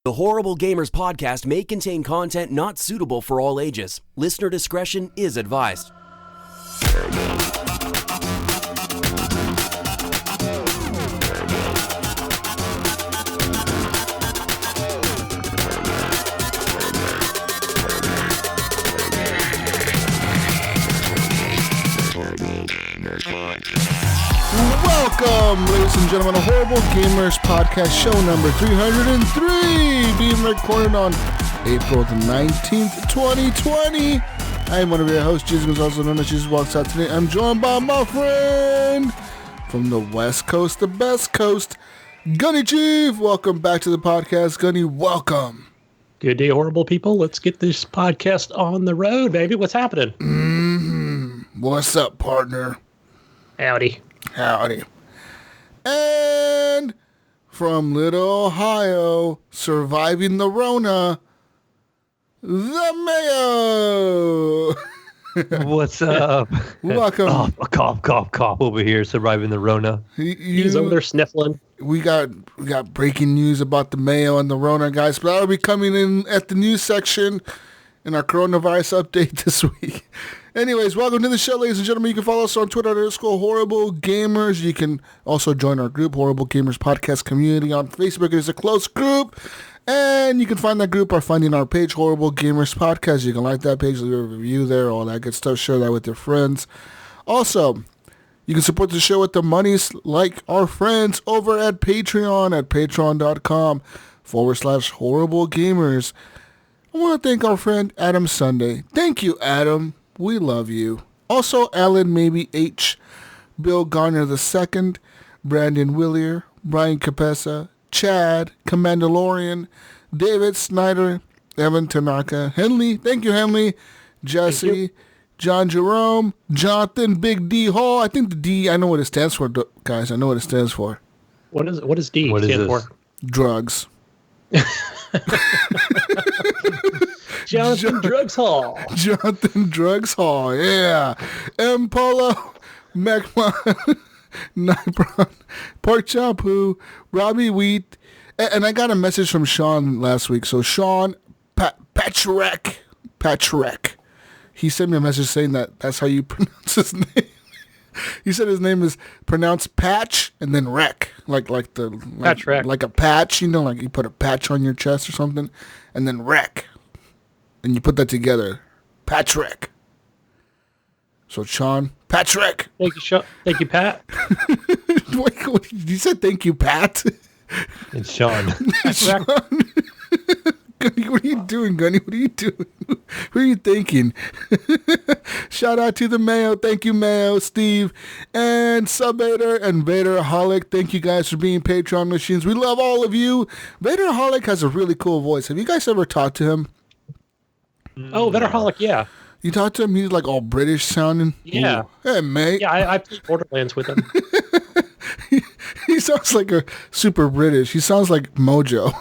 The Horrible Gamers podcast may contain content not suitable for all ages. Listener discretion is advised. Welcome, ladies and gentlemen, to Horrible Gamers Podcast, show number 303, being recorded on April the 19th, 2020. I am one of your hosts, Jesus, also known as Jesus Walks Out today. I'm joined by my friend from the West Coast, the best coast, Gunny Chief. Welcome back to the podcast, Gunny. Welcome. Good day, horrible people. Let's get this podcast on the road, baby. What's happening? What's up, partner? Howdy. Howdy. And from Little Ohio, surviving the Rona, the Mayo. What's up? Welcome. Oh, cough over here, surviving the Rona. He's over there sniffling. We got breaking news about the Mayo and the Rona, guys. But that'll be coming in at the news section in our coronavirus update this week. Anyways, welcome to the show, ladies and gentlemen. You can follow us on Twitter at _Horrible Gamers. You can also join our group, Horrible Gamers Podcast Community, on Facebook. It is a close group. And you can find that group by finding our page, Horrible Gamers Podcast. You can like that page, leave a review there, all that good stuff. Share that with your friends. Also, you can support the show with the monies like our friends over at Patreon at patreon.com/Horrible Gamers. I want to thank our friend Adam Sunday. Thank you, Adam. We love you. Also, Alan Maybe H, Bill Garner II, Brandon Willier, Brian Capessa, Chad, Commandalorian, David Snyder, Evan Tanaka, Henley, thank you, Henley, Jesse, John Jerome, Jonathan Big D Hall. I think the D, I know what it stands for, guys. I know what it stands for. What is D What is stand this? for? Drugs. Jonathan Drugs Hall. Jonathan Drugs Hall, yeah. M. Polo, Macmon, Nibron, Pork Chop Who, Robbie Wheat, and I got a message from Sean last week. So Sean Patrick, he sent me a message saying that that's how you pronounce his name. He said his name is pronounced Patch and then Wreck, like a patch, you know, like you put a patch on your chest or something, and then Wreck. And you put that together. Patrick. So, Sean. Patrick. Thank you, Sean. Thank you, Pat. Wait, you said thank you, Pat? It's Sean. Sean. Gunny, what are you doing, Gunny? What are you doing? What are you thinking? Shout out to the Mayo. Thank you, Mayo, Steve, and Sub-Vader and Vaderholic. Thank you guys for being Patreon machines. We love all of you. Vaderholic has a really cool voice. Have you guys ever talked to him? Oh, Vaderholic, yeah. You talk to him, he's like all British sounding. Yeah. Ooh. Hey, mate. Yeah, I played Borderlands with him. He sounds like a super British. He sounds like Mojo.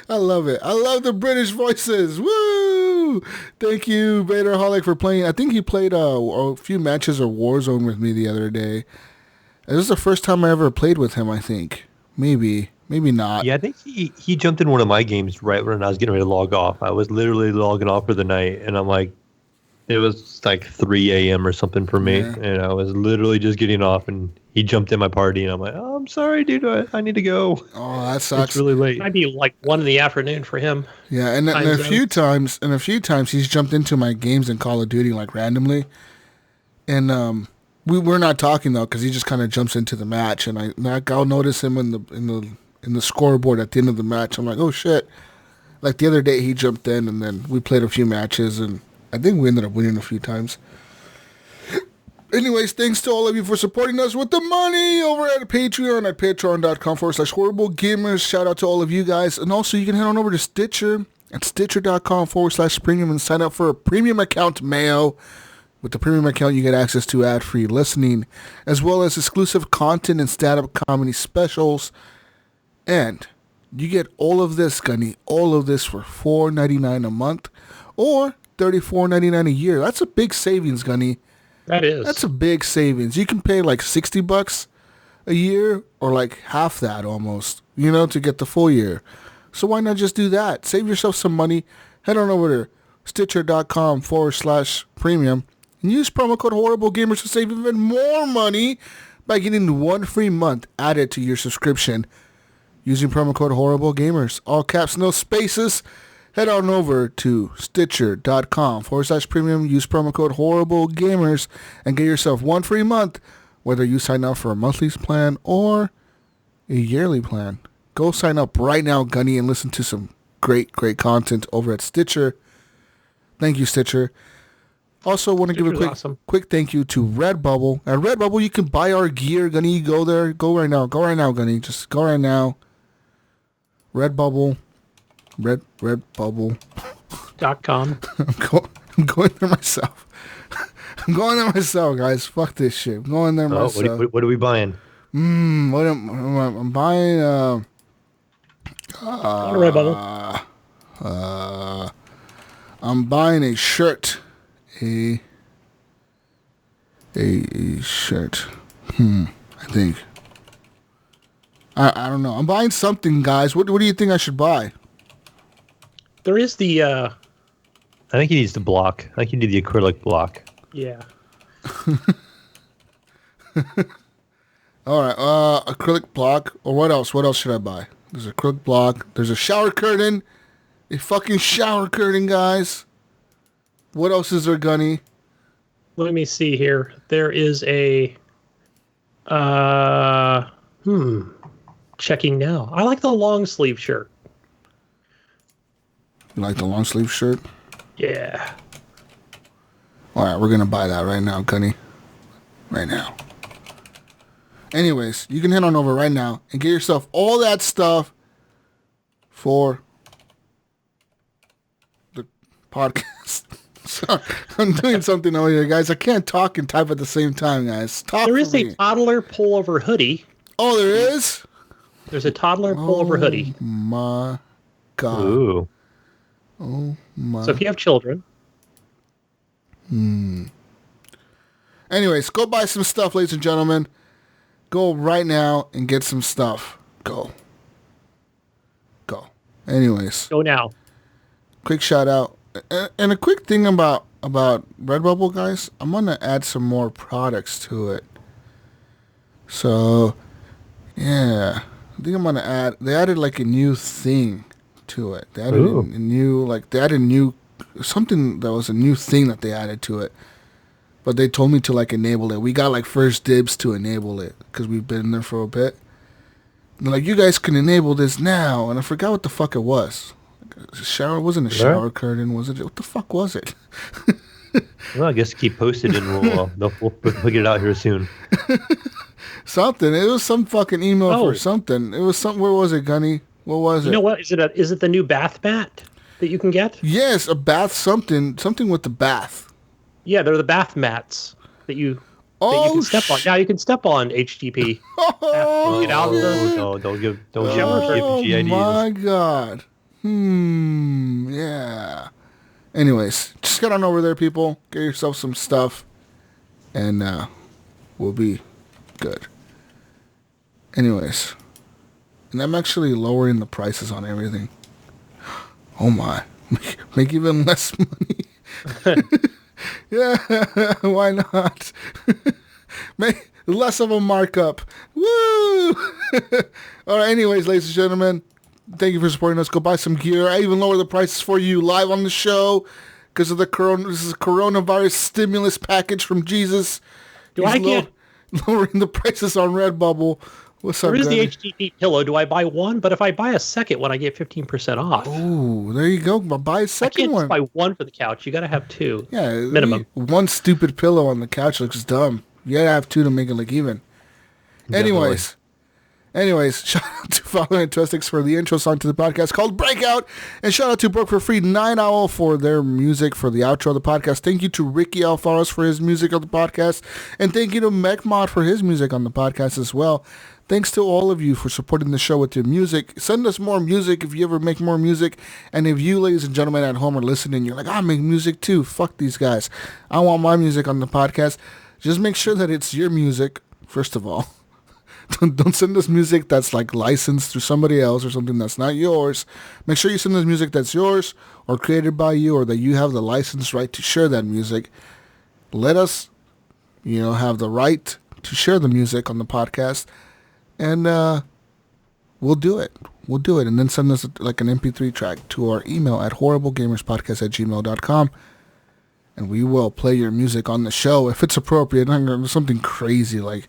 I love it. I love the British voices. Woo! Thank you, Vaderholic, for playing. I think he played a few matches of Warzone with me the other day. This is the first time I ever played with him, I think. Maybe not. Yeah, I think he jumped in one of my games right when I was getting ready to log off. I was literally logging off for the night, and I'm like, it was like 3 a.m. or something for me, and I was literally just getting off, and he jumped in my party, and I'm like, oh, I'm sorry, dude, I need to go. Oh, that sucks. It's really late. Might be like 1 in the afternoon for him. Yeah, and a few times he's jumped into my games in Call of Duty like randomly, and we're not talking though because he just kind of jumps into the match, and I'll notice him in the scoreboard at the end of the match. I'm like, oh shit. Like the other day he jumped in and then we played a few matches and I think we ended up winning a few times. Anyways, thanks to all of you for supporting us with the money over at Patreon at patreon.com/Horrible Gamers. Shout out to all of you guys. And also you can head on over to Stitcher at stitcher.com/premium and sign up for a premium account, Mayo. With the premium account, you get access to ad-free listening, as well as exclusive content and stand-up comedy specials. And you get all of this, Gunny, all of this for $4.99 a month or $34.99 a year. That's a big savings, Gunny. That is. That's a big savings. You can pay like $60 a year or like half that almost. to get the full year. So why not just do that? Save yourself some money. Head on over to Stitcher.com/premium and use promo code HorribleGamers to save even more money by getting 1 free month added to your subscription using promo code HorribleGamers. All caps, no spaces. Head on over to Stitcher.com/premium. Use promo code HorribleGamers and get yourself 1 free month, whether you sign up for a monthly plan or a yearly plan. Go sign up right now, Gunny, and listen to some great content over at Stitcher. Thank you, Stitcher. Also, want to give a quick thank you to Redbubble. At Redbubble, you can buy our gear, Gunny. Go there. Go right now, Gunny. Just go right now. Redbubble. Redbubble.com. I'm going there myself. I'm going there myself, guys. Fuck this shit. I'm going there myself. What are we buying? I'm buying. Go to Redbubble. I'm buying a shirt. A shirt. I think. I don't know. I'm buying something, guys. What do you think I should buy? There is the. I think he needs the block. I think you need the acrylic block. Yeah. All right. Acrylic block. Or what else? What else should I buy? There's an acrylic block. There's a shower curtain. A fucking shower curtain, guys. What else is there, Gunny? Let me see here. There is a. Checking now. I like the long sleeve shirt. You like the long sleeve shirt? Yeah. All right, we're going to buy that right now, Gunny. Right now. Anyways, you can head on over right now and get yourself all that stuff for the podcast. Sorry, I'm doing something over here, guys. I can't talk and type at the same time, guys. There is a toddler pullover hoodie. Oh, there is? There's a toddler pullover hoodie. Oh, my God. Ooh. Oh, my. So if you have children. Anyways, go buy some stuff, ladies and gentlemen. Go right now and get some stuff. Go. Anyways. Go now. Quick shout out. And a quick thing about Redbubble, guys. I'm going to add some more products to it. So, yeah. I think I'm going to add... They added like a new thing to it. They added a new... Something that was a new thing that they added to it. But they told me to like enable it. We got like first dibs to enable it. Because we've been there for a bit. They're like, you guys can enable this now. And I forgot what the fuck it was. It wasn't a shower curtain, was it? What the fuck was it? Well, I guess keep posted and we'll get it out here soon. Something. It was some fucking email for something. It was something. Where was it, Gunny? What was it? You know what? Is it the new bath mat that you can get? Yes, a bath something with the bath. Yeah, they're the bath mats that you can step on. Now you can step on HGP. Get out of the don't give Oh my God. Yeah. Anyways, just get on over there, people. Get yourself some stuff, and we'll be good. Anyways, and I'm actually lowering the prices on everything. Oh my, make even less money. Yeah, why not? Make less of a markup. Woo! All right. Anyways, ladies and gentlemen. Thank you for supporting us. Go buy some gear. I even lower the prices for you live on the show because of the this is a coronavirus stimulus package from Jesus. Lowering the prices on Redbubble. What's up, There is Gunny? the HGP pillow. Do I buy one? But if I buy a second one, I get 15% off. Oh, there you go. Buy a second one. I can't just buy one for the couch. You got to have two. Yeah, minimum. One stupid pillow on the couch looks dumb. You got to have two to make it look even. Definitely. Anyways, shout out to Father and Twistix for the intro song to the podcast called Breakout. And shout out to Broke for Free Night Owl for their music for the outro of the podcast. Thank you to Ricky Alfaros for his music of the podcast. And thank you to MechMod for his music on the podcast as well. Thanks to all of you for supporting the show with your music. Send us more music if you ever make more music. And if you, ladies and gentlemen at home, are listening, you're like, I make music too. Fuck these guys. I want my music on the podcast. Just make sure that it's your music, first of all. Don't send us music that's like licensed through somebody else or something that's not yours. Make sure you send us music that's yours or created by you or that you have the license right to share that music. Let us, have the right to share the music on the podcast, and we'll do it. And then send us like an MP3 track to our email at horriblegamerspodcast@gmail.com. And we will play your music on the show if it's appropriate. Something crazy like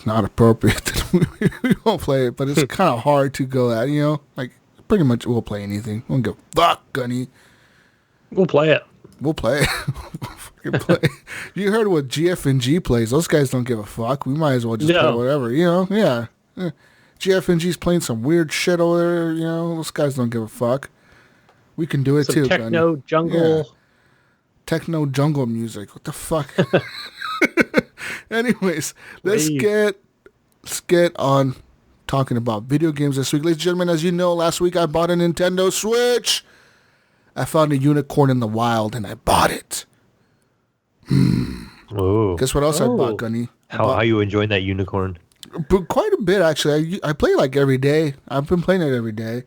not appropriate, then we won't play it. But it's kind of hard to go at, like pretty much we'll play anything. We don't give a fuck, Gunny. We'll play it. We'll play it. We'll play. You heard what GF&G plays. Those guys don't give a fuck. We might as well just play whatever, Yeah. GF&G's playing some weird shit over there, Those guys don't give a fuck. We can do it some too, techno Gunny. jungle. Yeah. Techno jungle music. What the fuck? Anyways, let's get on talking about video games this week. Ladies and gentlemen, as you know, last week I bought a Nintendo Switch. I found a unicorn in the wild and I bought it. Oh. Guess what else I bought, Gunny? How are you enjoying that unicorn? But quite a bit, actually. I play like every day. I've been playing it every day.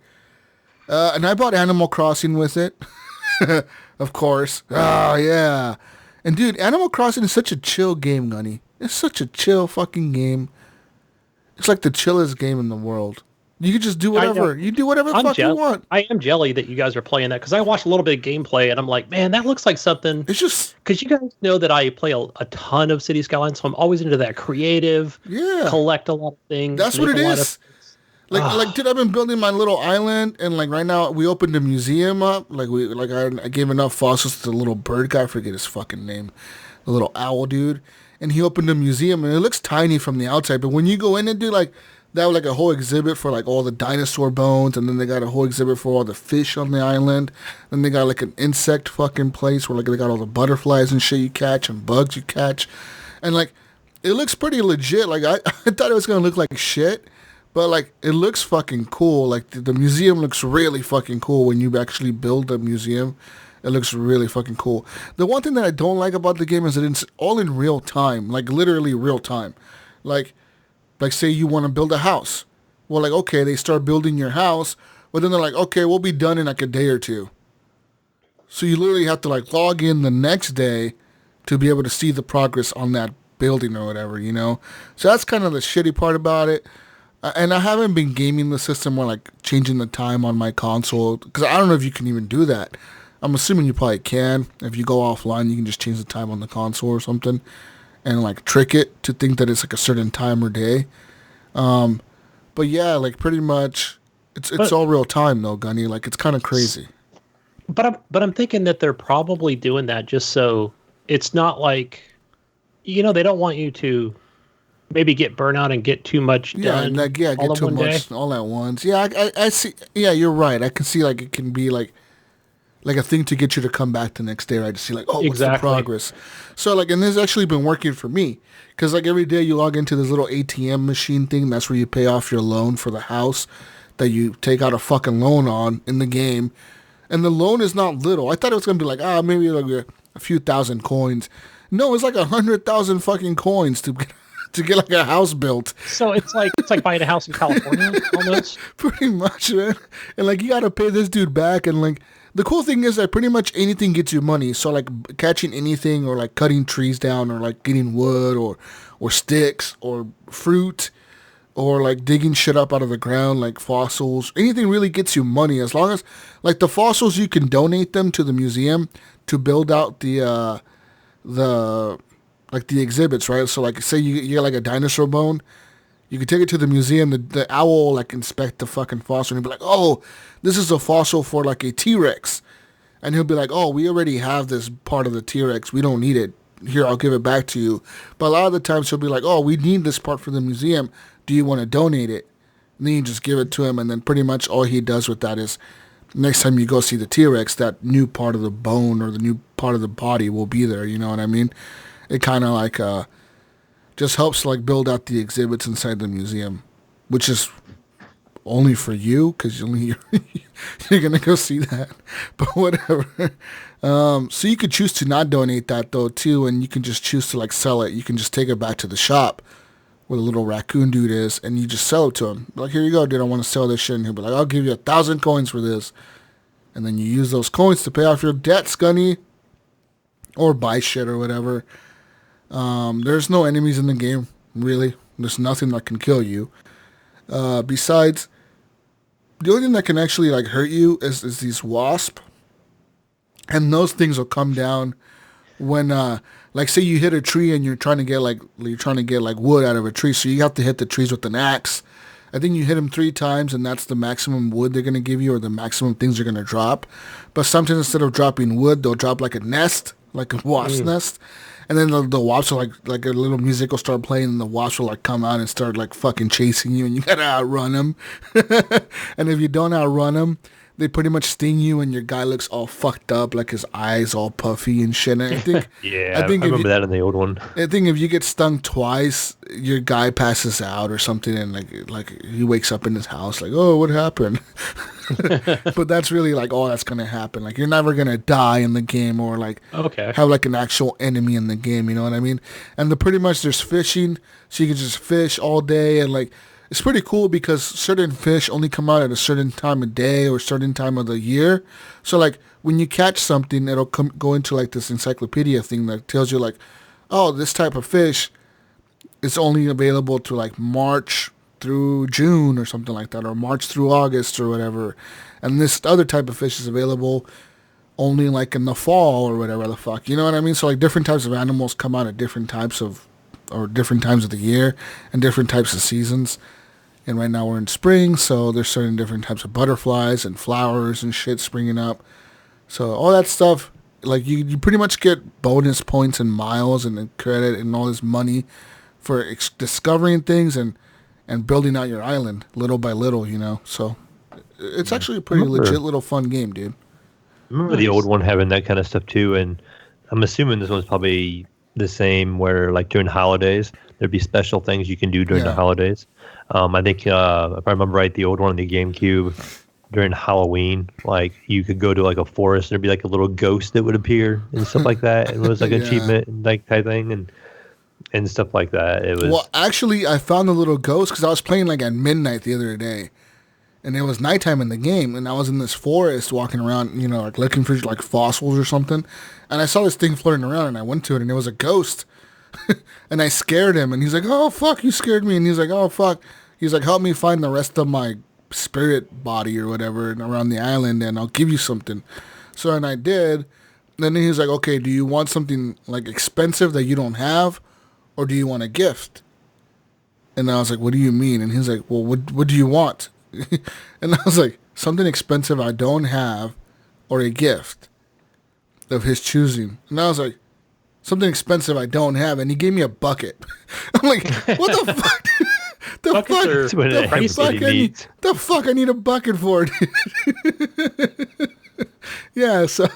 And I bought Animal Crossing with it. Of course. Oh, yeah. And dude, Animal Crossing is such a chill game, Gunny. It's such a chill fucking game. It's like the chillest game in the world. You can just do whatever. You do whatever the fuck you want. I am jelly that you guys are playing that because I watched a little bit of gameplay and I'm like, man, that looks like something. It's just because you guys know that I play a ton of City Skylines, so I'm always into that creative. Yeah. Collect a lot of things. That's what it is. Like, dude, I've been building my little island, and like right now we opened a museum up. I gave enough fossils to the little bird guy. I forget his fucking name, the little owl dude, and he opened a museum, and it looks tiny from the outside, but when you go in and do like that, like a whole exhibit for like all the dinosaur bones, and then they got a whole exhibit for all the fish on the island. Then they got like an insect fucking place where like they got all the butterflies and shit you catch and bugs you catch, and like it looks pretty legit. Like I thought it was gonna look like shit. But, like, it looks fucking cool. Like, the museum looks really fucking cool when you actually build the museum. It looks really fucking cool. The one thing that I don't like about the game is that it's all in real time. Like, literally real time. Like say you want to build a house. Well, like, okay, they start building your house. But then they're like, okay, we'll be done in, like, a day or two. So you literally have to, like, log in the next day to be able to see the progress on that building or whatever, So that's kind of the shitty part about it. And I haven't been gaming the system or like changing the time on my console because I don't know if you can even do that. I'm assuming you probably can. If you go offline, you can just change the time on the console or something and like trick it to think that it's like a certain time or day. But yeah, like pretty much it's all real time though, Gunny. Like it's kind of crazy. But I'm thinking that they're probably doing that just so it's not like, they don't want you to maybe get burnout and get too much done. Get too much all at once. Yeah, I see. Yeah, you're right. I can see like it can be like a thing to get you to come back the next day, right? To see like, what's the progress? So like, and this has actually been working for me because like every day you log into this little ATM machine thing. That's where you pay off your loan for the house that you take out a fucking loan on in the game, and the loan is not little. I thought it was gonna be like maybe like a few thousand coins. No, it's like 100,000 fucking coins to get like a house built. So it's like buying a house in California almost. Pretty much, man. And like you gotta pay this dude back, and like the cool thing is that pretty much anything gets you money. So like catching anything or like cutting trees down or like getting wood or sticks or fruit or like digging shit up out of the ground like fossils. Anything really gets you money as long as like the fossils you can donate them to the museum to build out the like the exhibits, right? So like say you get like a dinosaur bone, you can take it to the museum, the owl will like inspect the fucking fossil and he'll be like, oh, this is a fossil for like a T-Rex. And he'll be like, oh, we already have this part of the T-Rex, we don't need it. Here, I'll give it back to you. But a lot of the times he'll be like, oh, we need this part for the museum, do you want to donate it? And then you just give it to him, and then pretty much all he does with that is next time you go see the T-Rex, that new part of the bone or the new part of the body will be there, you know what I mean? It kind of like just helps like build out the exhibits inside the museum, which is only for you because you're gonna go see that. But whatever. So you could choose to not donate that though too, and you can just choose to like sell it. You can just take it back to the shop where the little raccoon dude is, and you just sell it to him. Like, here you go, dude, I want to sell this shit. And he'll be like, I'll give you 1,000 coins for this. And then you use those coins to pay off your debts, Gunny. Or buy shit or whatever. There's no enemies in the game, really. There's nothing that can kill you. Besides, the only thing that can actually like hurt you is these wasps. And those things will come down when like say you hit a tree and you're trying to get like wood out of a tree, so you have to hit the trees with an axe. I think you hit them 3 times, and that's the maximum wood they're going to give you, or the maximum things they're going to drop. But sometimes instead of dropping wood, they'll drop like a nest, like a wasp nest. And then the wasps will like a little music will start playing, and the wasps will like come out and start like fucking chasing you, and you got to outrun them. And if you don't outrun them, they pretty much sting you, and your guy looks all fucked up, like his eyes all puffy and shit. And I think, I remember that in the old one. I think if you get stung twice, your guy passes out or something, and like he wakes up in his house, like, oh, what happened? But that's really like all that's gonna happen. Like, you're never gonna die in the game, or like have like an actual enemy in the game. You know what I mean? And pretty much there's fishing, so you can just fish all day, and like. It's pretty cool because certain fish only come out at a certain time of day or certain time of the year. So, like, when you catch something, it'll go into, like, this encyclopedia thing that tells you, like, oh, this type of fish is only available to, like, March through June or something like that, or March through August or whatever. And this other type of fish is available only, like, in the fall or whatever the fuck. You know what I mean? So, like, different types of animals come out at different times of the year and different types of seasons. And right now we're in spring, so there's certain different types of butterflies and flowers and shit springing up. So all that stuff, like you pretty much get bonus points and miles and credit and all this money for discovering things and building out your island little by little, you know. So it's actually a pretty legit little fun game, dude. I remember the old one having that kind of stuff too, and I'm assuming this one's probably the same where like during holidays, there'd be special things you can do during the holidays. I think if I remember right, the old one on the GameCube during Halloween, like you could go to like a forest and there'd be like a little ghost that would appear and stuff like that. It was like an achievement and like type thing and stuff like that. It was well, actually, I found the little ghost because I was playing like at midnight the other day, and it was nighttime in the game, and I was in this forest walking around, you know, like looking for like fossils or something, and I saw this thing floating around, and I went to it, and it was a ghost. And I scared him, and he's like, oh, fuck, you scared me. And he's like, oh, fuck. He's like, help me find the rest of my spirit body or whatever around the island, and I'll give you something. So, and I did. And then he's like, okay, do you want something, like, expensive that you don't have, or do you want a gift? And I was like, what do you mean? And he's like, well, what do you want? And I was like, something expensive I don't have, or a gift of his choosing. And I was like, something expensive I don't have, and he gave me a bucket. I'm like, what the fuck? The fuck I need a bucket for it. Yeah, so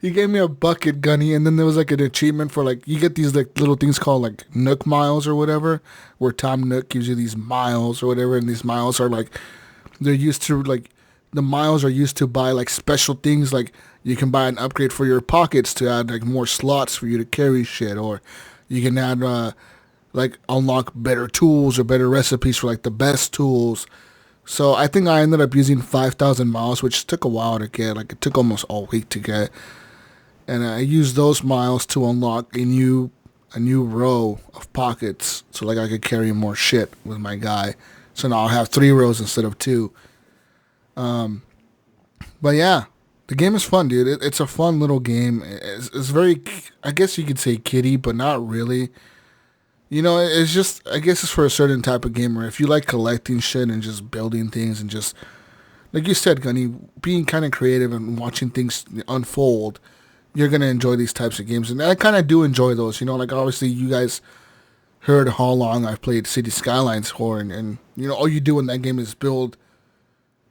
he gave me a bucket, Gunny, and then there was like an achievement for like, you get these like little things called like Nook miles or whatever, where Tom Nook gives you these miles or whatever, and these miles are like, they're used to like, the miles are used to buy like special things, like you can buy an upgrade for your pockets to add like more slots for you to carry shit, or you can add like unlock better tools or better recipes for like the best tools. So I think I ended up using 5,000 miles, which took a while to get. Like it took almost all week to get, and I used those miles to unlock a new row of pockets, so like I could carry more shit with my guy. So now I'll have 3 rows instead of 2. But yeah, the game is fun, dude. It's a fun little game. It's very, I guess you could say kiddie, but not really. You know, it's just, I guess it's for a certain type of gamer. If you like collecting shit and just building things and just, like you said, Gunny, being kind of creative and watching things unfold, you're going to enjoy these types of games. And I kind of do enjoy those. You know, like obviously you guys heard how long I've played City Skylines for, and you know, all you do in that game is build.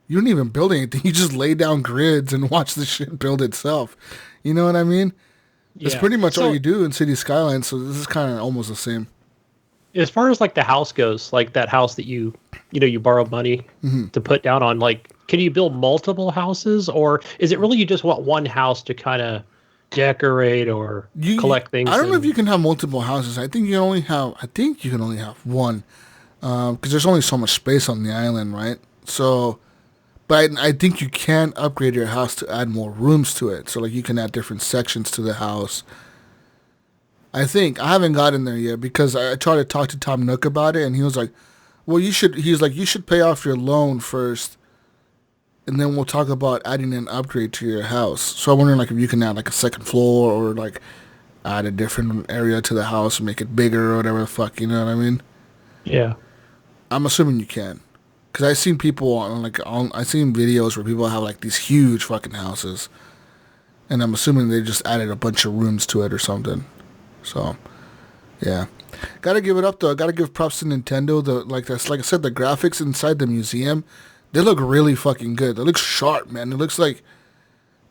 You don't even build anything. You just lay down grids and watch the shit build itself. You know what I mean? Yeah. It's pretty much all you do in City Skylines, so this is kind of almost the same. As far as like the house goes, like that house that you borrow money to put down on, like, can you build multiple houses, or is it really you just want one house to kind of decorate or collect things. I don't know if you can have multiple houses. I think you can only have one, because there's only so much space on the island, right? So, but I think you can upgrade your house to add more rooms to it. So like you can add different sections to the house. I think I haven't gotten there yet because I tried to talk to Tom Nook about it, and he was like, "Well, you should." He's like, "You should pay off your loan first, and then we'll talk about adding an upgrade to your house." So I'm wondering like if you can add like a second floor or like add a different area to the house and make it bigger or whatever the fuck. You know what I mean? Yeah. I'm assuming you can, because I've seen people I've seen videos where people have like these huge fucking houses, and I'm assuming they just added a bunch of rooms to it or something. So, yeah, gotta give it up though. Gotta give props to Nintendo. Like I said, the graphics inside the museum, they look really fucking good. They look sharp, man. It looks like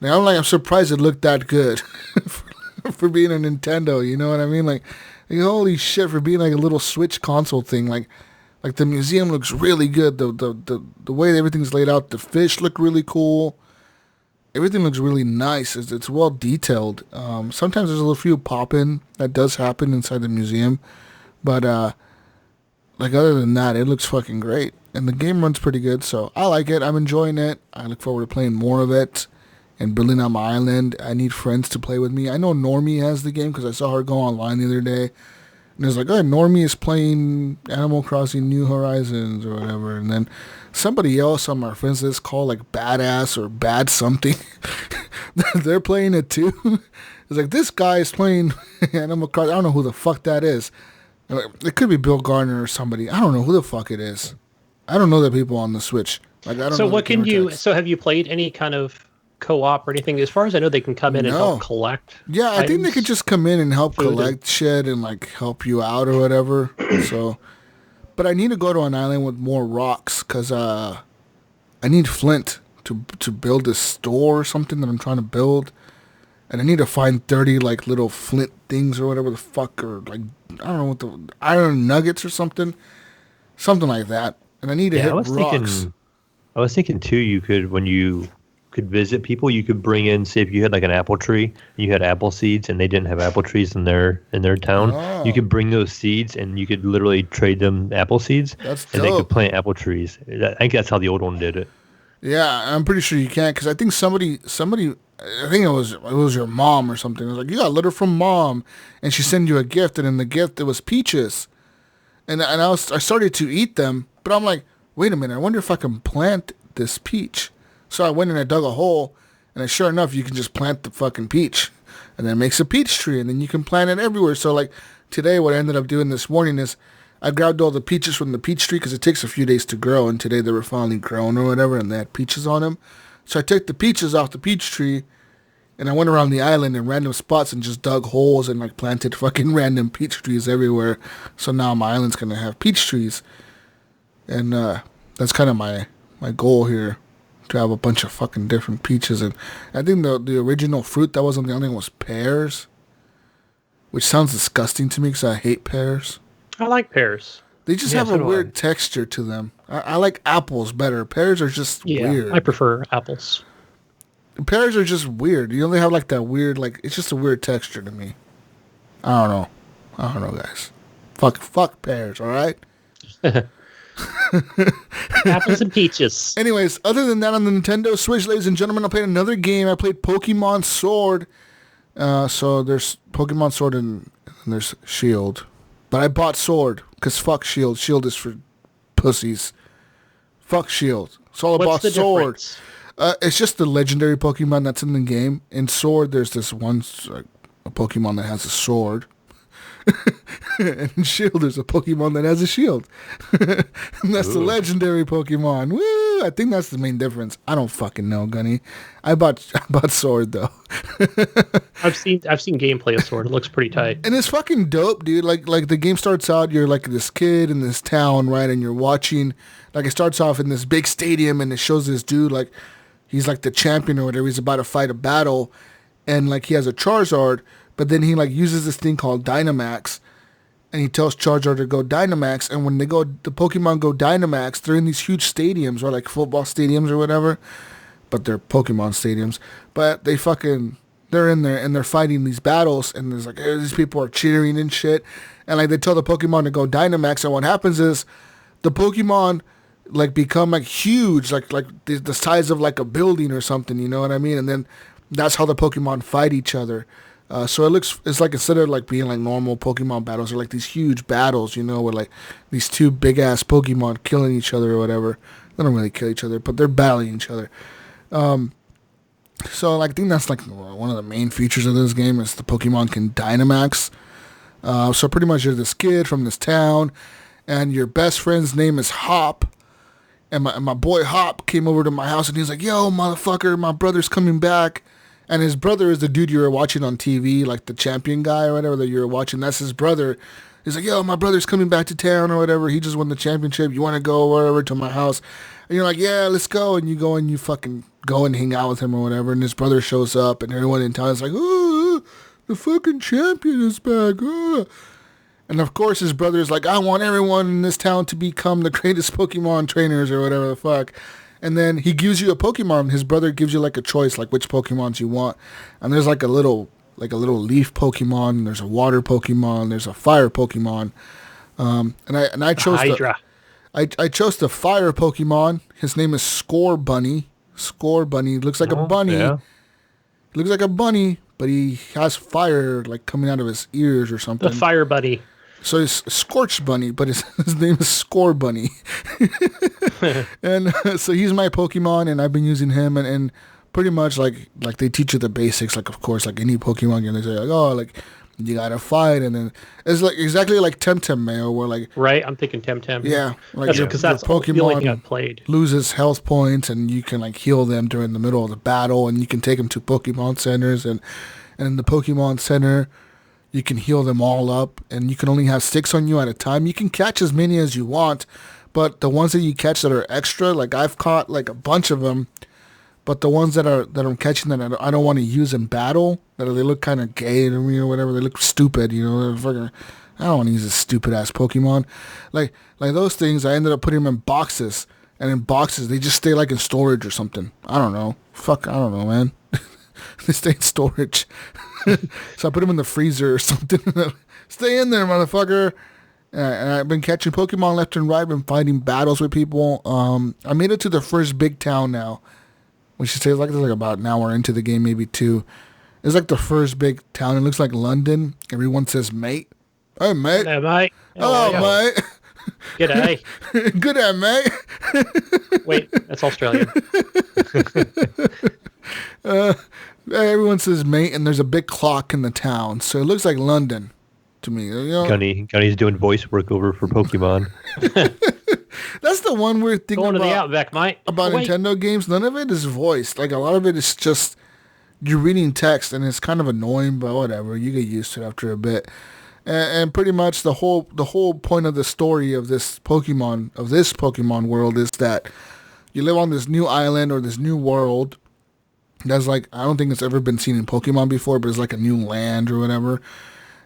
I'm surprised it looked that good for being a Nintendo. You know what I mean? Like holy shit, for being like a little Switch console thing. Like the museum looks really good. The way everything's laid out, the fish look really cool. Everything looks really nice. It's well detailed. Sometimes there's a few pop-in that does happen inside the museum. But, like, other than that, it looks fucking great. And the game runs pretty good, so I like it. I'm enjoying it. I look forward to playing more of it and building out my island. I need friends to play with me. I know Normie has the game because I saw her go online the other day. And it was like, oh, Normie is playing Animal Crossing New Horizons or whatever. And then somebody else on my friends list called like Badass or Bad something. They're playing it too. It's like, this guy is playing Animal Crossing. I don't know who the fuck that is. It could be Bill Gardner or somebody. I don't know who the fuck it is. I don't know the people on the Switch. Like, I don't so know. What can you? So have you played any kind of co-op or anything? As far as I know, they can come in and help collect. Yeah, I think they could just come in and help collect shit and like help you out or whatever. So, but I need to go to an island with more rocks because I need flint to build this store or something that I'm trying to build, and I need to find 30 like little flint things or whatever the fuck, or like I don't know what the iron nuggets or something like that. And I need to hit rocks. I was thinking too, you could, when you could visit people, you could bring in, say if you had like an apple tree, you had apple seeds and they didn't have apple trees in their town, you could bring those seeds and you could literally trade them apple seeds. That's and dope. They could plant apple trees. I think that's how the old one did it. Yeah, I'm pretty sure you can, because I think somebody, I think it was your mom or something. It was like, you got a letter from mom, and she sent you a gift, and in the gift it was peaches, and I started to eat them, but I'm like, wait a minute, I wonder if I can plant this peach. So I went and I dug a hole, and sure enough, you can just plant the fucking peach, and then it makes a peach tree, and then you can plant it everywhere. So like today, what I ended up doing this morning is I grabbed all the peaches from the peach tree because it takes a few days to grow, and today they were finally grown or whatever, and they had peaches on them. So I took the peaches off the peach tree, and I went around the island in random spots and just dug holes and like planted fucking random peach trees everywhere. So now my island's gonna have peach trees, and that's kind of my goal here, to have a bunch of fucking different peaches. And I think the original fruit that was on the island was pears, which sounds disgusting to me because I hate pears. I like pears. They just have a weird texture to them. I like apples better. Pears are just weird. I prefer apples. Pears are just weird. You only have like that weird, like, it's just a weird texture to me. I don't know, guys. Fuck pears, all right? Apples and peaches. Anyways, other than that, on the Nintendo Switch, ladies and gentlemen, I played another game. I played Pokemon Sword. So there's Pokemon Sword and there's Shield. But I bought Sword, because fuck Shield. Shield is for pussies. Fuck Shield. It's all about Sword. It's just the legendary Pokemon that's in the game. In Sword, there's this one a Pokemon that has a sword. And in Shield, there's a Pokemon that has a shield. And that's the legendary Pokemon. Woo! I think that's the main difference. I don't fucking know, Gunny. I bought Sword, though. I've seen gameplay of Sword. It looks pretty tight. And it's fucking dope, dude. Like the game starts out, you're like this kid in this town, right? And you're watching, like it starts off in this big stadium, and it shows this dude, like he's like the champion or whatever. He's about to fight a battle, and like he has a Charizard, but then he like uses this thing called Dynamax, and he tells Charizard to go Dynamax, and when the Pokemon go Dynamax, they're in these huge stadiums, or like football stadiums or whatever, but they're Pokemon stadiums. But they they're in there and they're fighting these battles, and there's like these people are cheering and shit, and like they tell the Pokemon to go Dynamax, and what happens is the Pokemon like become like huge, like the size of like a building or something, you know what I mean? And then that's how the Pokemon fight each other. So it's like instead of like being like normal Pokemon battles, they're like these huge battles, you know, where like these two big ass Pokemon killing each other or whatever. They don't really kill each other, but they're battling each other. So like, I think that's like one of the main features of this game is the Pokemon can Dynamax. So pretty much you're this kid from this town, and your best friend's name is Hop. And my boy Hop came over to my house, and he's like, yo, motherfucker, my brother's coming back. And his brother is the dude you were watching on TV, like the champion guy or whatever that you were watching. That's his brother. He's like, yo, my brother's coming back to town or whatever. He just won the championship. You want to go or whatever to my house? And you're like, yeah, let's go. And you go and you fucking go and hang out with him or whatever. And his brother shows up, and everyone in town is like, oh, the fucking champion is back. Oh. And of course his brother is like, I want everyone in this town to become the greatest Pokemon trainers or whatever the fuck. And then he gives you a Pokemon. His brother gives you like a choice, like which Pokemons you want. And there's like a little leaf Pokemon. There's a water Pokemon. There's a fire Pokemon. And I chose Hydra. I chose the fire Pokemon. His name is Score Bunny. Score Bunny looks like a bunny. Yeah. He looks like a bunny, but he has fire like coming out of his ears or something. The Fire Buddy. So he's Scorched Bunny, but his name is Score Bunny. And so he's my Pokemon, and I've been using him, and pretty much like they teach you the basics, like of course like any Pokemon game, they say like, oh, like you gotta fight, and then it's like exactly like Temtem, Mayo, where like Right, I'm thinking Temtem. yeah, like because that's the only thing I've played. loses health points, and you can like heal them during the middle of the battle, and you can take them to Pokemon centers, and in the Pokemon Center you can heal them all up, and you can only have 6 on you at a time. You can catch as many as you want, but the ones that you catch that are extra, like I've caught like a bunch of them, but the ones that I'm catching that I don't want to use in battle, that they look kind of gay to me or whatever, they look stupid, you know, they're fucking, I don't want to use this stupid ass Pokemon. Like those things, I ended up putting them in boxes, and in boxes they just stay like in storage or something. I don't know. Fuck, I don't know, man. They stay in storage. So I put them in the freezer or something. Stay in there, motherfucker. And I've been catching Pokemon left and right. Been fighting battles with people. I made it to the first big town now, which is like about an hour into the game, maybe 2. It's like the first big town. It looks like London. Everyone says mate. Hey, mate. Hey, mate. Hello, mate. G'day. Good day, mate. Wait, that's Australian. Everyone says mate, and there's a big clock in the town, so it looks like London to me. You know? Gunny's doing voice work over for Pokemon. That's the one weird thing Going to the Outback, mate. about Nintendo games. None of it is voiced. Like a lot of it is just you're reading text, and it's kind of annoying, but whatever. You get used to it after a bit. And pretty much the whole point of the story of this Pokemon world is that you live on this new island or this new world. That's like, I don't think it's ever been seen in Pokemon before, but it's like a new land or whatever.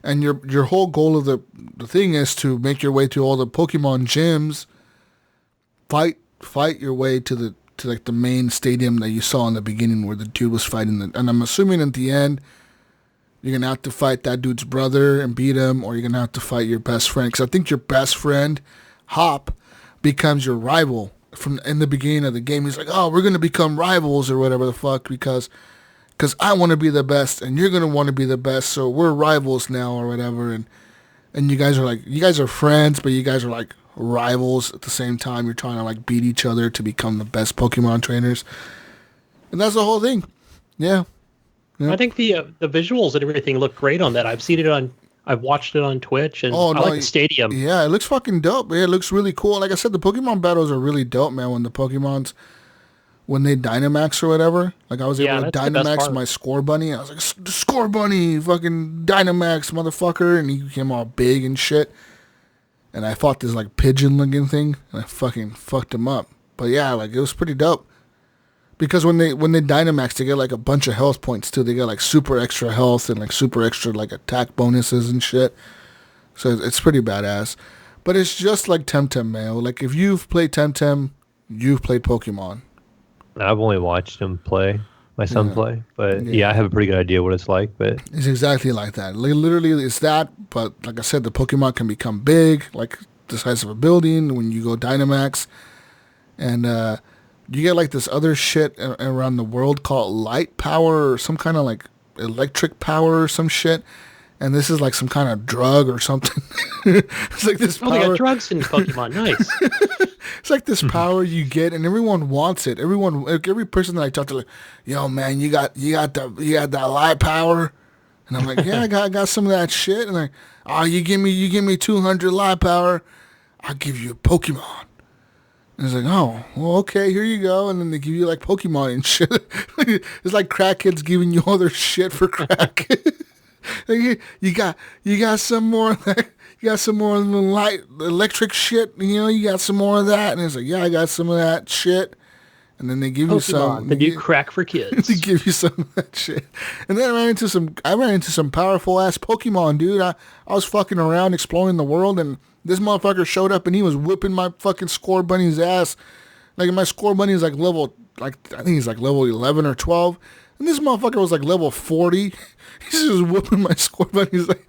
And your whole goal of the thing is to make your way to all the Pokemon gyms, fight your way to like the main stadium that you saw in the beginning where the dude was fighting. And I'm assuming at the end, you're going to have to fight that dude's brother and beat him, or you're going to have to fight your best friend. Because I think your best friend, Hop, becomes your rival. From in the beginning of the game, he's like, oh, we're going to become rivals or whatever the fuck because I want to be the best and you're going to want to be the best, so we're rivals now or whatever. And you guys are friends, but you guys are like rivals at the same time. You're trying to like beat each other to become the best Pokemon trainers. And that's the whole thing. Yeah. I think the visuals and everything look great on that. I've watched it on Twitch, and I like the stadium. Yeah, it looks fucking dope. Yeah, it looks really cool. Like I said, the Pokemon battles are really dope, man. When they Dynamax or whatever, like I was able to Dynamax my Score Bunny. I was like, Score Bunny, fucking Dynamax, motherfucker. And he became all big and shit. And I fought this like pigeon-looking thing, and I fucking fucked him up. But yeah, like it was pretty dope. Because when they Dynamax, they get like a bunch of health points too. They get like super extra health and like super extra like attack bonuses and shit. So it's pretty badass. But it's just like Temtem, Mayo. Like if you've played Temtem, you've played Pokemon. I've only watched him play. my son play. But yeah, I have a pretty good idea what it's like. But it's exactly like that. Literally, it's that. But like I said, the Pokemon can become big, like the size of a building when you go Dynamax, and you get like this other shit around the world called light power or some kind of like electric power or some shit. And this is like some kind of drug or something. It's like this power. Oh, they got drugs in Pokemon. Nice. It's like this power you get, and everyone wants it. Every person that I talk to, like, yo, man, you got that light power, and I'm like, yeah, I got some of that shit. And like, oh, you give me 200 light power, I'll give you a Pokemon. And it's like, oh, well, okay, here you go. And then they give you like Pokemon and shit. It's like crackheads giving you all their shit for crack. Like, you got some more of that. You got some more of the light electric shit. You got some more of that. And it's like, yeah, I got some of that shit. And then they give you some. The new crack for kids. They give you some of that shit. And then I ran into some powerful ass Pokemon, dude. I was fucking around exploring the world, and this motherfucker showed up and he was whipping my fucking Score Bunny's ass. Like, my Score Bunny is like I think he's like level 11 or 12. And this motherfucker was like level 40. He's just whooping my Score Bunny. He's like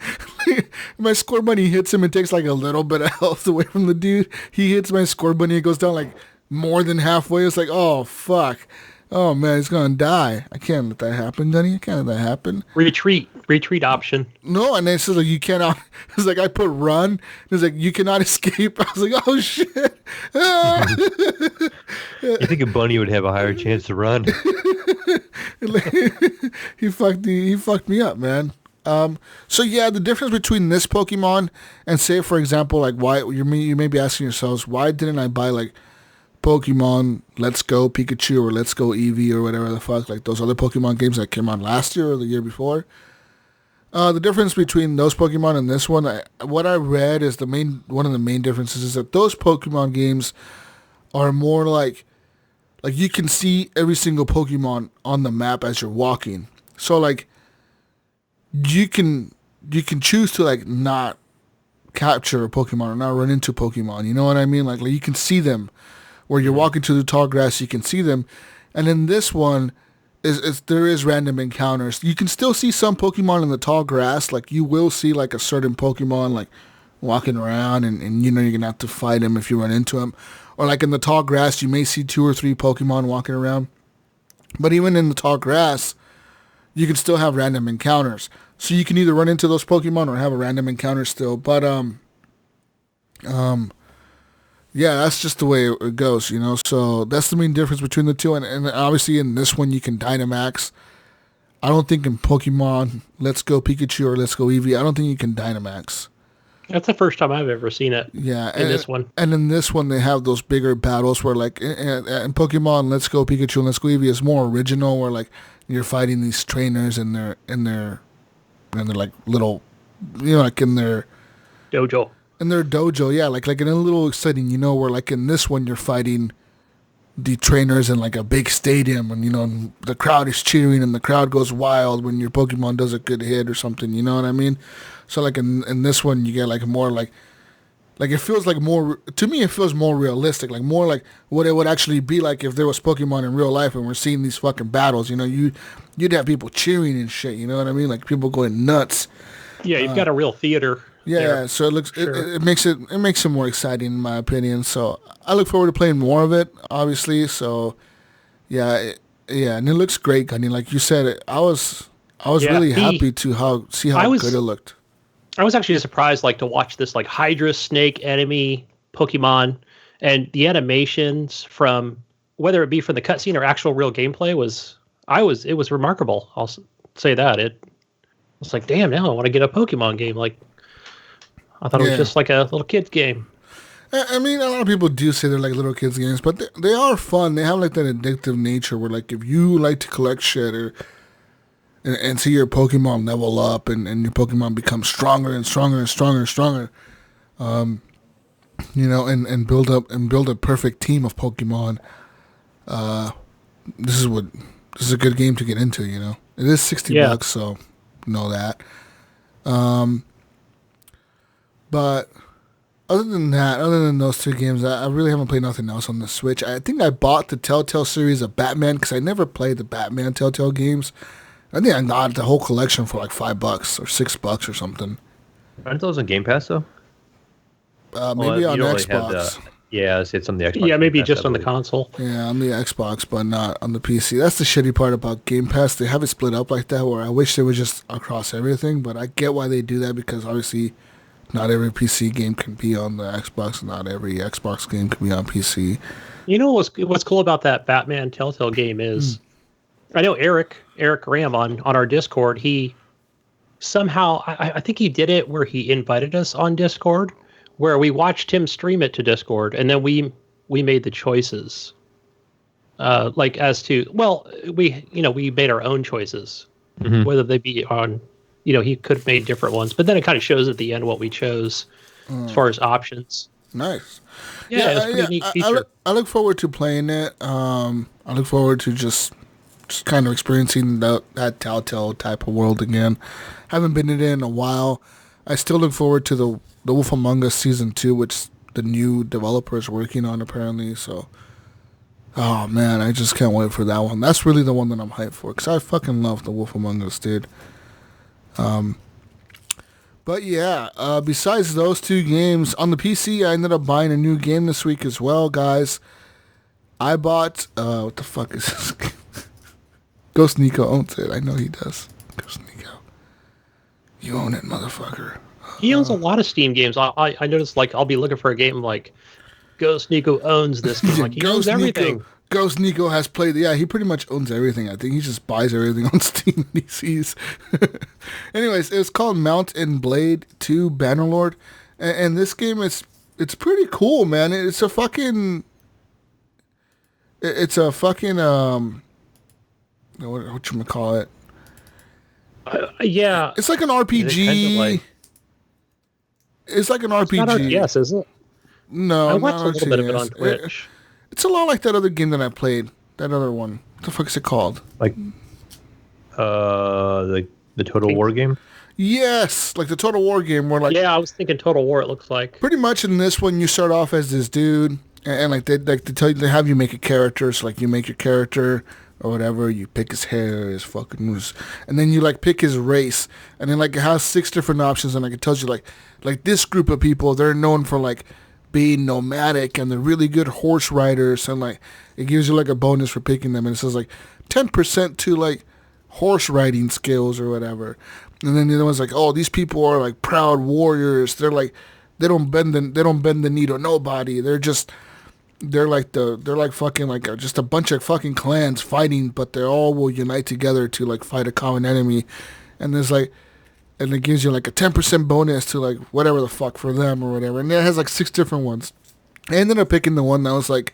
my Score Bunny hits him and takes like a little bit of health away from the dude. He hits my Score Bunny. It goes down like more than halfway. It's like, oh, fuck. Oh, man, he's going to die. I can't let that happen, Gunny. I can't let that happen. Retreat option. No, and it says like, you cannot. It's like, I put run. It's like, you cannot escape. I was like, oh, shit. You think a bunny would have a higher chance to run? He fucked me up, man. So yeah, the difference between this Pokemon and, say, for example, like, why you may be asking yourselves, why didn't I buy like Pokemon Let's Go Pikachu or Let's Go Eevee or whatever the fuck, like those other Pokemon games that came out last year or the year before? The difference between those Pokemon and this one, what I read is one of the main differences is that those Pokemon games are more like you can see every single Pokemon on the map as you're walking. So like you can choose to like not capture a Pokemon or not run into Pokemon. You know what I mean? Like you can see them. Where you're walking through the tall grass, you can see them. And in this one, there is random encounters. You can still see some Pokemon in the tall grass. Like, you will see, like, a certain Pokemon, like, walking around, and you're going to have to fight him if you run into him. Or, like, in the tall grass, you may see 2 or 3 Pokemon walking around. But even in the tall grass, you can still have random encounters. So you can either run into those Pokemon or have a random encounter still. But, yeah, that's just the way it goes, So that's the main difference between the two. And obviously in this one you can Dynamax. I don't think in Pokemon Let's Go Pikachu or Let's Go Eevee, I don't think you can Dynamax. That's the first time I've ever seen it. Yeah, in this one. And in this one they have those bigger battles where like in Pokemon Let's Go Pikachu and Let's Go Eevee is more original, where like you're fighting these trainers and they're like little, like in their dojo. In their dojo, yeah, like in a little setting, where like in this one you're fighting the trainers in like a big stadium, and the crowd is cheering and the crowd goes wild when your Pokemon does a good hit or something. You know what I mean? So like in this one you get like more like it feels like more, to me it feels more realistic, like more like what it would actually be like if there was Pokemon in real life and we're seeing these fucking battles. You'd have people cheering and shit. You know what I mean? Like people going nuts. Yeah, you've got a real theater. Yeah, there. So it looks Sure. it makes it more exciting in my opinion. So I look forward to playing more of it, obviously. So yeah, and it looks great, Gunny. Like you said, I was really happy to see how good it looked. I was actually surprised, like, to watch this like Hydra snake enemy Pokemon, and the animations from whether it be from the cutscene or actual real gameplay it was remarkable. I'll say that it. It's like, damn, now I want to get a Pokemon game. Like, I thought it was just like a little kid's game. I mean, a lot of people do say they're like little kids' games, but they are fun. They have like that addictive nature where, like, if you like to collect shit and see your Pokemon level up and your Pokemon become stronger and stronger and stronger and stronger, and build a perfect team of Pokemon. This is a good game to get into. It is $60, so know that. But Other than that, other than those two games, I really haven't played nothing else on the Switch. I think I bought the Telltale series of Batman because I never played the Batman Telltale games. I think I got the whole collection for like $5 or $6 or something. Aren't those on Game Pass though? Maybe on you don't really Xbox. have yeah, it's on the Xbox. Yeah, maybe Game Pass, just I on the believe. console. Yeah, on the Xbox, but not on the PC. That's the shitty part about Game Pass. They have it split up like that, where I wish they were just across everything, but I get why they do that, because obviously not every PC game can be on the Xbox, and not every Xbox game can be on PC. You know what's cool about that Batman Telltale game is, I know Eric Graham on our Discord. He somehow, I think he did it where he invited us on Discord, where we watched him stream it to Discord, and then we made the choices. Like as to, well, we made our own choices, whether they be on, he could have made different ones, but then it kind of shows at the end what we chose as far as options. Nice. Yeah, it's a pretty neat feature. I look forward to playing it. I look forward to just kind of experiencing that Telltale type of world again. Haven't been in it in a while. I still look forward to the Wolf Among Us Season 2, which the new developer is working on apparently. So, oh man, I just can't wait for that one. That's really the one that I'm hyped for, because I fucking love the Wolf Among Us, dude. But yeah, besides those two games, on the PC, I ended up buying a new game this week as well, guys. I bought, what the fuck is this game? Ghost Nico owns it. I know he does. Ghost Nico. You own it, motherfucker. He owns a lot of Steam games. I noticed, like, I'll be looking for a game like Ghost Nico owns this game. Like, he owns everything. Ghost Nico has played. Yeah, he pretty much owns everything. I think he just buys everything on Steam that he sees. Anyways, it's called Mount and Blade 2 Bannerlord, and this game it's pretty cool, man. It's a fucking what you call it? Yeah, It's like an RPG. It's like an RPG. It's not RTS, is it? No, I watched a not little bit of it RTS. on Twitch. It's a lot like that other game that I played. That other one. What the fuck is it called? Like, the Total War game. Yes, like the Total War game, where like Yeah, I was thinking Total War. It looks like. pretty much in this one you start off as this dude, and like they tell you, they have you make a character. So like you make your character or whatever, you pick his hair, his fucking moose, and then you like pick his race, and then like it has 6 different options, and like it tells you like this group of people, they're known for like being nomadic, and they're really good horse riders, and like it gives you like a bonus for picking them, and it says like 10% to like horse riding skills or whatever. And then the other one's like, oh, these people are like proud warriors. They're like they don't bend the knee to nobody. They're like fucking like just a bunch of fucking clans fighting, but they all will unite together to like fight a common enemy. And there's like, and it gives you like a 10% bonus to like whatever the fuck for them or whatever. And it has like 6 different ones. I ended up picking the one that was like,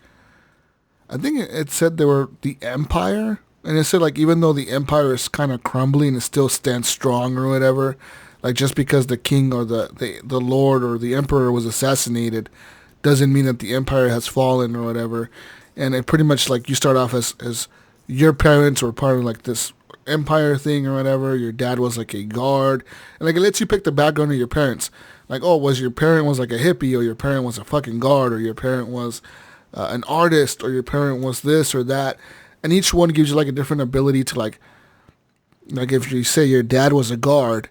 I think it said they were the Empire. And it said like, even though the Empire is kind of crumbling, it still stands strong or whatever. Like just because the king or the lord or the emperor was assassinated doesn't mean that the empire has fallen or whatever. And it pretty much like you start off as your parents were part of like this empire thing or whatever. Your dad was like a guard, and like it lets you pick the background of your parents. Like, oh, was your parent was like a hippie, or your parent was a fucking guard, or your parent was an artist, or your parent was this or that. And each one gives you like a different ability to like if you say your dad was a guard,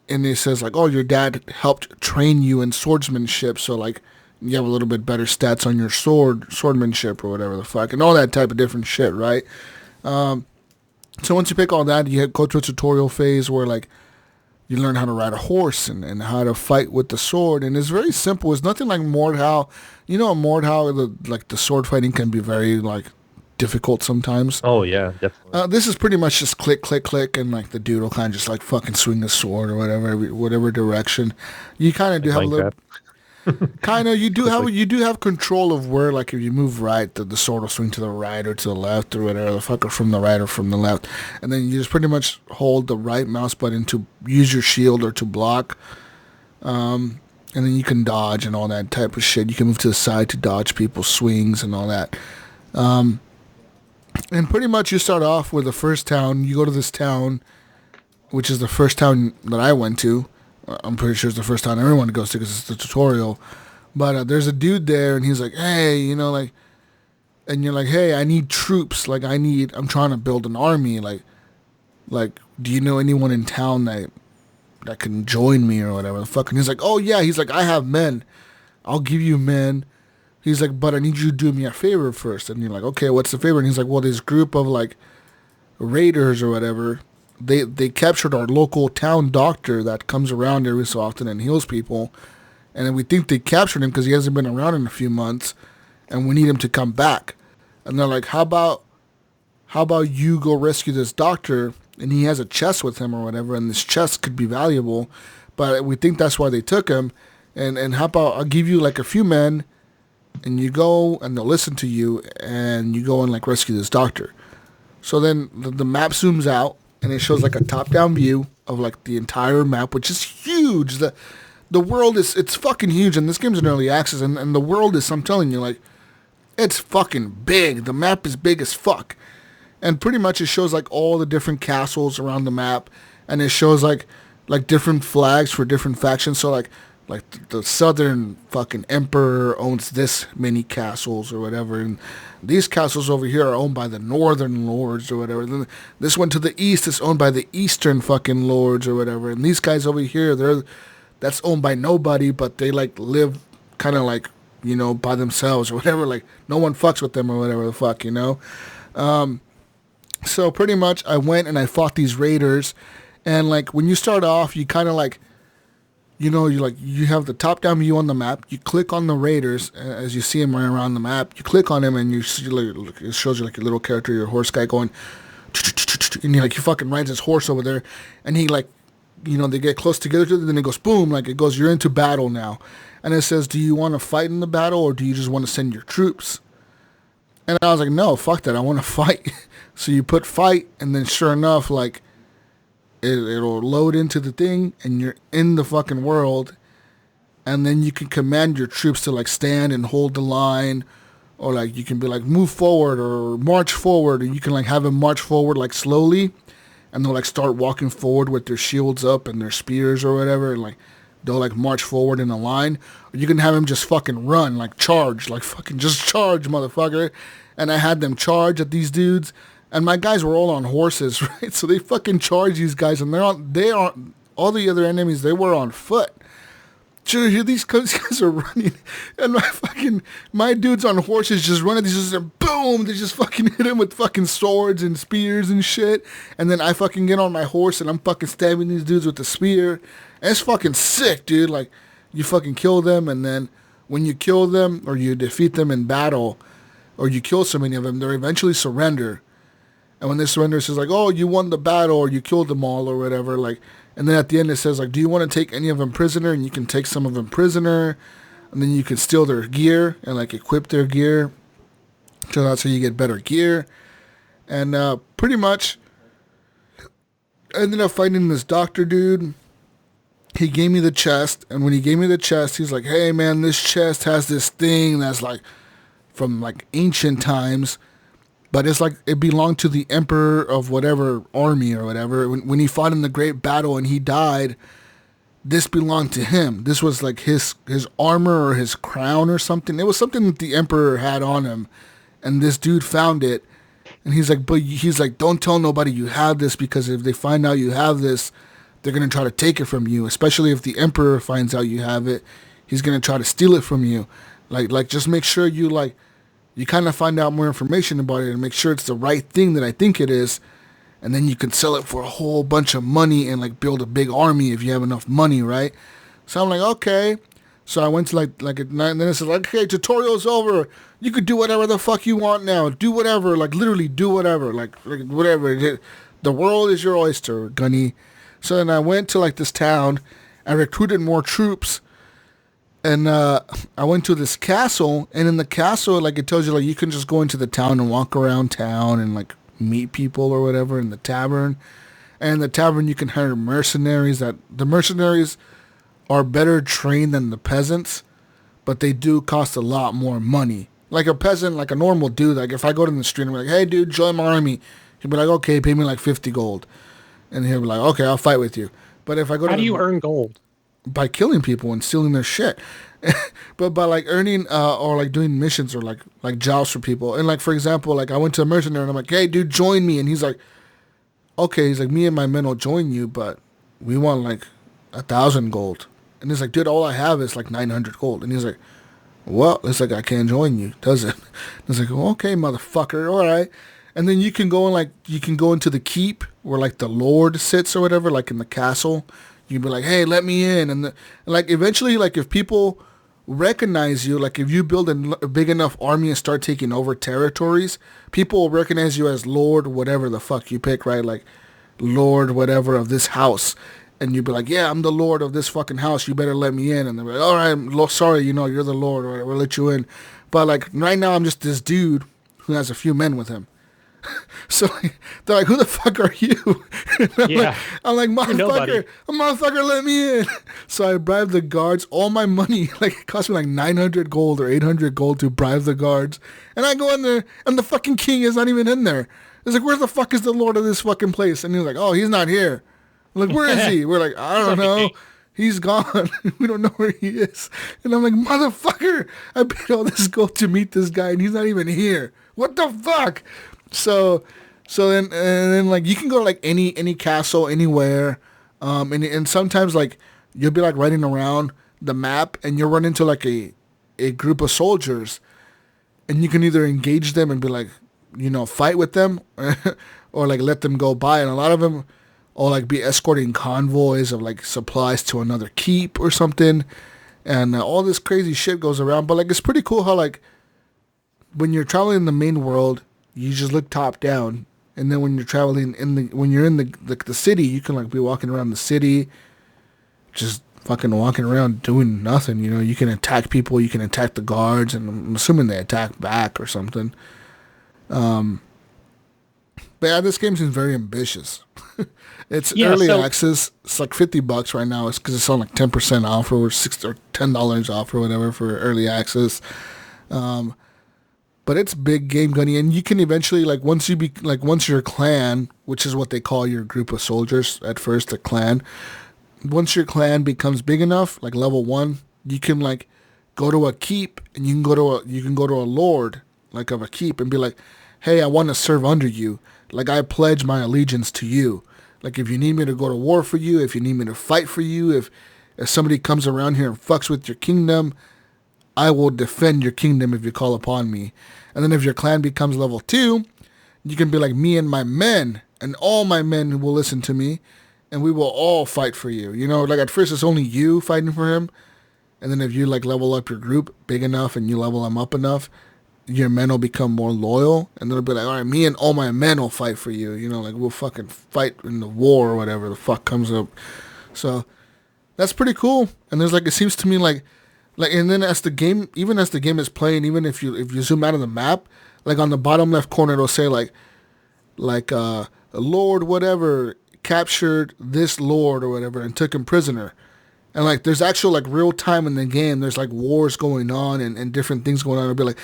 and it says like, oh, your dad helped train you in swordsmanship, so like you have a little bit better stats on your swordsmanship or whatever the fuck, and all that type of different shit, right? So once you pick all that, you go to a tutorial phase where like you learn how to ride a horse and how to fight with the sword, and it's very simple. It's nothing like Mordhau. You know, Mordhau, the sword fighting can be very like difficult sometimes. Oh yeah, definitely. This is pretty much just click, click, click, and like the dude will kind of just like fucking swing the sword or whatever direction. You kind of do have a little. Kind of, you do have control of where, like, if you move right, the sword will swing to the right or to the left or whatever the fuck, or from the right or from the left, and then you just pretty much hold the right mouse button to use your shield or to block, and then you can dodge and all that type of shit. You can move to the side to dodge people's swings and all that, and pretty much you start off with the first town. You go to this town, which is the first town that I went to. I'm pretty sure it's the first town everyone goes to because it's the tutorial. But there's a dude there, and he's like, hey, like, and you're like, hey, I need troops. Like, I'm trying to build an army. Like, do you know anyone in town that can join me or whatever the fuck? And he's like, oh yeah. He's like, I have men. I'll give you men. He's like, but I need you to do me a favor first. And you're like, okay, what's the favor? And he's like, well, this group of like raiders or whatever, they captured our local town doctor that comes around every so often and heals people. And then we think they captured him because he hasn't been around in a few months, and we need him to come back. And they're like, how about you go rescue this doctor, and he has a chest with him or whatever, and this chest could be valuable, but we think that's why they took him. And how about I'll give you like a few men, and you go and they'll listen to you, and you go and like rescue this doctor. So then the map zooms out, and it shows like a top-down view of like the entire map, which is huge. The world it's fucking huge, and this game's in early access, and the world is, I'm telling you, like, it's fucking big. The map is big as fuck. And pretty much it shows like all the different castles around the map, and it shows like different flags for different factions. So like the southern fucking emperor owns this many castles or whatever, and these castles over here are owned by the northern lords or whatever. Then this one to the east is owned by the eastern fucking lords or whatever, and these guys over here, that's owned by nobody, but they like live kind of like, by themselves or whatever. Like no one fucks with them or whatever the fuck, So pretty much I went and I fought these raiders, and like when you start off, you kind of like, you have the top-down view on the map. You click on the raiders as you see them right around the map. You click on them and you see, like, it shows you like a little character, your horse guy going, and he fucking rides his horse over there, and he like, they get close together, and then it goes boom, like it goes, you're into battle now. And it says, do you want to fight in the battle, or do you just want to send your troops? And I was like, no, fuck that, I want to fight. So you put fight, and then sure enough, like, it'll load into the thing, and you're in the fucking world. And then you can command your troops to like stand and hold the line, or like you can be like, move forward or march forward, and you can like have them march forward like slowly, and they'll like start walking forward with their shields up and their spears or whatever, and like they'll like march forward in a line. Or you can have them just fucking run, like charge, like fucking just charge, motherfucker. And I had them charge at these dudes, and my guys were all on horses, right? So they fucking charge these guys, and they aren't all the other enemies, they were on foot. Sure, these guys are running, and my dudes on horses just running. These just boom, they just fucking hit him with fucking swords and spears and shit. And then I fucking get on my horse and I'm fucking stabbing these dudes with the spear. And it's fucking sick, dude. Like, you fucking kill them, and then when you kill them or you defeat them in battle, or you kill so many of them, they eventually surrender. And when they surrender, it says like, oh, you won the battle, or you killed them all, or whatever. Like, and then at the end it says like, do you want to take any of them prisoner? And you can take some of them prisoner, and then you can steal their gear and like equip their gear. So that's how you get better gear. And pretty much, I ended up fighting this doctor dude. He gave me the chest, and when he gave me the chest, he's like, hey man, this chest has this thing that's like from like ancient times. But it's like it belonged to the emperor of whatever army or whatever. When he fought in the great battle and he died, this belonged to him. This was like his armor or his crown or something. It was something that the emperor had on him. And this dude found it. And he's like, don't tell nobody you have this, because if they find out you have this, they're going to try to take it from you. Especially if the emperor finds out you have it, he's going to try to steal it from you. Like just make sure you kind of find out more information about it and make sure it's the right thing that I think it is. And then you can sell it for a whole bunch of money and like build a big army if you have enough money, right? So I'm like, okay. So I went to like at night, and then it said like, okay, tutorial's over. You could do whatever the fuck you want now. Do whatever, like literally do whatever, like whatever. The world is your oyster, Gunny. So then I went to like this town. I recruited more troops. And I went to this castle, and in the castle, like it tells you, like you can just go into the town and walk around town and like meet people or whatever in the tavern. And in the tavern, you can hire mercenaries. That the mercenaries are better trained than the peasants, but they do cost a lot more money. Like a peasant, like a normal dude, like if I go to the street and I'm like, hey dude, join my army, he'll be like, okay, pay me like 50 gold, and he'll be like, okay, I'll fight with you. But if I go, how do you earn gold? by killing people and stealing their shit. But by like earning or like doing missions or like jobs for people. And like for example, like I went to a mercenary and I'm like, hey dude, join me. And he's like, okay. He's like, me and my men will join you, but we want like 1,000 gold. And he's like, dude, all I have is like 900 gold. And he's like, well, it's like I can't join you, does it? And it's like, well, okay, motherfucker, all right. And then you can go into the keep where like the Lord sits or whatever, like in the castle. You can be like, hey, let me in. And like eventually, like if people recognize you, like if you build a big enough army and start taking over territories, people will recognize you as Lord whatever the fuck you pick, right? Like Lord whatever of this house. And you'd be like, yeah, I'm the Lord of this fucking house. You better let me in. And they're like, all right, sorry, you're the Lord. Or we'll let you in. But like right now, I'm just this dude who has a few men with him. So like, they're like, who the fuck are you? I'm like, motherfucker, let me in. So I bribed the guards. All my money, like it cost me like 900 gold or 800 gold to bribe the guards. And I go in there, and the fucking king is not even in there. It's like, where the fuck is the Lord of this fucking place? And he's like, oh, he's not here. I'm like, where is he? We're like, I don't know. He's gone. We don't know where he is. And I'm like, motherfucker, I paid all this gold to meet this guy, and he's not even here. What the fuck? So then like you can go to like any castle anywhere, and sometimes like you'll be like riding around the map, and you'll run into like a group of soldiers, and you can either engage them and be like, fight with them, or like let them go by, and a lot of them. Or like be escorting convoys of like supplies to another keep or something, and all this crazy shit goes around. But like it's pretty cool how like when you're traveling in the main world, you just look top down, and then when you're traveling when you're in the city, you can like be walking around the city, just fucking walking around doing nothing. You can attack people, you can attack the guards, and I'm assuming they attack back or something. But yeah, this game seems very ambitious. It's early access. It's like $50 right now. It's because it's on like 10% off or $6 or $10 off or whatever for early access. But it's big game, Gunny, and you can eventually once your clan, which is what they call your group of soldiers at first, a clan. Once your clan becomes big enough, like level 1, you can like go to a keep, and you can go to a lord like of a keep and be like, hey, I want to serve under you. Like I pledge my allegiance to you. Like, if you need me to go to war for you, if you need me to fight for you, if somebody comes around here and fucks with your kingdom, I will defend your kingdom if you call upon me. And then if your clan becomes level 2, you can be like, me and my men, and all my men will listen to me, and we will all fight for you. Like at first it's only you fighting for him, and then if you like level up your group big enough and you level them up enough, your men will become more loyal, and they'll be like, all right, me and all my men will fight for you. Like we'll fucking fight in the war or whatever the fuck comes up. So that's pretty cool. And there's like, it seems to me like, and then as the game is playing, even if you zoom out of the map, like on the bottom left corner, it'll say like Lord whatever captured this lord or whatever and took him prisoner. And like there's actual like real time in the game. There's like wars going on and different things going on. It'll be like,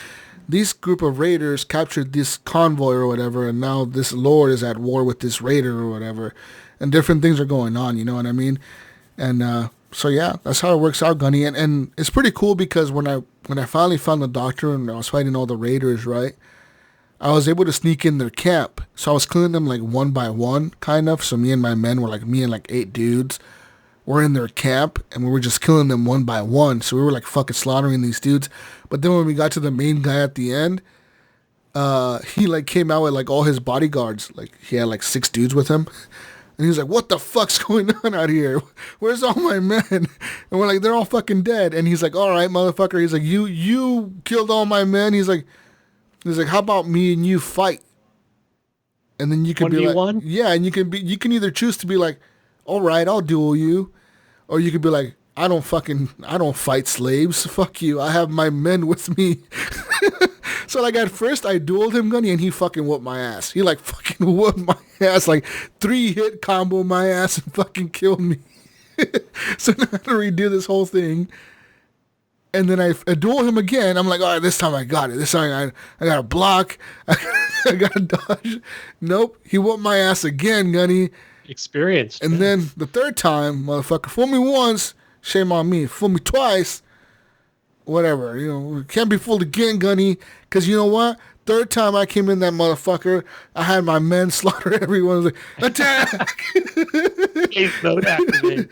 these group of raiders captured this convoy or whatever, and now this lord is at war with this raider or whatever, and different things are going on, you know what I mean? And so yeah, that's how it works out, Gunny. And it's pretty cool because when I finally found the doctor and I was fighting all the raiders, right, I was able to sneak in their camp. So I was killing them like one by one, kind of. So me and my men were like, me and like 8 dudes were in their camp, and we were just killing them one by one. So we were like fucking slaughtering these dudes. But then when we got to the main guy at the end, he like came out with like all his bodyguards. Like he had like 6 dudes with him. And he was like, what the fuck's going on out here? Where's all my men? And we're like, they're all fucking dead. And he's like, all right, motherfucker. He's like, you killed all my men. He's like, how about me and you fight? And then you can be like, 1v1? Yeah, and you can either choose to be like, all right, I'll duel you. Or you could be like, I don't fight slaves. Fuck you. I have my men with me. So like at first I dueled him, Gunny, and he fucking whooped my ass. He like fucking whooped my ass, like 3-hit combo my ass and fucking killed me. So now I have to redo this whole thing. And then I duel him again. I'm like, all right, this time I got it. This time I got to block. I got to dodge. Nope. He whooped my ass again, Gunny. Experienced. And then the third time, motherfucker, fooled me once, Shame on me. Fool me twice. Whatever. Can't be fooled again, Gunny. Because you know what? Third time I came in that motherfucker, I had my men slaughter everyone. I was like, attack! Case mode activated.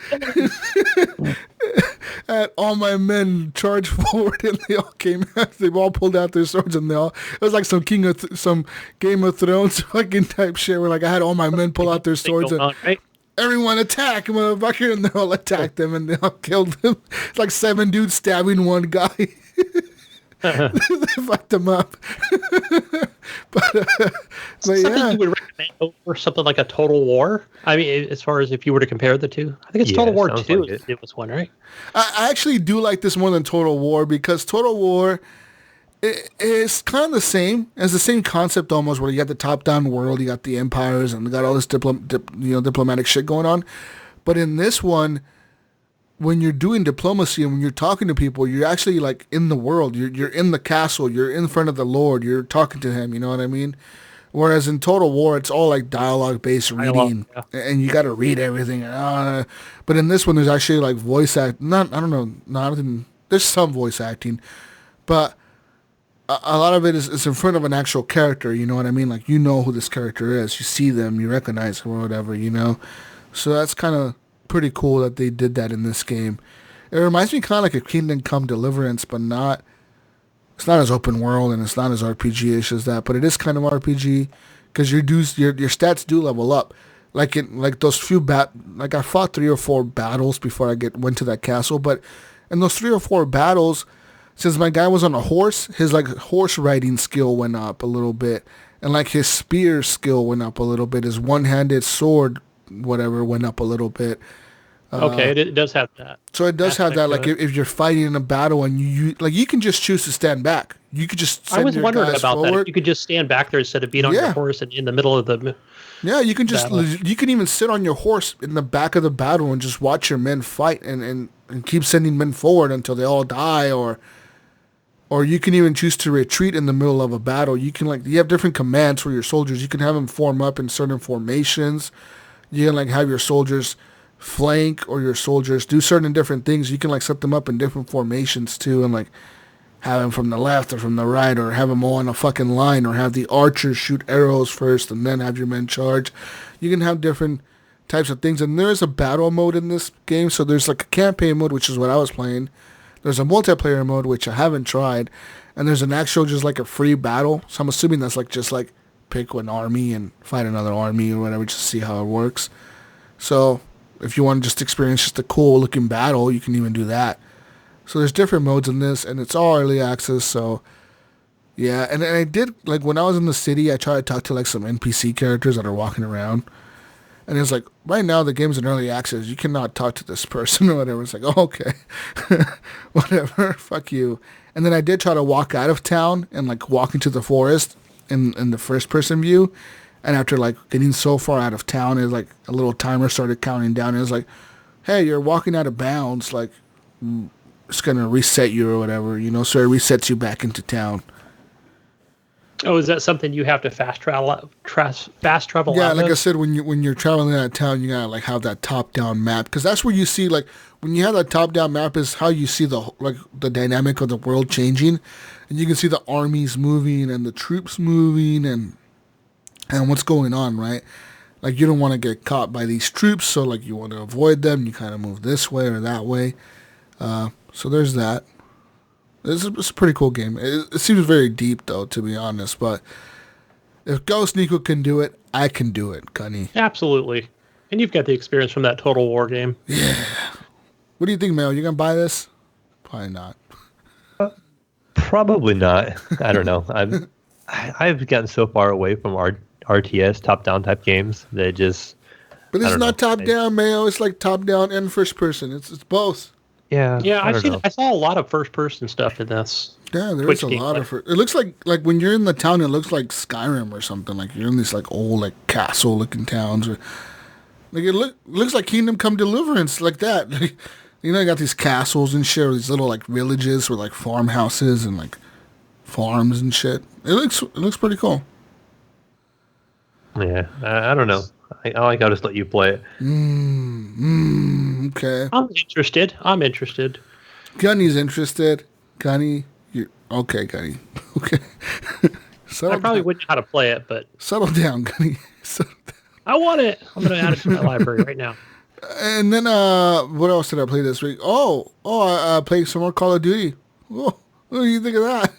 And all my men charged forward, and they all came out. They all pulled out their swords, and it was like some some Game of Thrones fucking type shit. Where like I had all my men pull out their swords and everyone attack, motherfucker, and they all attacked them, and they all killed them. It's like 7 dudes stabbing one guy. They fucked him up. but something yeah. you would recommend over something like a Total War? I mean, as far as if you were to compare the two, I think it's Total War 2. Like it was one, right? I actually do like this more than Total War because Total War is kind of the same. It's the same concept almost, where you got the top-down world, you got the empires, and you got all this diplomatic shit going on. But in this one, when you're doing diplomacy and when you're talking to people, you're actually like in the world. You're in the castle. You're in front of the Lord. You're talking to him. You know what I mean? Whereas in Total War, it's all like dialogue-based reading, and you got to read everything. But in this one, there's actually like voice act. There's some voice acting, but a lot of it is in front of an actual character. You know what I mean? Like, you know who this character is. You see them. You recognize them or whatever. So that's kind of pretty cool that they did that in this game. It reminds me kind of like a Kingdom Come Deliverance, but not. It's not as open world and it's not as RPG-ish as that, but it is kind of RPG because your stats do level up. Like those few I fought 3 or 4 battles before I went to that castle, but in those 3 or 4 battles, since my guy was on a horse, his like horse riding skill went up a little bit, and like his spear skill went up a little bit. His one-handed sword, whatever, went up a little bit. Okay, it does have that. So it does have that. Like if you're fighting in a battle and you can just choose to stand back. You could just send I was your wondering guys about forward. that. If you could just stand back there instead of being on your horse and in the middle of the. Yeah, you can just battle. you can even sit on your horse in the back of the battle and just watch your men fight and keep sending men forward until they all die, or you can even choose to retreat in the middle of a battle. You can you have different commands for your soldiers. You can have them form up in certain formations. You can have your soldiers flank or your soldiers do certain different things. You can set them up in different formations too, and have them from the left or from the right, or have them all on a fucking line, or have the archers shoot arrows first and then have your men charge. You can have different types of things, and there is a battle mode in this game. So there's a campaign mode, which is what I was playing. There's a multiplayer mode, which I haven't tried, and there's an actual just a free battle. So I'm assuming that's just pick an army and fight another army or whatever, just to see how it works. So if you want to just experience just a cool looking battle, you can even do that. So there's different modes in this, and it's all early access. So yeah, and I did when I was in the city, I tried to talk to some NPC characters that are walking around, and it's right now the game's in early access. You cannot talk to this person or whatever. It's oh, okay, whatever, fuck you. And then I did try to walk out of town and walk into the forest in the first person view. And after getting so far out of town, it's a little timer started counting down. And it's hey, you're walking out of bounds. It's gonna reset you or whatever, So it resets you back into town. Oh, is that something you have to fast travel? Yeah, like I said, when you're traveling out of town, you gotta have that top down map, because that's where you see when you have that top down map is how you see the dynamic of the world changing, and you can see the armies moving and the troops moving and what's going on, right? You don't want to get caught by these troops, so you want to avoid them. You kind of move this way or that way. So there's that. It's a pretty cool game. It seems very deep, though, to be honest. But if Ghost Nico can do it, I can do it, Gunny. Absolutely. And you've got the experience from that Total War game. Yeah. What do you think, Mayo? You going to buy this? Probably not. Probably not. I don't know. I've gotten so far away from RTS top-down type games that it just... But it's not top-down, Mayo. It's top-down and first-person. It's both. Yeah. I saw a lot of first-person stuff in this. Yeah, there's a lot of it. It looks like when you're in the town, it looks like Skyrim or something. You're in these old castle-looking towns, or it looks like Kingdom Come Deliverance, like that. You got these castles and shit, or these little villages with farmhouses and farms and shit. It looks pretty cool. Yeah, I don't know. I'll just let you play it. Okay. I'm interested. Gunny's interested. Gunny, okay, Gunny. Okay. I probably wouldn't know how to play it, but settle down, Gunny. Settle down. I want it. I'm going to add it to my library right now. And then, what else did I play this week? I played some more Call of Duty. Whoa, what do you think of that?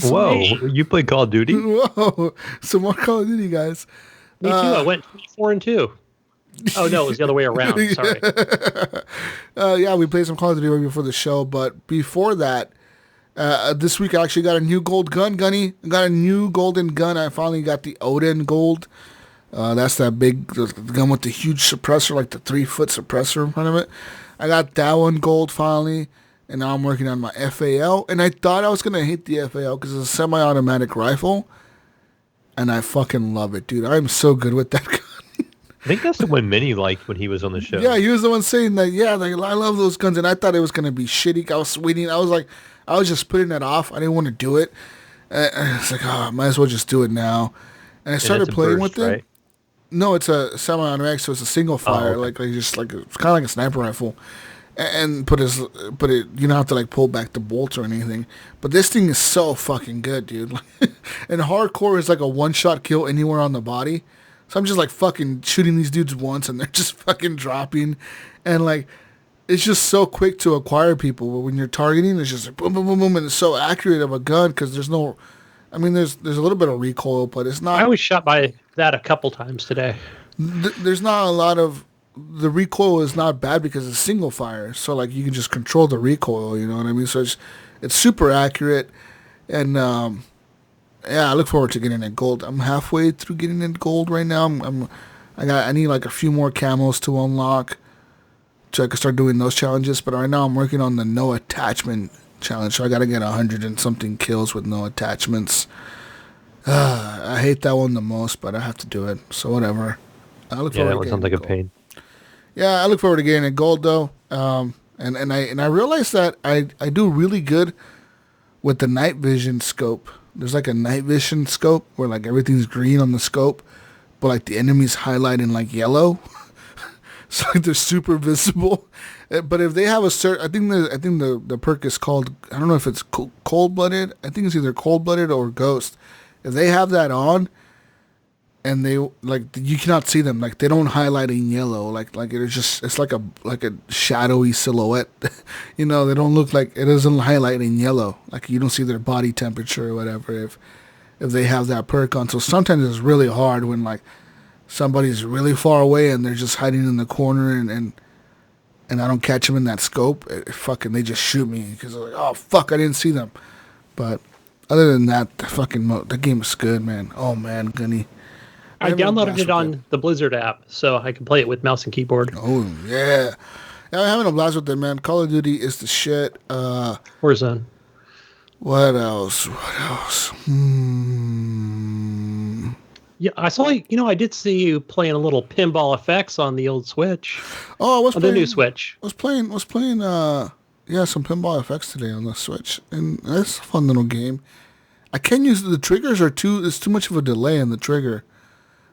Whoa, you played Call of Duty? Whoa, some more Call of Duty, guys. Me too. I went 4-2. Oh no, it was the other way around. Sorry. Yeah, we played some Call of Duty right before the show, but before that, this week I actually got a new gold gun, Gunny. I got a new golden gun. I finally got the Odin gold. That's that big gun with the huge suppressor, like the 3-foot suppressor in front of it. I got that one gold finally, and now I'm working on my FAL. And I thought I was going to hate the FAL because it's a semi-automatic rifle, and I fucking love it, dude. I'm so good with that gun. I think that's the one Minnie liked when he was on the show. Yeah, he was the one saying that, I love those guns, and I thought it was going to be shitty. I was waiting. I was just putting it off. I didn't want to do it. It's like, I might as well just do it now. And I started playing with it. Right? No, it's a semi-automatic, so it's a single fire, it's kind of like a sniper rifle, and but it you don't have to like pull back the bolts or anything. But this thing is so fucking good, dude. And hardcore is like a one-shot kill anywhere on the body. So I'm just like fucking shooting these dudes once, and they're just fucking dropping, and like it's just so quick to acquire people. But when you're targeting, it's just like boom, boom, boom, boom, and it's so accurate of a gun because there's no. I mean, there's a little bit of recoil, but it's not. I was shot by that a couple times today. There's not a lot of. The recoil is not bad because it's single fire, so like you can just control the recoil. You know what I mean? So it's super accurate, and I look forward to getting it gold. I'm halfway through getting it gold right now. I need like a few more camos to unlock, so I can start doing those challenges. But right now I'm working on the no attachment challenge, so I gotta get 100 and something kills with no attachments. I hate that one the most, but I have to do it, so whatever. I look forward that one sounds like a pain. Yeah, I look forward to getting it gold though. And I realized that I do really good with the night vision scope. There's like a night vision scope where like everything's green on the scope, but like the enemy's highlighting like yellow. So like they're super visible. But if they have a certain, I think the perk is called, I don't know if it's cold-blooded. I think it's either cold-blooded or ghost. If they have that on, and they like you cannot see them, like they don't highlight in yellow, like it's like a shadowy silhouette. You know, they don't look like, it doesn't highlight in yellow, like you don't see their body temperature or whatever if they have that perk on. So sometimes it's really hard when like somebody's really far away and they're just hiding in the corner and I don't catch them in that scope. They just shoot me because they're like, oh fuck, I didn't see them. But other than that, the game is good, man. Oh man, Gunny. I downloaded it on the Blizzard app, so I can play it with mouse and keyboard. Oh, yeah. I'm having a blast with it, man. Call of Duty is the shit. Warzone. What else? Yeah, I saw, I did see you playing a little pinball effects on the old Switch. Oh, I was playing, the new Switch. I was playing, some pinball effects today on the Switch, and that's a fun little game. I can't use the triggers there's too much of a delay in the trigger.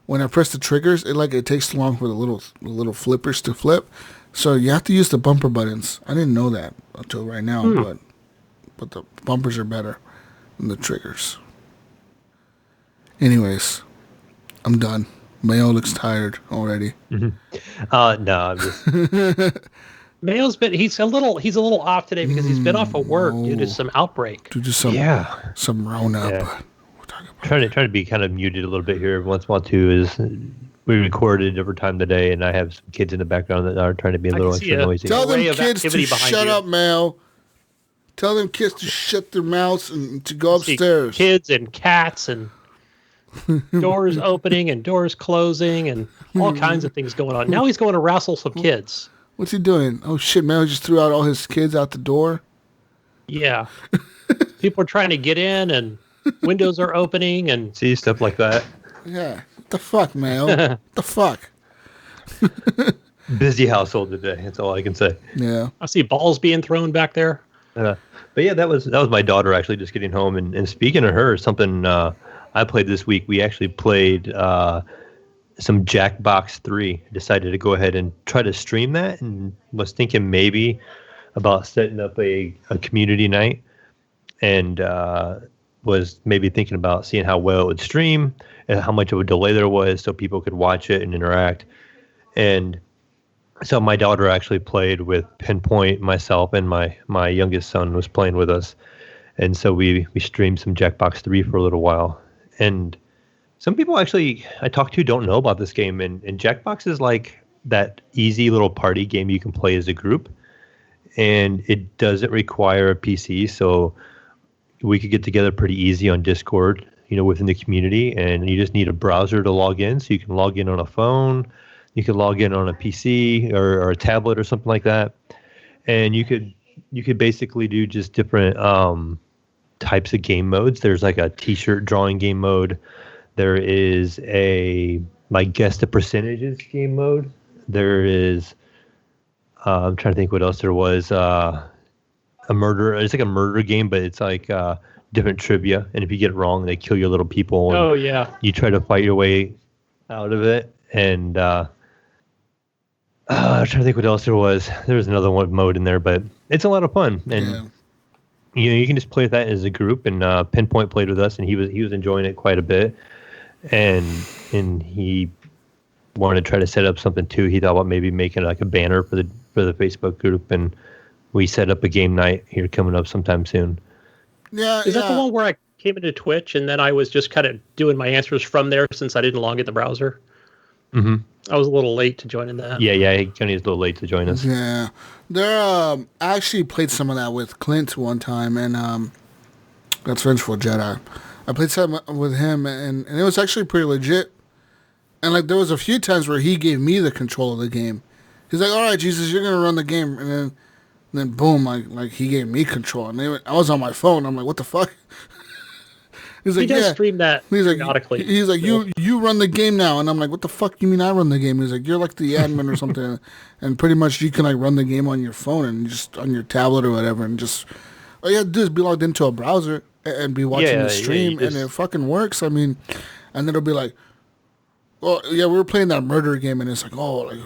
When I press the triggers, it takes too long for the little flippers to flip. So you have to use the bumper buttons. I didn't know that until right now, but the bumpers are better than the triggers. Anyways, I'm done. Mayo looks tired already. Mm-hmm. No, I'm just. Mayo's he's a little off today because he's been off of work due to some outbreak. Due to some Rona. Yeah. Trying to be kind of muted a little bit here. Once in a while too is we recorded over time today, and I have some kids in the background that are trying to be a little extra noisy. Tell them kids to shut up, Mayo. Tell them kids to shut their mouths and to go upstairs. Kids and cats and doors opening and doors closing and all kinds of things going on. Now he's going to wrestle some kids. What's he doing? Oh shit, Mayo just threw out all his kids out the door. Yeah. People are trying to get in and windows are opening and see stuff like that. Yeah. What the fuck, Mayo? What the fuck? Busy household today. That's all I can say. Yeah. I see balls being thrown back there. But yeah, that was my daughter actually just getting home. And speaking of her, something I played this week. We actually played some Jackbox 3. Decided to go ahead and try to stream that, and was thinking maybe about setting up a community night, and was maybe thinking about seeing how well it would stream and how much of a delay there was so people could watch it and interact. And so my daughter actually played with Pinpoint, myself, and my youngest son was playing with us. And so we streamed some Jackbox 3 for a little while. And some people actually I talk to don't know about this game. And Jackbox is like that easy little party game you can play as a group. And it doesn't require a PC. So we could get together pretty easy on Discord, within the community. And you just need a browser to log in. So you can log in on a phone. You could log in on a PC or a tablet or something like that. And you could basically do just different types of game modes. There's like a t-shirt drawing game mode. There is guess the percentages game mode. There is, I'm trying to think what else there was. A murder. It's like a murder game, but it's like different trivia. And if you get it wrong, they kill your little people. Oh, yeah. You try to fight your way out of it. And I'm trying to think what else there was. There was another one mode in there, but it's a lot of fun. And you can just play that as a group. And Pinpoint played with us, and he was enjoying it quite a bit. And he wanted to try to set up something too. He thought about maybe making like a banner for the Facebook group, and we set up a game night here coming up sometime soon. Yeah, is that the one where I came into Twitch and then I was just kind of doing my answers from there since I didn't log in the browser? Mm-hmm. I was a little late to join in that. Yeah, Gunny is a little late to join us. Yeah, I actually played some of that with Clint one time, and that's Vengeful Jedi. I played some with him, and it was actually pretty legit. And like there was a few times where he gave me the control of the game. He's like, "All right, Jesus, you're gonna run the game," and then boom, like he gave me control, and I was on my phone. I'm like, "What the fuck?" He's like, he does stream that periodically. He's like, you run the game now, and I'm like, what the fuck you mean I run the game? He's like, you're like the admin or something, and pretty much you can like run the game on your phone and just on your tablet or whatever, and just all you have to do is be logged into a browser and be watching the stream, and it fucking works. I mean, and then it'll be like, well, yeah, we were playing that murder game, and it's like, oh, like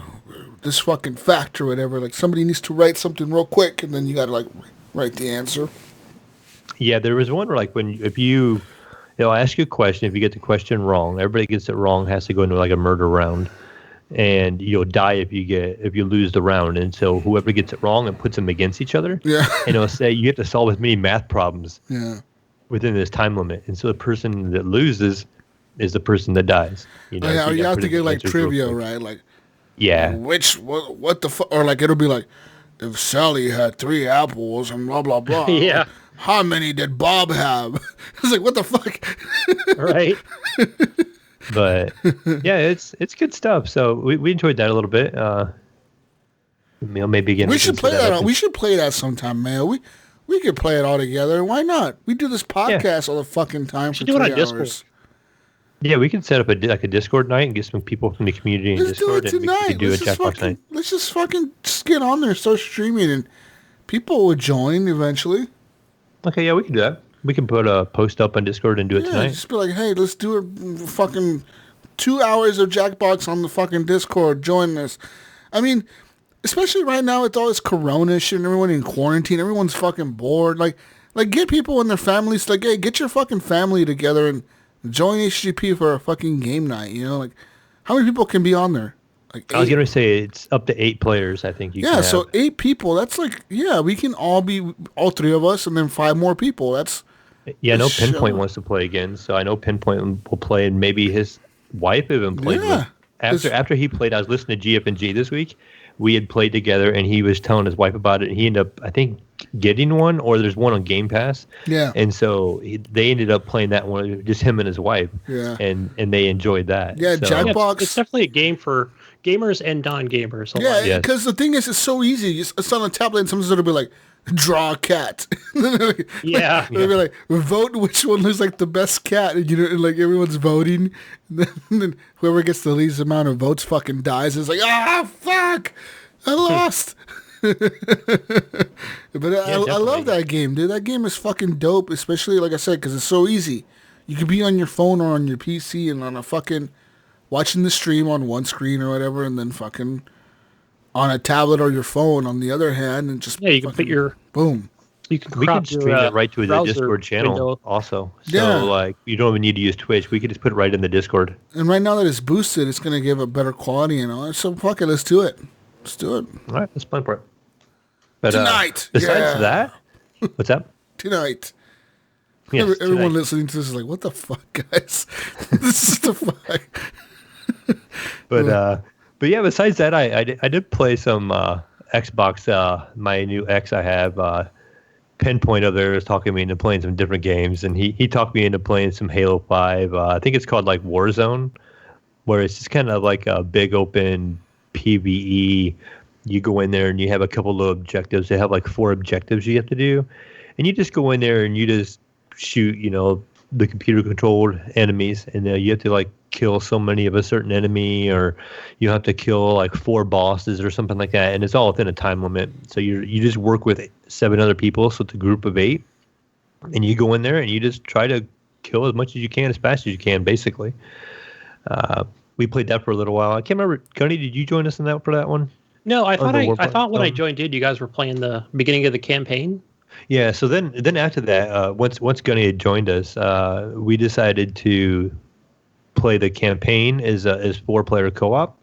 this fucking fact or whatever, like somebody needs to write something real quick, and then you gotta like write the answer. Yeah, there was one where like they'll ask you a question. If you get the question wrong, everybody gets it wrong, has to go into like a murder round, and you'll die if you lose the round. And so whoever gets it wrong and puts them against each other, and it'll say you have to solve as many math problems within this time limit. And so the person that loses is the person that dies. You have to get like trivia, right? Like, what the fuck? Or like it'll be like, if Sally had 3 apples and blah blah blah. Yeah. How many did Bob have? It's like, what the fuck? Right. But yeah, it's good stuff. So we enjoyed that a little bit. Maybe again. We should play that. We should play that sometime, man. We could play it all together. Why not? We do this podcast all the fucking time for 3 hours. Discord. Yeah, we could set up a Discord night and get some people from the community in Discord. Let's do it tonight. Let's just fucking get on there, start streaming, and people will join eventually. Okay, yeah, we can do that. We can put a post up on Discord and do it tonight. Just be like, hey, let's do a fucking 2 hours of Jackbox on the fucking Discord. Join us. I mean, especially right now with all this corona shit and everyone in quarantine, everyone's fucking bored. Like get people and their families, like, hey, get your fucking family together and join HGP for a fucking game night, Like, how many people can be on there? Like I was going to say it's up to 8 players, I think you can have. So 8 people, that's like, we can all be, all 3 of us, and then 5 more people. That's... Yeah, I know Pinpoint wants to play again, so I know Pinpoint will play, and maybe his wife even played with. After he played, I was listening to GF&G this week. We had played together, and he was telling his wife about it, and he ended up, I think, getting one, or there's one on Game Pass. Yeah. And so they ended up playing that one, just him and his wife. Yeah. And they enjoyed that. Yeah, so. Jackbox. It's definitely a game for gamers and non-gamers. Yeah, because the thing is, it's so easy. It's on a tablet, and someone's going to be like, draw a cat. Yeah. They'll be like, vote which one looks like the best cat. And, and like everyone's voting. And then whoever gets the least amount of votes fucking dies. It's like, fuck, I lost. But I love that game, dude. That game is fucking dope, especially, like I said, because it's so easy. You could be on your phone or on your PC and on a fucking watching the stream on one screen or whatever, and then fucking on a tablet or your phone on the other hand, and just you can put your boom. You can We crop can stream it right to the browser Discord channel window. also. So, Yeah. like, you don't even need to use Twitch. We could just put it right in the Discord. And right now that it's boosted, it's gonna give a better quality and all. So fuck it, let's do it. Let's do it All right, let's plan for it. But, tonight. besides that, what's that? Tonight. Yes, Everyone tonight. listening to this is like, "What the fuck, guys? This is the fuck." But yeah, besides that, I did play some Xbox. My new X I have. Pinpoint over there was talking me into playing some different games, and he talked me into playing some Halo 5. I think it's called like Warzone, where it's just kind of like a big open PvE. You go in there and you have a couple of objectives. They have like 4 objectives you have to do, and you just go in there and you just shoot, the computer controlled enemies, and you have to like kill so many of a certain enemy, or you have to kill like 4 bosses or something like that, and it's all within a time limit. So you just work with 7 other people, so it's a group of 8, and you go in there and you just try to kill as much as you can as fast as you can, basically. We played that for a little while. I can't remember, Gunny, did you join us in that for that one? No, I thought Warfront when I zone? joined you guys were playing the beginning of the campaign. Yeah, so then after that, once Gunny had joined us, we decided to play the campaign as 4-player co-op,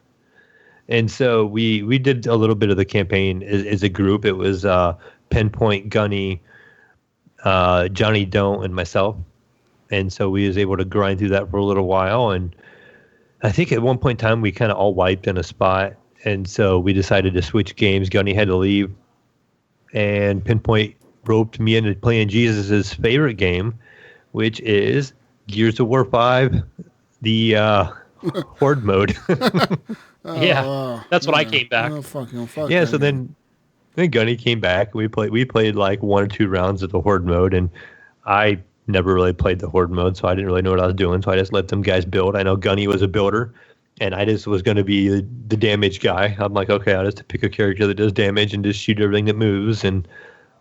and so we did a little bit of the campaign as a group. It was Pinpoint, Gunny, Johnny Don't, and myself, and so we was able to grind through that for a little while. And I think at one point in time we kind of all wiped in a spot, and so we decided to switch games. Gunny had to leave, and Pinpoint roped me into playing Jesus' favorite game, which is Gears of War 5, the Horde mode. That's when I came back. Oh, fuck, Yeah, so then Gunny came back. We played like 1 or 2 rounds of the Horde mode, and I never really played the Horde mode, so I didn't really know what I was doing, so I just let them guys build. I know Gunny was a builder, and I just was going to be the damage guy. I'm like, okay, I'll just pick a character that does damage and just shoot everything that moves, and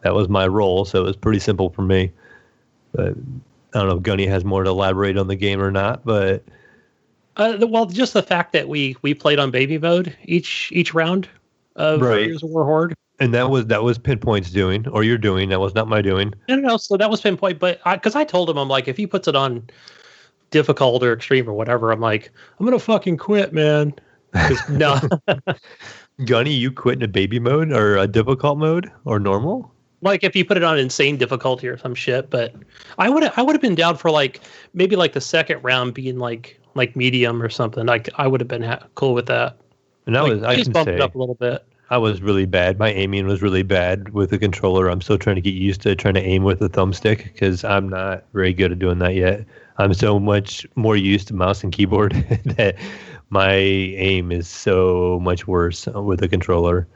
that was my role, so it was pretty simple for me. But I don't know if Gunny has more to elaborate on the game or not, but... Well, just the fact that we played on baby mode each round of Gears of War Horde. And that was Pinpoint's doing, or your doing. That was not my doing. No. So that was Pinpoint, but because I told him, I'm like, if he puts it on difficult or extreme or whatever, I'm like, I'm gonna fucking quit, man. No, Gunny, you quit in a baby mode or a difficult mode or normal? like if you put it on insane difficulty or some shit. But I would have been down for like maybe like the second round being like medium or something. Like I would have been cool with that. And that like, was I just can bump say it up a little bit. I was really bad. My aiming was really bad with the controller. I'm still trying to get used to trying to aim with the thumbstick because I'm not very good at doing that yet. I'm so much more used to mouse and keyboard that my aim is so much worse with the controller.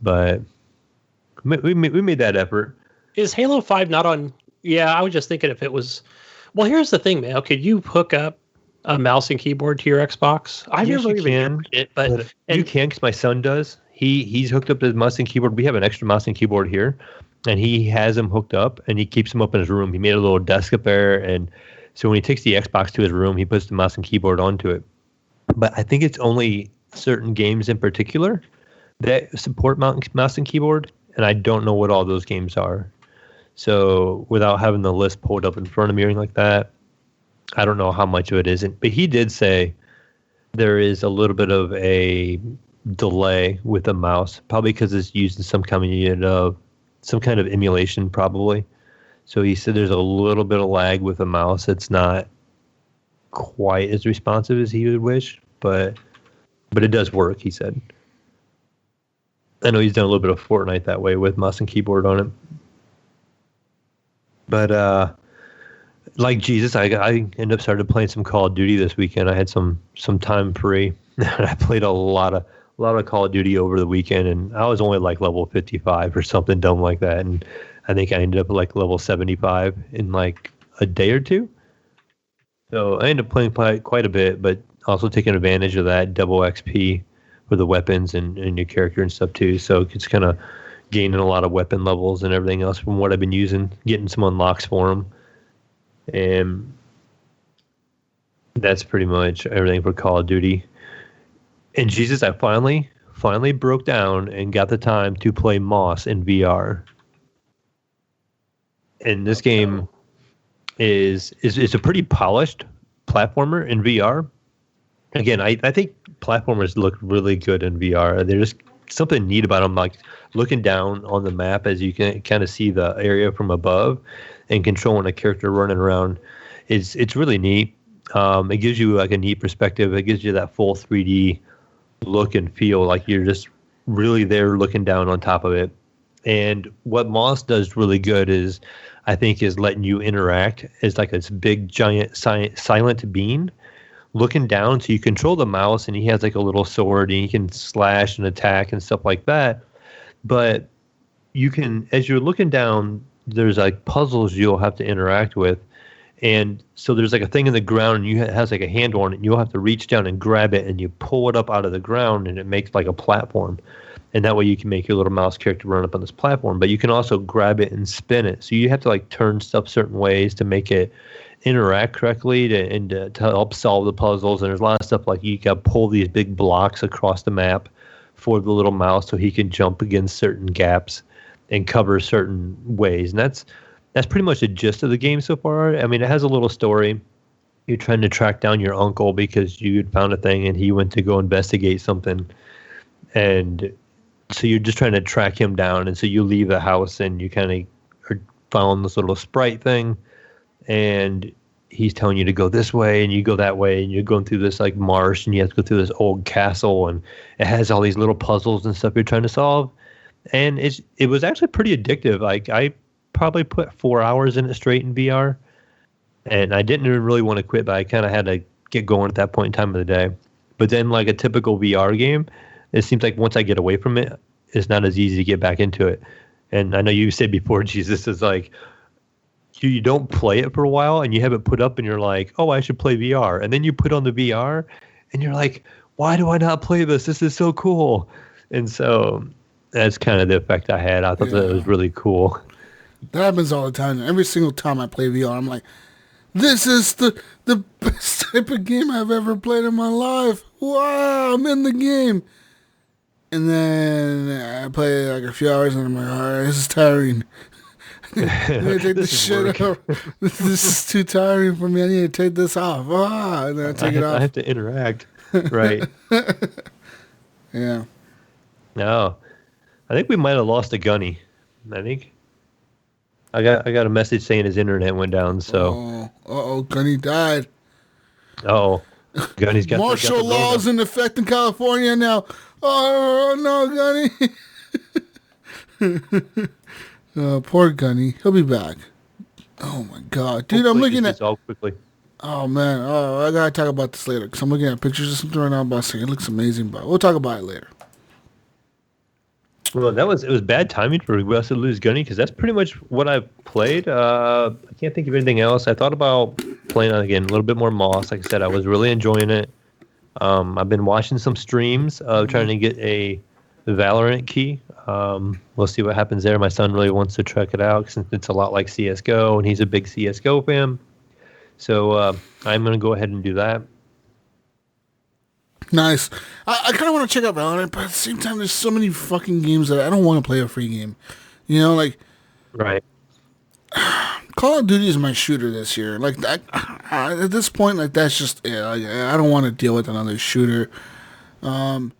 But we made that effort. Is Halo 5 not on? Yeah, I was just thinking if it was. Well, here's the thing, man. Could you hook up a mouse and keyboard to your Xbox? I've Yes, never you even can, tried it, but you can because my son does. He's hooked up to his mouse and keyboard. We have an extra mouse and keyboard here, and he has them hooked up, and he keeps them up in his room. He made a little desk up there, and so when he takes the Xbox to his room, he puts the mouse and keyboard onto it. But I think it's only certain games in particular that support mouse and keyboard, and I don't know what all those games are. So without having the list pulled up in front of me or anything like that, I don't know how much of it isn't. But he did say there is a little bit of a delay with the mouse, probably because it's used in some kind of emulation, probably. So he said there's a little bit of lag with the mouse. It's not quite as responsive as he would wish, but it does work, he said. I know he's done a little bit of Fortnite that way with mouse and keyboard on it. But like Jesus, I ended up started playing some Call of Duty this weekend. I had some time free, and I played a lot of Call of Duty over the weekend, and I was only like level 55 or something dumb like that, and I think I ended up at like level 75 in like a day or two. So I ended up playing quite a bit, but also taking advantage of that double XP for the weapons and your character and stuff too. So it's kind of gaining a lot of weapon levels and everything else from what I've been using, getting some unlocks for them. And That's pretty much everything for Call of Duty. And Jesus, I finally broke down and got the time to play Moss in VR. And this game is a pretty polished platformer in VR. Again, I think platformers look really good in VR. There's something neat about them, like looking down on the map as you can kind of see the area from above and controlling a character running around. It's really neat. It gives you like a neat perspective. It gives you that full 3D look and feel, like you're just really there looking down on top of it. And what Moss does really good is, I think, is letting you interact as like this big giant silent being looking down. So you control the mouse, and he has like a little sword, and he can slash and attack and stuff like that. But you can, as you're looking down, there's like puzzles you'll have to interact with. And so there's like a thing in the ground, and it has like a handle on it, and you'll have to reach down and grab it, and you pull it up out of the ground, and it makes like a platform. And that way you can make your little mouse character run up on this platform. But you can also grab it and spin it. So you have to like turn stuff certain ways to make it interact correctly to help solve the puzzles. And there's a lot of stuff like you got to pull these big blocks across the map for the little mouse so he can jump against certain gaps and cover certain ways. And that's pretty much the gist of the game so far. I mean, it has a little story. You're trying to track down your uncle because you had found a thing and he went to go investigate something. And so you're just trying to track him down. And so you leave the house and you kind of are following this little sprite thing. And he's telling you to go this way and you go that way. And you're going through this like marsh and you have to go through this old castle. And it has all these little puzzles and stuff you're trying to solve. And it was actually pretty addictive. Like I probably put 4 hours in it straight in VR. And I didn't even really want to quit, but I kind of had to get going at that point in time of the day. But then like a typical VR game, it seems like once I get away from it, it's not as easy to get back into it. And I know you said before, Jesus, is like, you don't play it for a while and you have it put up and you're like, oh, I should play VR. And then you put on the VR and you're like, why do I not play this? This is so cool. And so that's kind of the effect I had. I thought that it was really cool. That happens all the time. Every single time I play VR, I'm like, this is the best type of game I've ever played in my life. Wow, I'm in the game. And then I play like a few hours and I'm like, all right, this is tiring. I need to take this shit off. This is too tiring for me. I need to take this off. And then I take it off. I have to interact. Right. Yeah. No. I think we might have lost a Gunny. I think. I got a message saying his internet went down, so. Gunny died. Oh. Gunny's got martial laws in effect in California now. Oh, no, Gunny. Poor Gunny. He'll be back. Oh, my God. Dude, I'm looking at... quickly. Oh, man. I got to talk about this later because I'm looking at pictures of something right now about saying it looks amazing, but we'll talk about it later. Well, it was bad timing for us to lose Gunny because that's pretty much what I've played. I can't think of anything else. I thought about playing again a little bit more Moss. Like I said, I was really enjoying it. I've been watching some streams of trying to get a Valorant key. We'll see what happens there. My son really wants to check it out since it's a lot like CSGO, and he's a big CSGO fan. So I'm going to go ahead and do that. Nice. I kind of want to check out Valorant, but at the same time, there's so many fucking games that I don't want to play a free game. You know, like... Right. Call of Duty is my shooter this year. Like, at this point, like, that's just it. Like, I don't want to deal with another shooter. I'm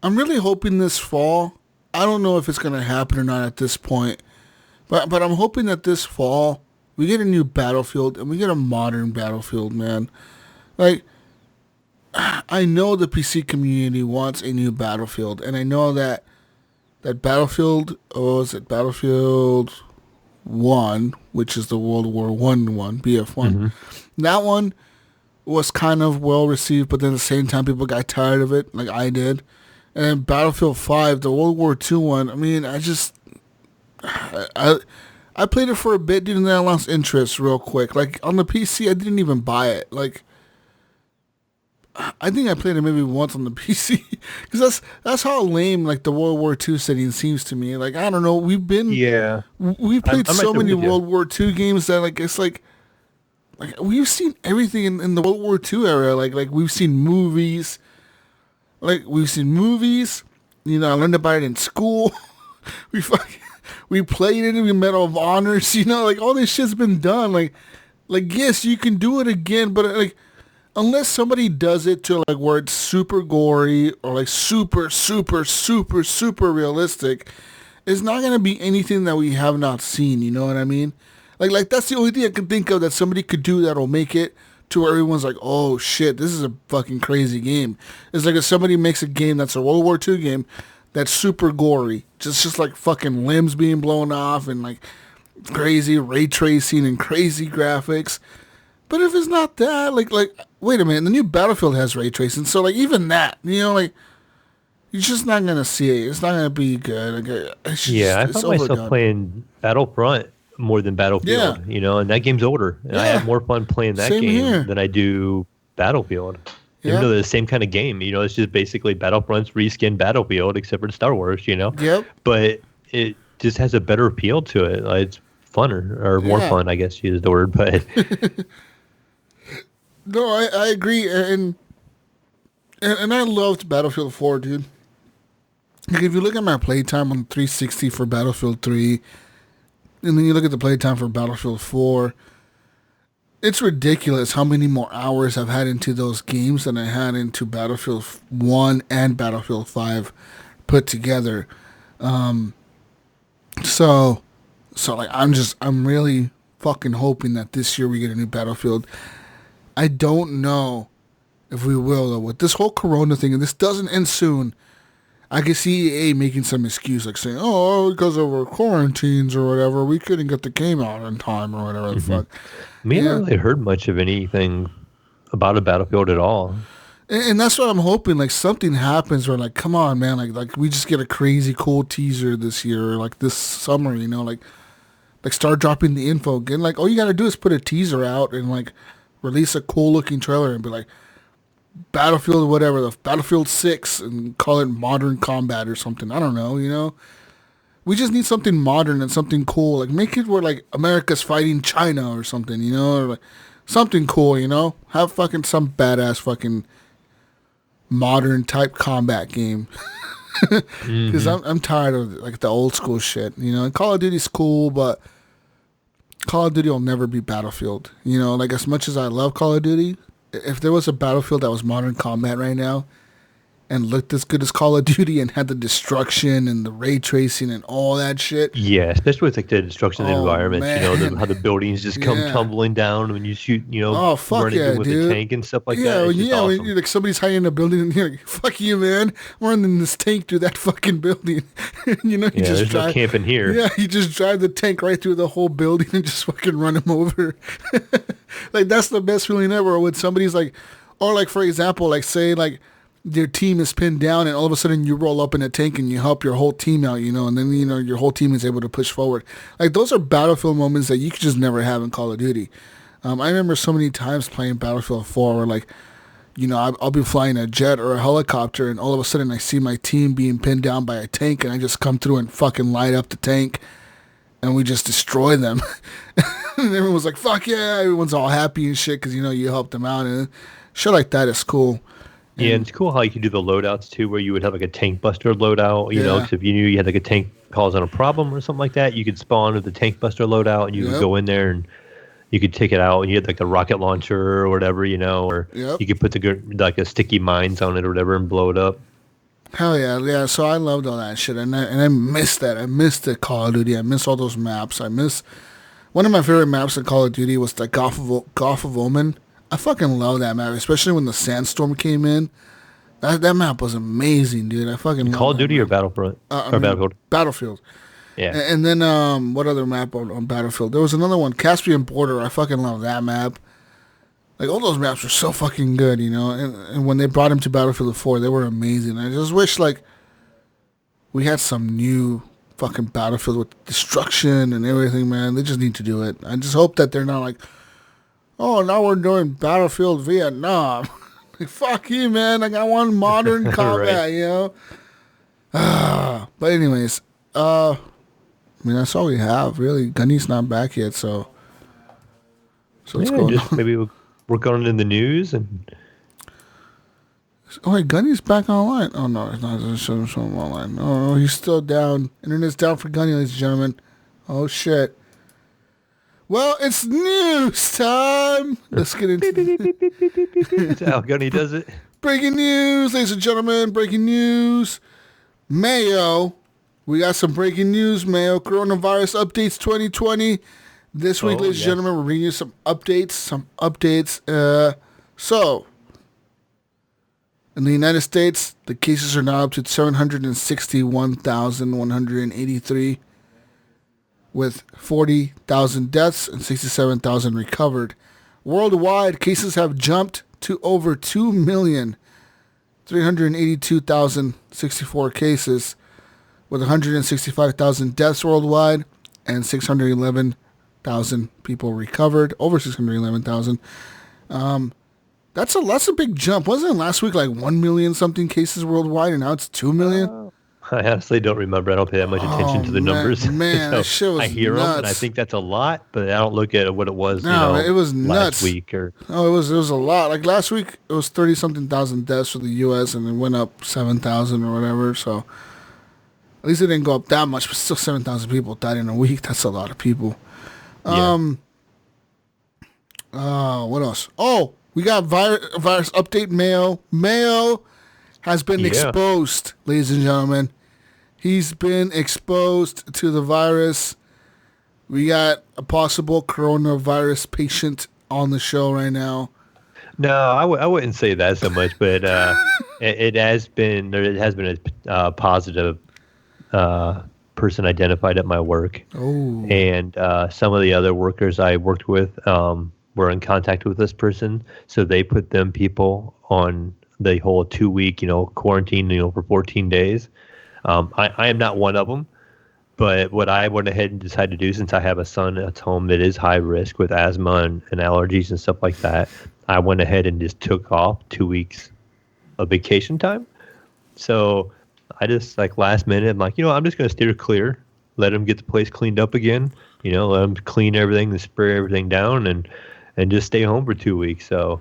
really hoping this fall... I don't know if it's going to happen or not at this point, but I'm hoping that this fall, we get a new Battlefield, and we get a modern Battlefield, man. Like... I know the PC community wants a new Battlefield, and I know that Battlefield, Battlefield 1, which is the World War one, BF1, that one was kind of well received, but then at the same time, people got tired of it, like I did. And then Battlefield 5, the World War II one, I mean, I played it for a bit, dude, and then I lost interest real quick. Like, on the PC, I didn't even buy it. Like, I think I played it maybe once on the PC because that's how lame like the World War II setting seems to me. Like I don't know, we've played so many World War II games that like it's like like we've seen everything in the World War II era. Like we've seen movies. Like we've seen movies. You know, I learned about it in school. We played it in the Medal of Honors. You know, like all this shit's been done. Like yes, you can do it again, but like unless somebody does it to like where it's super gory or like super realistic, it's not gonna be anything that we have not seen. You know what I mean? Like that's the only thing I can think of that somebody could do that'll make it to where everyone's like, oh shit, this is a fucking crazy game. It's like if somebody makes a game that's a World War II game that's super gory, just like fucking limbs being blown off and like crazy ray tracing and crazy graphics. But if it's not that, like wait a minute, the new Battlefield has ray tracing, so like even that, you know, like you're just not gonna see it. It's not gonna be good. Like, I found myself playing Battlefront more than Battlefield, you know, and that game's older. And I have more fun playing that game than I do Battlefield. Even though they're the same kind of game, you know, it's just basically Battlefront's reskinned Battlefield, except for Star Wars, you know? Yep. But it just has a better appeal to it. Like, it's funner, or more fun, I guess you use the word, but... No, I agree, and I loved Battlefield 4, dude. Like, if you look at my playtime on 360 for Battlefield 3, and then you look at the playtime for Battlefield 4, it's ridiculous how many more hours I've had into those games than I had into Battlefield 1 and Battlefield 5 put together. So like I'm really fucking hoping that this year we get a new Battlefield. I don't know if we will though. With this whole Corona thing, and this doesn't end soon, I can see EA making some excuse like saying, "Oh, because of our quarantines or whatever, we couldn't get the game out in time or whatever the fuck." I haven't really heard much of anything about a Battlefield at all. And that's what I'm hoping. Like something happens where, like, come on, man, like we just get a crazy cool teaser this year, or like this summer, you know, like start dropping the info again. Like all you gotta do is put a teaser out and like release a cool looking trailer and be like, Battlefield, whatever, the Battlefield 6, and call it Modern Combat or something. I don't know, you know? We just need something modern and something cool. Like, make it where, like, America's fighting China or something, you know? Or, like, something cool, you know? Have fucking some badass fucking modern type combat game. Because I'm tired of, like, the old school shit, you know? And Call of Duty's cool, but Call of Duty will never be Battlefield. You know, like, as much as I love Call of Duty, if there was a Battlefield that was modern combat right now and looked as good as Call of Duty and had the destruction and the ray tracing and all that shit. Yeah, especially with like the destruction of the environment, you know, how the buildings just come tumbling down when you shoot, you know, running with the tank and stuff like that. Awesome. When you're like somebody's hiding in a building and you're like, fuck you, man. I'm running this tank through that fucking building. You know, you just there's no camping here. Yeah, you just drive the tank right through the whole building and just fucking run him over. Like, that's the best feeling ever when somebody's like, or like, for example, like say like, your team is pinned down and all of a sudden you roll up in a tank and you help your whole team out, you know, and then, you know, your whole team is able to push forward. Like, those are Battlefield moments that you could just never have in Call of Duty. I remember so many times playing Battlefield 4 where, like, you know, I'll be flying a jet or a helicopter and all of a sudden I see my team being pinned down by a tank and I just come through and fucking light up the tank and we just destroy them. And everyone's like, fuck yeah, everyone's all happy and shit because, you know, you helped them out, and shit like that is cool. Yeah, and it's cool how you can do the loadouts too, where you would have like a tank buster loadout, you know, because if you knew you had like a tank causing a problem or something like that, you could spawn with the tank buster loadout and you could go in there and you could take it out and you had like the rocket launcher or whatever, you know, or you could put like a sticky mines on it or whatever and blow it up. Hell yeah. So I loved all that shit, and I miss that. I miss the Call of Duty. I miss all those maps. I miss one of my favorite maps in Call of Duty was the Gulf of Oman. I fucking love that map, especially when the sandstorm came in. That map was amazing, dude. I fucking Call of Duty or Battlefront? Or Battlefield? Battlefield. Yeah. And then what other map on Battlefield? There was another one, Caspian Border. I fucking love that map. Like, all those maps were so fucking good, you know. And when they brought them to Battlefield 4, they were amazing. I just wish, like, we had some new fucking Battlefield with destruction and everything, man. They just need to do it. I just hope that they're not like, oh, now we're doing Battlefield Vietnam. Like, fuck you, man. Like, I want modern combat, you know? But anyways, I mean, that's all we have, really. Gunny's not back yet, so So what's going on? Maybe we'll work on it in the news and. Oh, wait, Gunny's back online. Oh, no, it's not. It's show him online. Oh, he's still down. Internet's down for Gunny, ladies and gentlemen. Oh, shit. Well, it's news time. Let's get into That's how Gunny does it. breaking news, ladies and gentlemen. Breaking news. Mayo. We got some breaking news, Mayo. Coronavirus updates 2020. This week, ladies and gentlemen, we're bringing you some updates. So, in the United States, the cases are now up to 761,183, with 40,000 deaths and 67,000 recovered. Worldwide, cases have jumped to over 2,382,064 cases, with 165,000 deaths worldwide and 611,000 people recovered, over 611,000. That's a big jump. Wasn't it last week like 1 million something cases worldwide, and now it's 2 million? I honestly don't remember. I don't pay that much attention to the numbers. Man, So that shit was I hear nuts. them, and I think that's a lot, but I don't look at what it was. No, it was last nuts. week or. Oh, it was a lot. Like last week, it was 30-something thousand deaths for the U.S. and it went up 7,000 or whatever. So at least it didn't go up that much, but still 7,000 people died in a week. That's a lot of people. Yeah. What else? Oh, we got virus update. Mayo has been exposed, ladies and gentlemen. He's been exposed to the virus. We got a possible coronavirus patient on the show right now. No, I wouldn't say that so much, but it has been a positive person identified at my work. Oh. And some of the other workers I worked with were in contact with this person, so they put them people on the whole 2-week, quarantine, for 14 days. I am not one of them, but what I went ahead and decided to do, since I have a son at home that is high risk with asthma and allergies and stuff like that, I went ahead and just took off 2 weeks of vacation time. So I just last minute, I'm like, I'm just going to steer clear, let them get the place cleaned up again, let them clean everything and spray everything down and just stay home for 2 weeks. So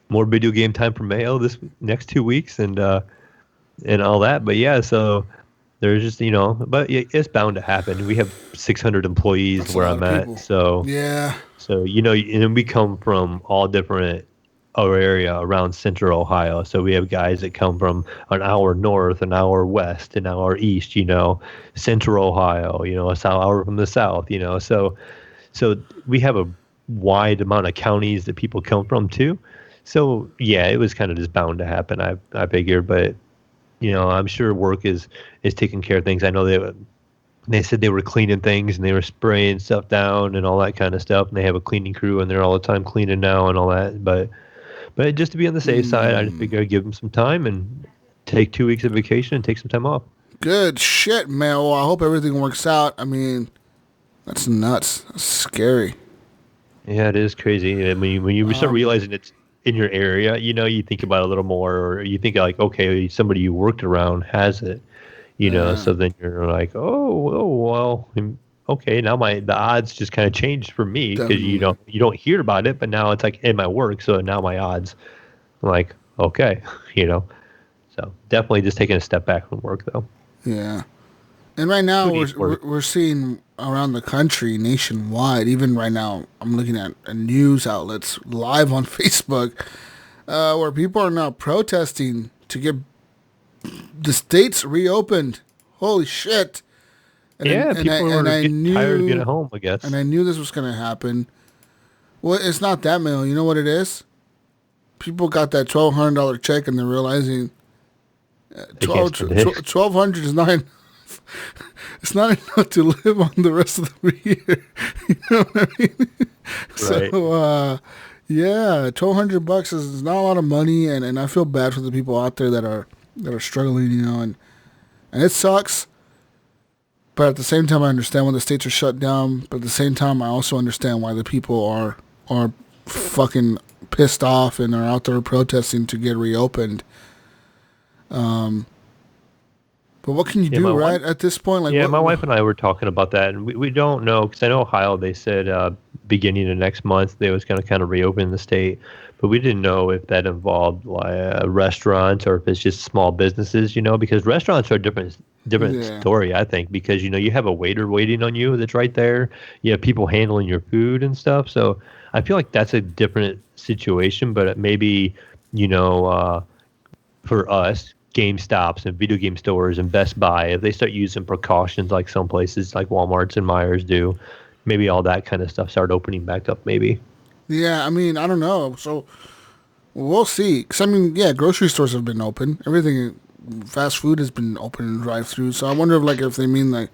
more video game time for Mayo this next 2 weeks and all that. But yeah, so there's just, but it's bound to happen. We have 600 employees. That's where I'm at. People. So, yeah. So, and we come from all different area around central Ohio. So we have guys that come from an hour north, an hour west, an hour east, central Ohio, an hour from the south, so we have a wide amount of counties that people come from too. So yeah, it was kind of just bound to happen. I figure, but I'm sure work is taking care of things. I know they said they were cleaning things and they were spraying stuff down and all that kind of stuff. And they have a cleaning crew and they're all the time cleaning now and all that. But just to be on the safe side, I just figured I'd give them some time and take 2 weeks of vacation and take some time off. Good shit, man. Well, I hope everything works out. I mean, that's nuts. That's scary. Yeah, it is crazy. And when you start realizing it's in your area, you think about it a little more, or you think like, okay, somebody you worked around has it, so then you're like, oh, well, okay, now the odds just kind of changed for me because you don't hear about it, but now it's like in my work, so now my odds, I'm like, okay, so definitely just taking a step back from work though. Yeah, and right now we're seeing around the country, nationwide, even right now, I'm looking at news outlets live on Facebook, where people are now protesting to get the states reopened. Holy shit. And people are getting tired of getting home, I guess. And I knew this was going to happen. Well, it's not that, man. You know what it is? People got that $1,200 check and they're realizing $1,200 is not enough. It's not enough to live on the rest of the year. You know what I mean? Right. So, yeah, $1,200 is not a lot of money, and I feel bad for the people out there that are struggling, and it sucks. But at the same time, I understand when the states are shut down. But at the same time, I also understand why the people are fucking pissed off and are out there protesting to get reopened. But what can you do, right? At this point, like, my wife and I were talking about that, and we don't know because I know Ohio. They said beginning of next month they was going to kind of reopen the state, but we didn't know if that involved like restaurants or if it's just small businesses. Because restaurants are a different story. I think because you have a waiter waiting on you that's right there. You have people handling your food and stuff. So I feel like that's a different situation. But maybe for us, GameStops and video game stores and Best Buy, if they start using precautions like some places like Walmart's and Myers do, maybe all that kind of stuff start opening back up maybe. Yeah, I mean, I don't know. So we'll see. Because, I mean, yeah, grocery stores have been open. Everything, fast food has been open and drive-through. So I wonder if they mean, like,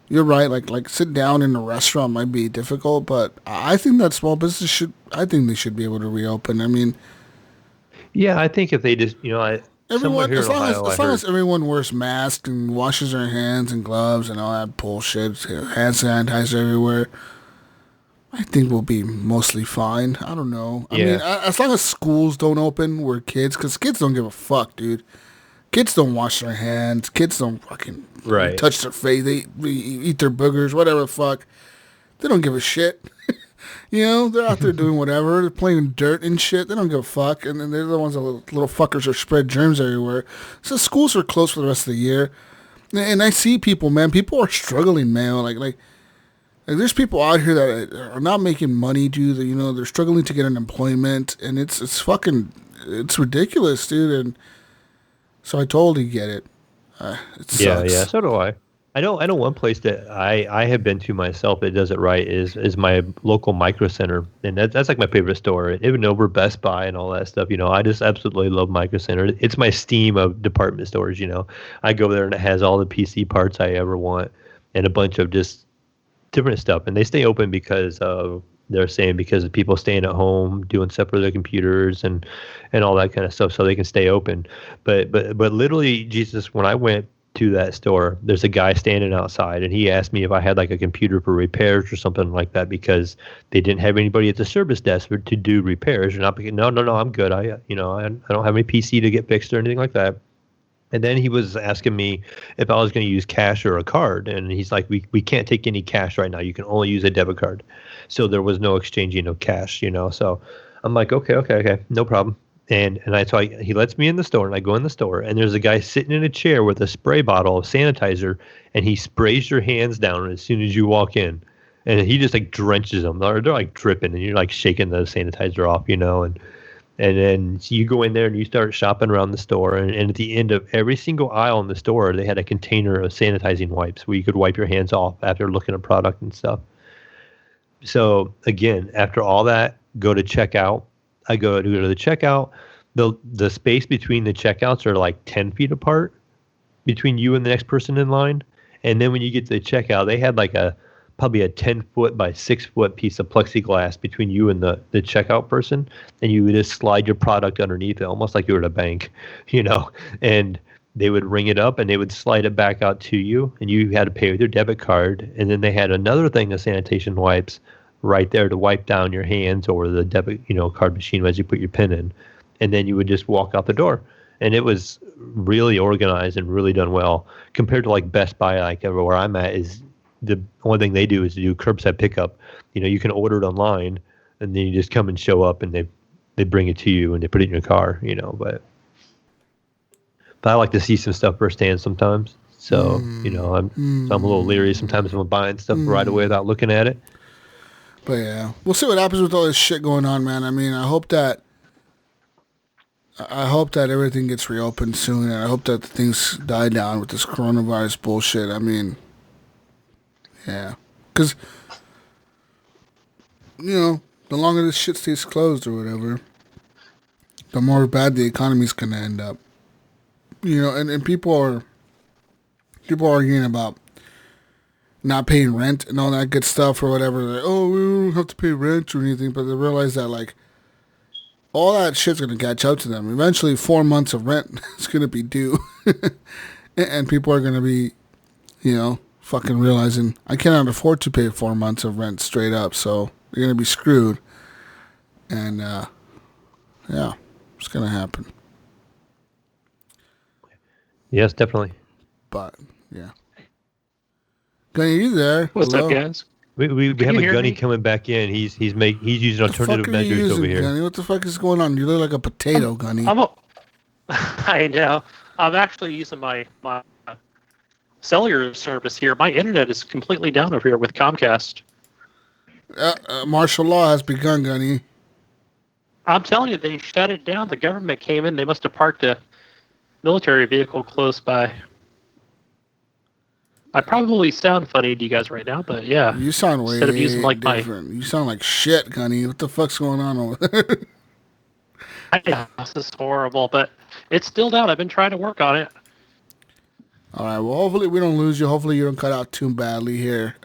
you're right, like sit down in a restaurant might be difficult, but I think that small business they should be able to reopen. I mean, yeah, I think if they just, everyone, as long as everyone wears masks and washes their hands and gloves and all that bullshit, hand sanitizer everywhere, I think we'll be mostly fine. I don't know. I mean, as long as schools don't open where because kids don't give a fuck, dude. Kids don't wash their hands. Kids don't fucking touch their face. They eat their boogers, whatever the fuck. They don't give a shit. They're out there doing whatever. They're playing in dirt and shit. They don't give a fuck. And then they're the ones that little fuckers are spread germs everywhere. So schools are closed for the rest of the year. And I see people, man. People are struggling, man. Like there's people out here that are not making money, dude. They're struggling to get unemployment. And it's ridiculous, dude. And so I totally get it. It sucks. Yeah, so do I. I know one place that I have been to myself that does it right is my local Micro Center, and that's like my favorite store. Even over Best Buy and all that stuff, I just absolutely love Micro Center. It's my Steam of department stores. I go there and it has all the PC parts I ever want and a bunch of just different stuff, and they stay open because of people staying at home doing stuff for their computers and all that kind of stuff, so they can stay open. But literally, Jesus, when I went to that store, there's a guy standing outside, and he asked me if I had like a computer for repairs or something like that because they didn't have anybody at the service desk to do repairs. No, I'm good. I don't have any PC to get fixed or anything like that. And then he was asking me if I was going to use cash or a card. And he's like, we can't take any cash right now. You can only use a debit card. So there was no exchanging of cash, So I'm like, okay, no problem. And he lets me in the store, and I go in the store, and there's a guy sitting in a chair with a spray bottle of sanitizer, and he sprays your hands down as soon as you walk in. And he just like drenches them. They're like dripping, and you're like shaking the sanitizer off, And then you go in there and you start shopping around the store. And at the end of every single aisle in the store, they had a container of sanitizing wipes where you could wipe your hands off after looking at product and stuff. So again, after all that, go to checkout. I go to the checkout. The space between the checkouts are like 10 feet apart between you and the next person in line. And then when you get to the checkout, they had like probably a 10-foot by 6-foot piece of plexiglass between you and the checkout person, and you would just slide your product underneath it, almost like you were at a bank, and they would ring it up and they would slide it back out to you, and you had to pay with your debit card. And then they had another thing of sanitation wipes right there to wipe down your hands or the debit, card machine as you put your PIN in, and then you would just walk out the door. And it was really organized and really done well compared to like Best Buy, like where I'm at is. The only thing they do is do curbside pickup. You can order it online, and then you just come and show up, and they bring it to you, and they put it in your car. But I like to see some stuff firsthand sometimes. So I'm a little leery sometimes when I'm buying stuff right away without looking at it. But yeah, we'll see what happens with all this shit going on, man. I mean, I hope that everything gets reopened soon, and I hope that things die down with this coronavirus bullshit. I mean. Yeah, because, the longer this shit stays closed or whatever, the more bad the economy's going to end up. And people are arguing about not paying rent and all that good stuff or whatever. Like, oh, we don't have to pay rent or anything, but they realize that, like, all that shit's going to catch up to them. Eventually, 4 months of rent is going to be due. And people are going to be, fucking realizing I cannot afford to pay 4 months of rent straight up, so they're gonna be screwed. And it's gonna happen. Yes, definitely. But yeah. Gunny, are you there? What's Hello? up, guys? We have you a hear Gunny me? coming back in. He's using What the fuck alternative are you measures over using, here. Gunny? What the fuck is going on? You look like a potato, Gunny. I know. I'm actually using my cellular service here. My internet is completely down over here with Comcast. Martial law has begun, Gunny. I'm telling you, they shut it down. The government came in. They must have parked a military vehicle close by. I probably sound funny to you guys right now, but yeah. You sound way Instead of using like different. You sound like shit, Gunny. What the fuck's going on over there? This is horrible, but it's still down. I've been trying to work on it. All right. Well, hopefully we don't lose you. Hopefully you don't cut out too badly here.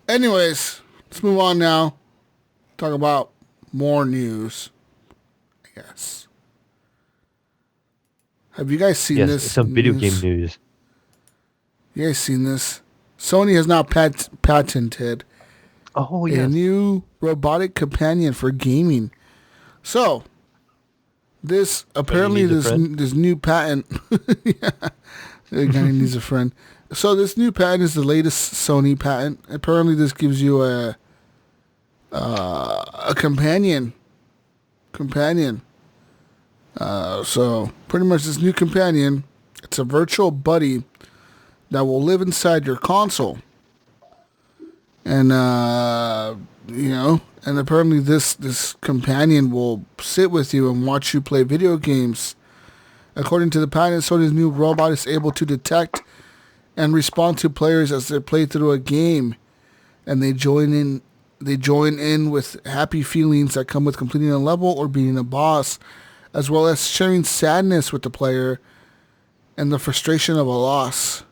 Anyways, let's move on now. Talk about more news, I guess. Have you guys seen this? Some video game news. You guys seen this? Sony has now patented a new robotic companion for gaming. So, this apparently this new patent. Yeah, Gunny needs a friend. So this new patent is the latest Sony patent. Apparently, this gives you a companion. So pretty much this new companion, it's a virtual buddy that will live inside your console. And and apparently this companion will sit with you and watch you play video games. According to the patent, Sony's new robot is able to detect and respond to players as they play through a game, and they join in with happy feelings that come with completing a level or beating a boss, as well as sharing sadness with the player and the frustration of a loss.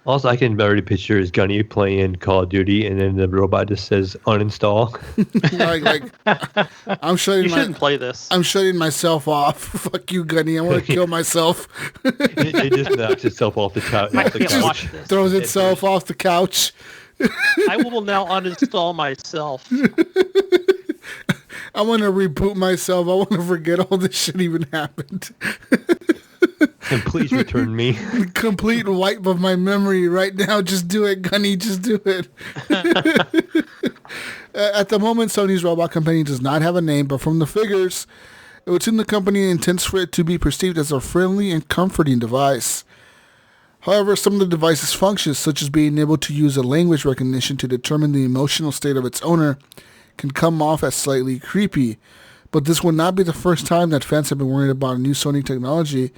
Also, I can already picture is Gunny playing Call of Duty, and then the robot just says uninstall. I'm shutting. You shouldn't play this. I'm shutting myself off. Fuck you, Gunny. I want to kill myself. it just knocks itself off the couch. I can't watch this. Throws itself off the couch. I will now uninstall myself. I want to reboot myself. I want to forget all this shit even happened. And please return me. Complete wipe of my memory right now. Just do it, Gunny. Just do it. At the moment, Sony's robot companion does not have a name, but from the figures, what's in the company intends for it to be perceived as a friendly and comforting device. However, some of the device's functions, such as being able to use a language recognition to determine the emotional state of its owner, can come off as slightly creepy. But this would not be the first time that fans have been worried about a new Sony technology,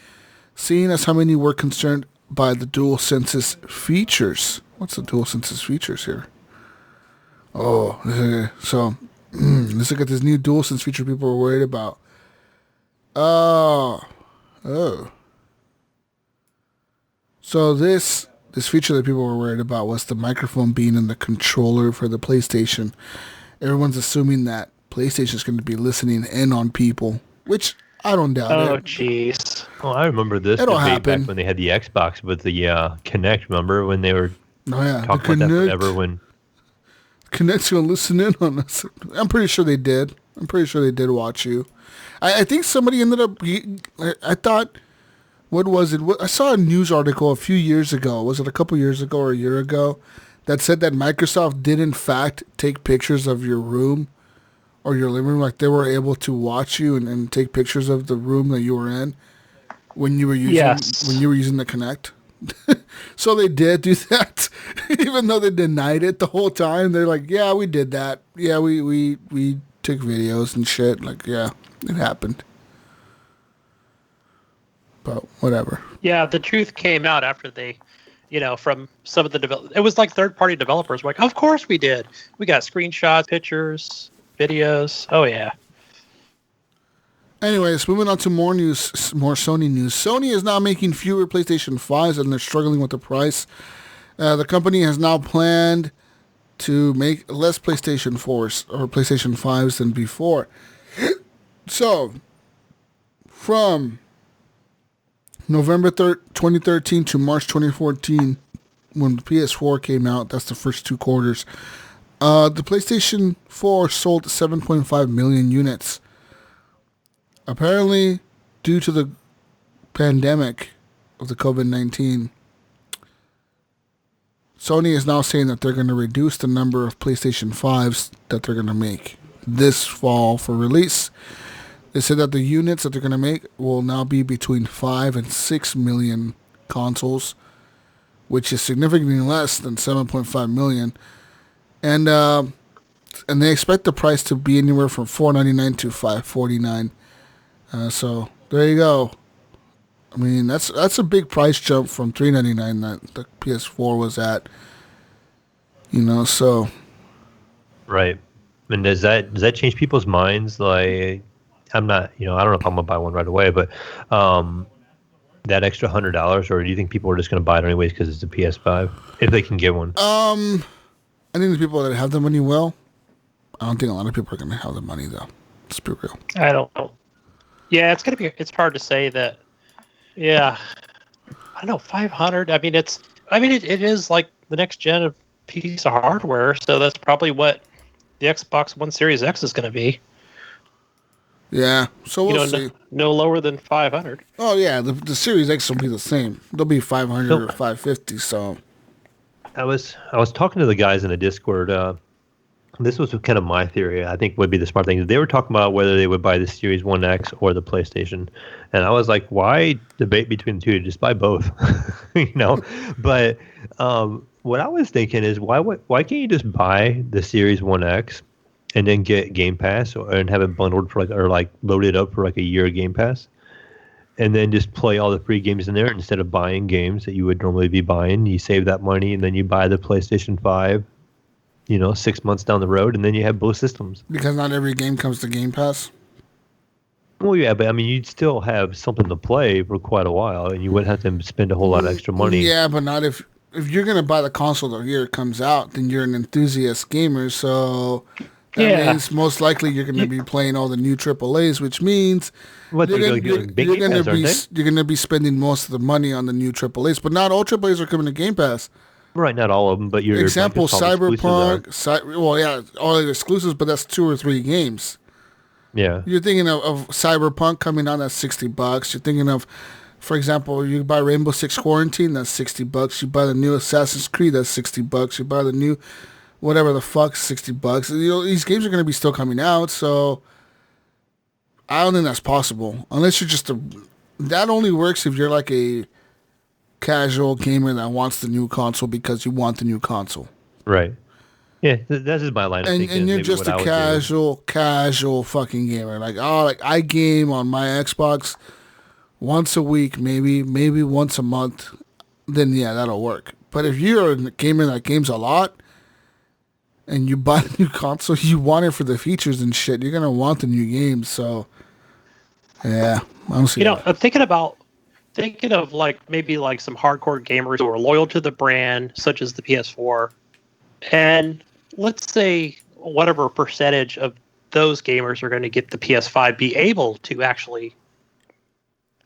seeing as how many were concerned by the DualSense's features. What's the DualSense's features here? So let's look at this new DualSense feature people were worried about. So this feature that people were worried about was the microphone being in the controller for the PlayStation. Everyone's assuming that PlayStation is going to be listening in on people, which I don't doubt it. Oh, jeez. Oh, I remember this It'll debate happen. back when they had the Xbox with the Kinect. Remember when they were talking about that forever? When Kinect's going to listen in on us. I'm pretty sure they did. I'm pretty sure they did watch you. I think somebody ended up... I thought... What was it? I saw a news article a few years ago. Was it a couple years ago or a year ago? That said that Microsoft did in fact take pictures of your room or your living room. Like they were able to watch you and take pictures of the room that you were in when you were using the Kinect. So they did do that, even though they denied it the whole time. They're like, "Yeah, we did that. Yeah, we took videos and shit. Like, yeah, it happened." But whatever. Yeah, the truth came out after they, from some of the it was like third-party developers were like, of course we did. We got screenshots, pictures, videos. Oh, yeah. Anyways, moving on to more news, more Sony news. Sony is now making fewer PlayStation 5s and they're struggling with the price. The company has now planned to make less PlayStation 4s or PlayStation 5s than before. So, from November 2013 to March 2014, when the PS4 came out, that's the first 2 quarters, the PlayStation 4 sold 7.5 million units. Apparently, due to the pandemic, of the COVID-19, Sony is now saying that they're going to reduce the number of PlayStation 5s that they're going to make this fall for release. They said that the units that they're going to make will now be between 5 and 6 million consoles, which is significantly less than 7.5 million. And they expect the price to be anywhere from $499 to $549. So there you go. I mean, that's a big price jump from $399 that the PS4 was at. So. Right. And does that change people's minds? Like, I'm not, I don't know if I'm gonna buy one right away, but that extra $100, or do you think people are just gonna buy it anyways because it's a PS5 if they can get one? I think the people that have the money will. I don't think a lot of people are gonna have the money though. Let's be real. I don't know. Yeah, it's hard to say that. Yeah, I don't know. 500. I mean, it is like the next gen of piece of hardware, so that's probably what the Xbox One Series X is going to be. Yeah, so we'll see. No lower than 500. Oh yeah, the Series X will be the same. They'll be 500 or 550. So I was talking to the guys in the Discord. This was kind of my theory. I think would be the smart thing. They were talking about whether they would buy the Series 1X or the PlayStation, and I was like, "Why debate between the two? Just buy both." But what I was thinking is, why can't you just buy the Series 1X and then get Game Pass and have it bundled for loaded up for like a year of Game Pass, and then just play all the free games in there instead of buying games that you would normally be buying. You save that money and then you buy the PlayStation 5. 6 months down the road, and then you have both systems. Because not every game comes to Game Pass? Well, yeah, but I mean, you'd still have something to play for quite a while, and you wouldn't have to spend a whole lot of extra money. Yeah, but not if you're going to buy the console the year it comes out, then you're an enthusiast gamer, so that means most likely you're going to be playing all the new AAAs, which means you're going to be spending most of the money on the new AAAs, but not all AAAs are coming to Game Pass. Right, not all of them, but your example, Cyberpunk, all the exclusives, but that's 2 or 3 games. Yeah. You're thinking of Cyberpunk coming out at $60. You're thinking of, for example, you buy Rainbow Six Quarantine, that's $60. You buy the new Assassin's Creed, that's $60. You buy the new whatever the fuck, $60. These games are going to be still coming out, so I don't think that's possible. Unless you're just that only works if you're like a casual gamer that wants the new console because you want the new console. Right. Yeah, that's just my line of thinking. And you're just a casual fucking gamer. Like, I game on my Xbox once a week, maybe once a month. Then yeah, that'll work. But if you're a gamer that games a lot and you buy a new console, you want it for the features and shit. You're gonna want the new games. So yeah, I don't see. I'm thinking of maybe some hardcore gamers who are loyal to the brand, such as the PS4, and let's say whatever percentage of those gamers are going to get the PS5, be able to actually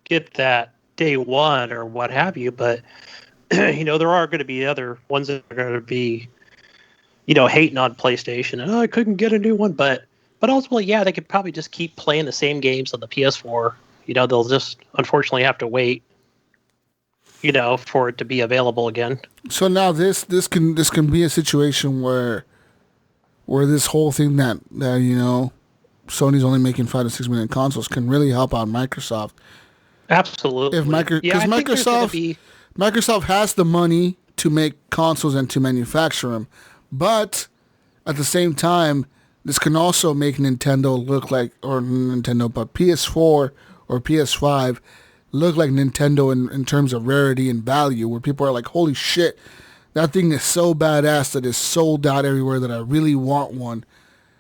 get that day one or what have you. But there are going to be other ones that are going to be hating on PlayStation and I couldn't get a new one, but ultimately, yeah, they could probably just keep playing the same games on the PS4. They'll just unfortunately have to wait, for it to be available again. So now this can be a situation where this whole thing that Sony's only making 5 to 6 million consoles can really help out Microsoft. Absolutely. Microsoft has the money to make consoles and to manufacture them, but at the same time, this can also make Nintendo but PS4 or PS5 look like Nintendo in terms of rarity and value, where people are like, holy shit, that thing is so badass that it's sold out everywhere that I really want one.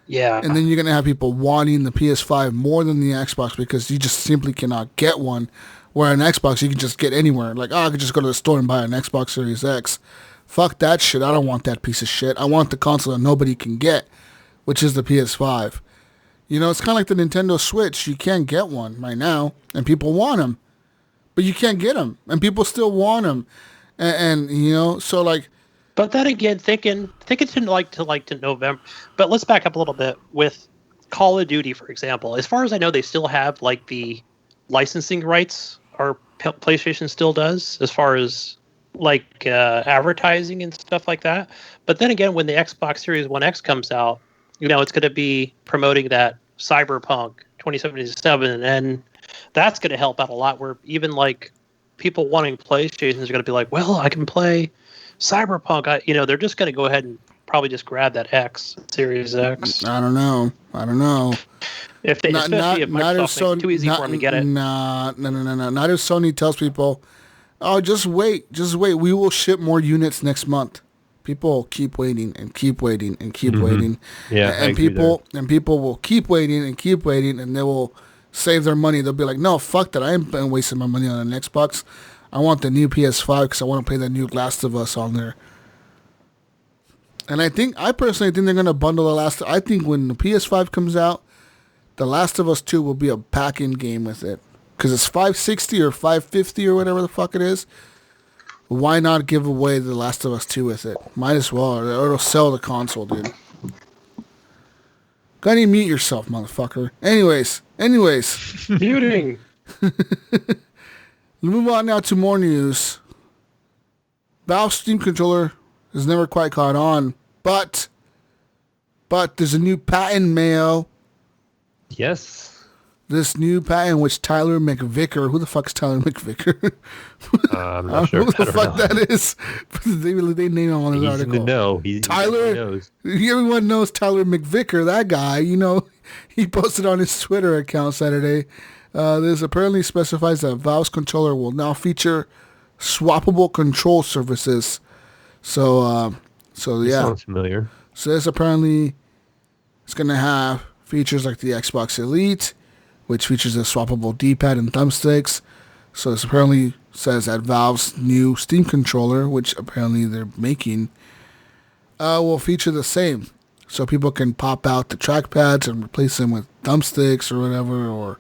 Yeah. And then you're going to have people wanting the PS5 more than the Xbox because you just simply cannot get one, where an Xbox you can just get anywhere. Like, I could just go to the store and buy an Xbox Series X. Fuck that shit. I don't want that piece of shit. I want the console that nobody can get, which is the PS5. It's kind of like the Nintendo Switch. You can't get one right now, and people want them. But you can't get them, and people still want them. And so like... But then again, thinking to November... But let's back up a little bit with Call of Duty, for example. As far as I know, they still have, the licensing rights PlayStation still does as far as like advertising and stuff like that. But then again, when the Xbox Series One X comes out, it's going to be promoting that Cyberpunk 2077, and that's going to help out a lot. Where even like people wanting PlayStations are going to be like, well, I can play Cyberpunk. They're just going to go ahead and probably just grab that Series X. I don't know. If they, especially if Microsoft makes it too easy for them to get it. No. Not if Sony tells people, oh, just wait. We will ship more units next month. People keep waiting and keep waiting and keep waiting. Yeah, and people will keep waiting and keep waiting, and they will save their money. They'll be like, no, fuck that. I ain't been wasting my money on an Xbox. I want the new PS5 because I want to play the new Last of Us on there. And I personally think they're going to bundle I think when the PS5 comes out, The Last of Us 2 will be a pack-in game with it. Because it's $560 or $550 or whatever the fuck it is. Why not give away The Last of Us 2 with it? Might as well, or it'll sell the console, dude. Gunny, mute yourself, motherfucker. Anyways. Muting. Move on now to more news. Valve Steam controller has never quite caught on, but there's a new patent, Mayo. Yes. This new patent, which Tyler McVicker, who the fuck is Tyler McVicker? I'm not sure. Who the fuck that is? they name him on his article. He's in the know. Tyler, knows. Everyone knows Tyler McVicker, that guy. He posted on his Twitter account Saturday. This apparently specifies that Valve's controller will now feature swappable control surfaces. So yeah. Sounds familiar. So this apparently is going to have features like the Xbox Elite, which features a swappable D-pad and thumbsticks. So this apparently says that Valve's new Steam controller, which apparently they're making, will feature the same. So people can pop out the trackpads and replace them with thumbsticks or whatever,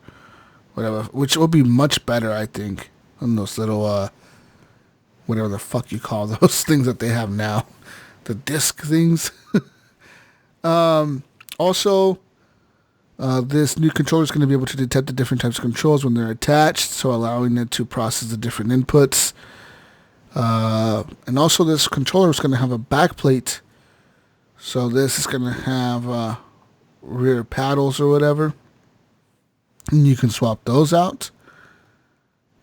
which will be much better, I think, than those little, whatever the fuck you call those things that they have now. The disc things. Also, this new controller is going to be able to detect the different types of controls when they're attached, so allowing it to process the different inputs. And also, this controller is going to have a backplate. So this is going to have rear paddles or whatever. And you can swap those out.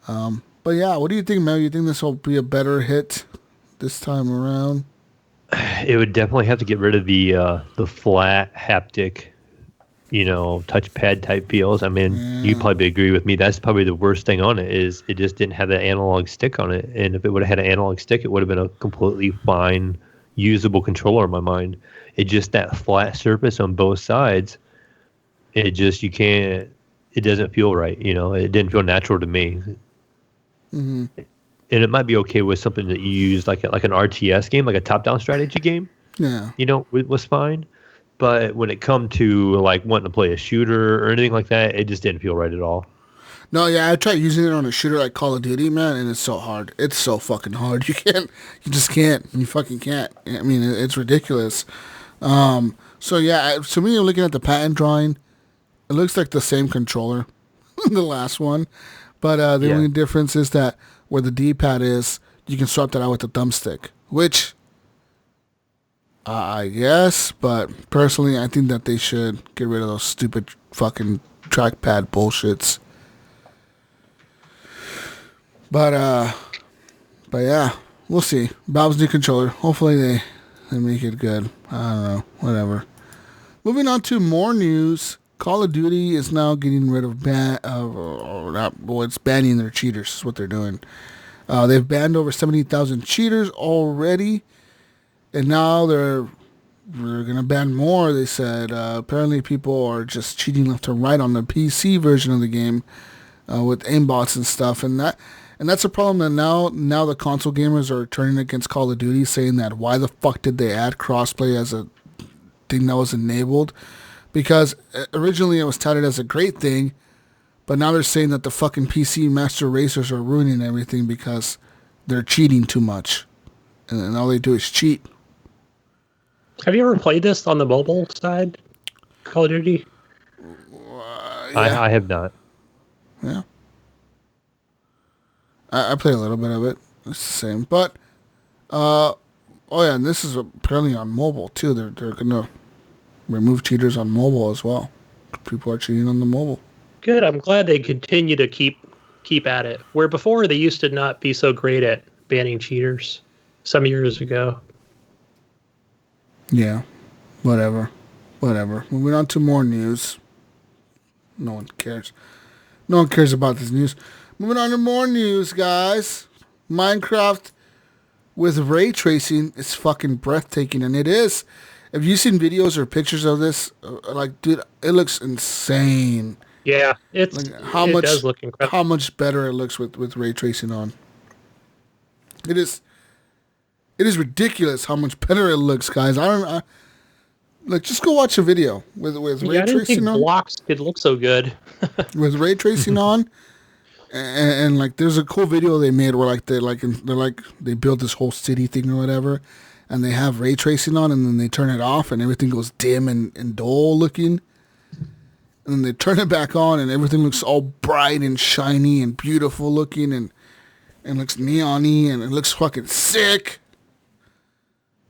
But yeah, what do you think, Mel? You think this will be a better hit this time around? It would definitely have to get rid of the flat haptic, touchpad type feels. I mean, you probably agree with me. That's probably the worst thing on it is it just didn't have that analog stick on it. And if it would have had an analog stick, it would have been a completely fine, usable controller in my mind. It just that flat surface on both sides. It doesn't feel right. It didn't feel natural to me. Mm-hmm. And it might be okay with something that you use like an RTS game, like a top-down strategy game. Yeah. It was fine. But when it come to like wanting to play a shooter or anything like that, it just didn't feel right at all. No, yeah, I tried using it on a shooter like Call of Duty, man, and it's so hard. It's so fucking hard. You just can't. You fucking can't. I mean, it's ridiculous. So yeah, to me, looking at the patent drawing, it looks like the same controller, the last one. But the only difference is that where the D-pad is, you can swap that out with the thumbstick, which I guess, but personally, I think that they should get rid of those stupid fucking trackpad bullshits. But yeah, we'll see. Valve's new controller. Hopefully they make it good. I don't know. Whatever. Moving on to more news. Call of Duty is now getting rid of it's banning their cheaters. Is what they're doing. They've banned over 70,000 cheaters already, and now they're gonna ban more. They said apparently people are just cheating left and right on the PC version of the game with aimbots and stuff, and that's a problem. That now the console gamers are turning against Call of Duty, saying that why the fuck did they add crossplay as a thing that was enabled? Because originally it was touted as a great thing, but now they're saying that the fucking PC master racers are ruining everything because they're cheating too much. And all they do is cheat. Have you ever played this on the mobile side? Call of Duty? Yeah. I have not. Yeah. I play a little bit of it. It's the same. But, oh yeah, and this is apparently on mobile too. They're going to remove cheaters on mobile as well. People are cheating on the mobile. Good. I'm glad they continue to keep at it. Where before they used to not be so great at banning cheaters some years ago. Yeah. Whatever. Moving on to more news. No one cares. No one cares about this news. Moving on to more news, guys. Minecraft with ray tracing is fucking breathtaking, and it is. Have you seen videos or pictures of this? Dude, it looks insane. Yeah, it does look incredible. How much better it looks with ray tracing on. It is ridiculous how much better it looks, guys. Just go watch a video with ray tracing on. I didn't think blocks could look so good. With ray tracing on, and there's a cool video they made where they build this whole city thing or whatever, and they have ray tracing on, and then they turn it off, and everything goes dim and dull looking, and then they turn it back on, and everything looks all bright and shiny and beautiful looking, and looks neon-y, and it looks fucking sick.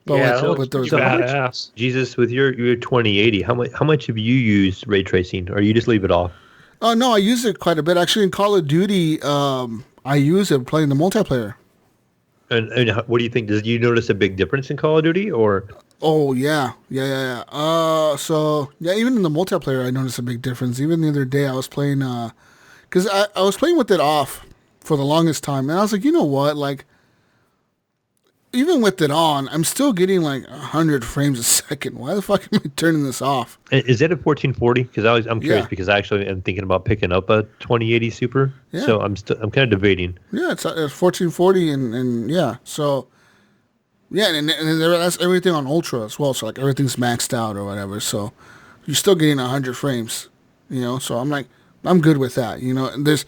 But badass. Jesus, with your 2080, how much have you used ray tracing, or you just leave it off? Oh no, I use it quite a bit. Actually, in Call of Duty, I use it playing the multiplayer. And what do you think? Did you notice a big difference in Call of Duty, or? Oh yeah. So yeah, even in the multiplayer, I noticed a big difference. Even the other day, I was playing, because I was playing with it off for the longest time, and I was like, you know what, even with it on, I'm still getting 100 frames a second. Why the fuck am I turning this off? Is it a 1440? Because I'm curious, because I actually am thinking about picking up a 2080 Super. Yeah. So I'm kind of debating. Yeah, it's 1440 and yeah. So yeah, and that's everything on Ultra as well. So everything's maxed out or whatever. So you're still getting 100 frames. So I'm good with that. And there's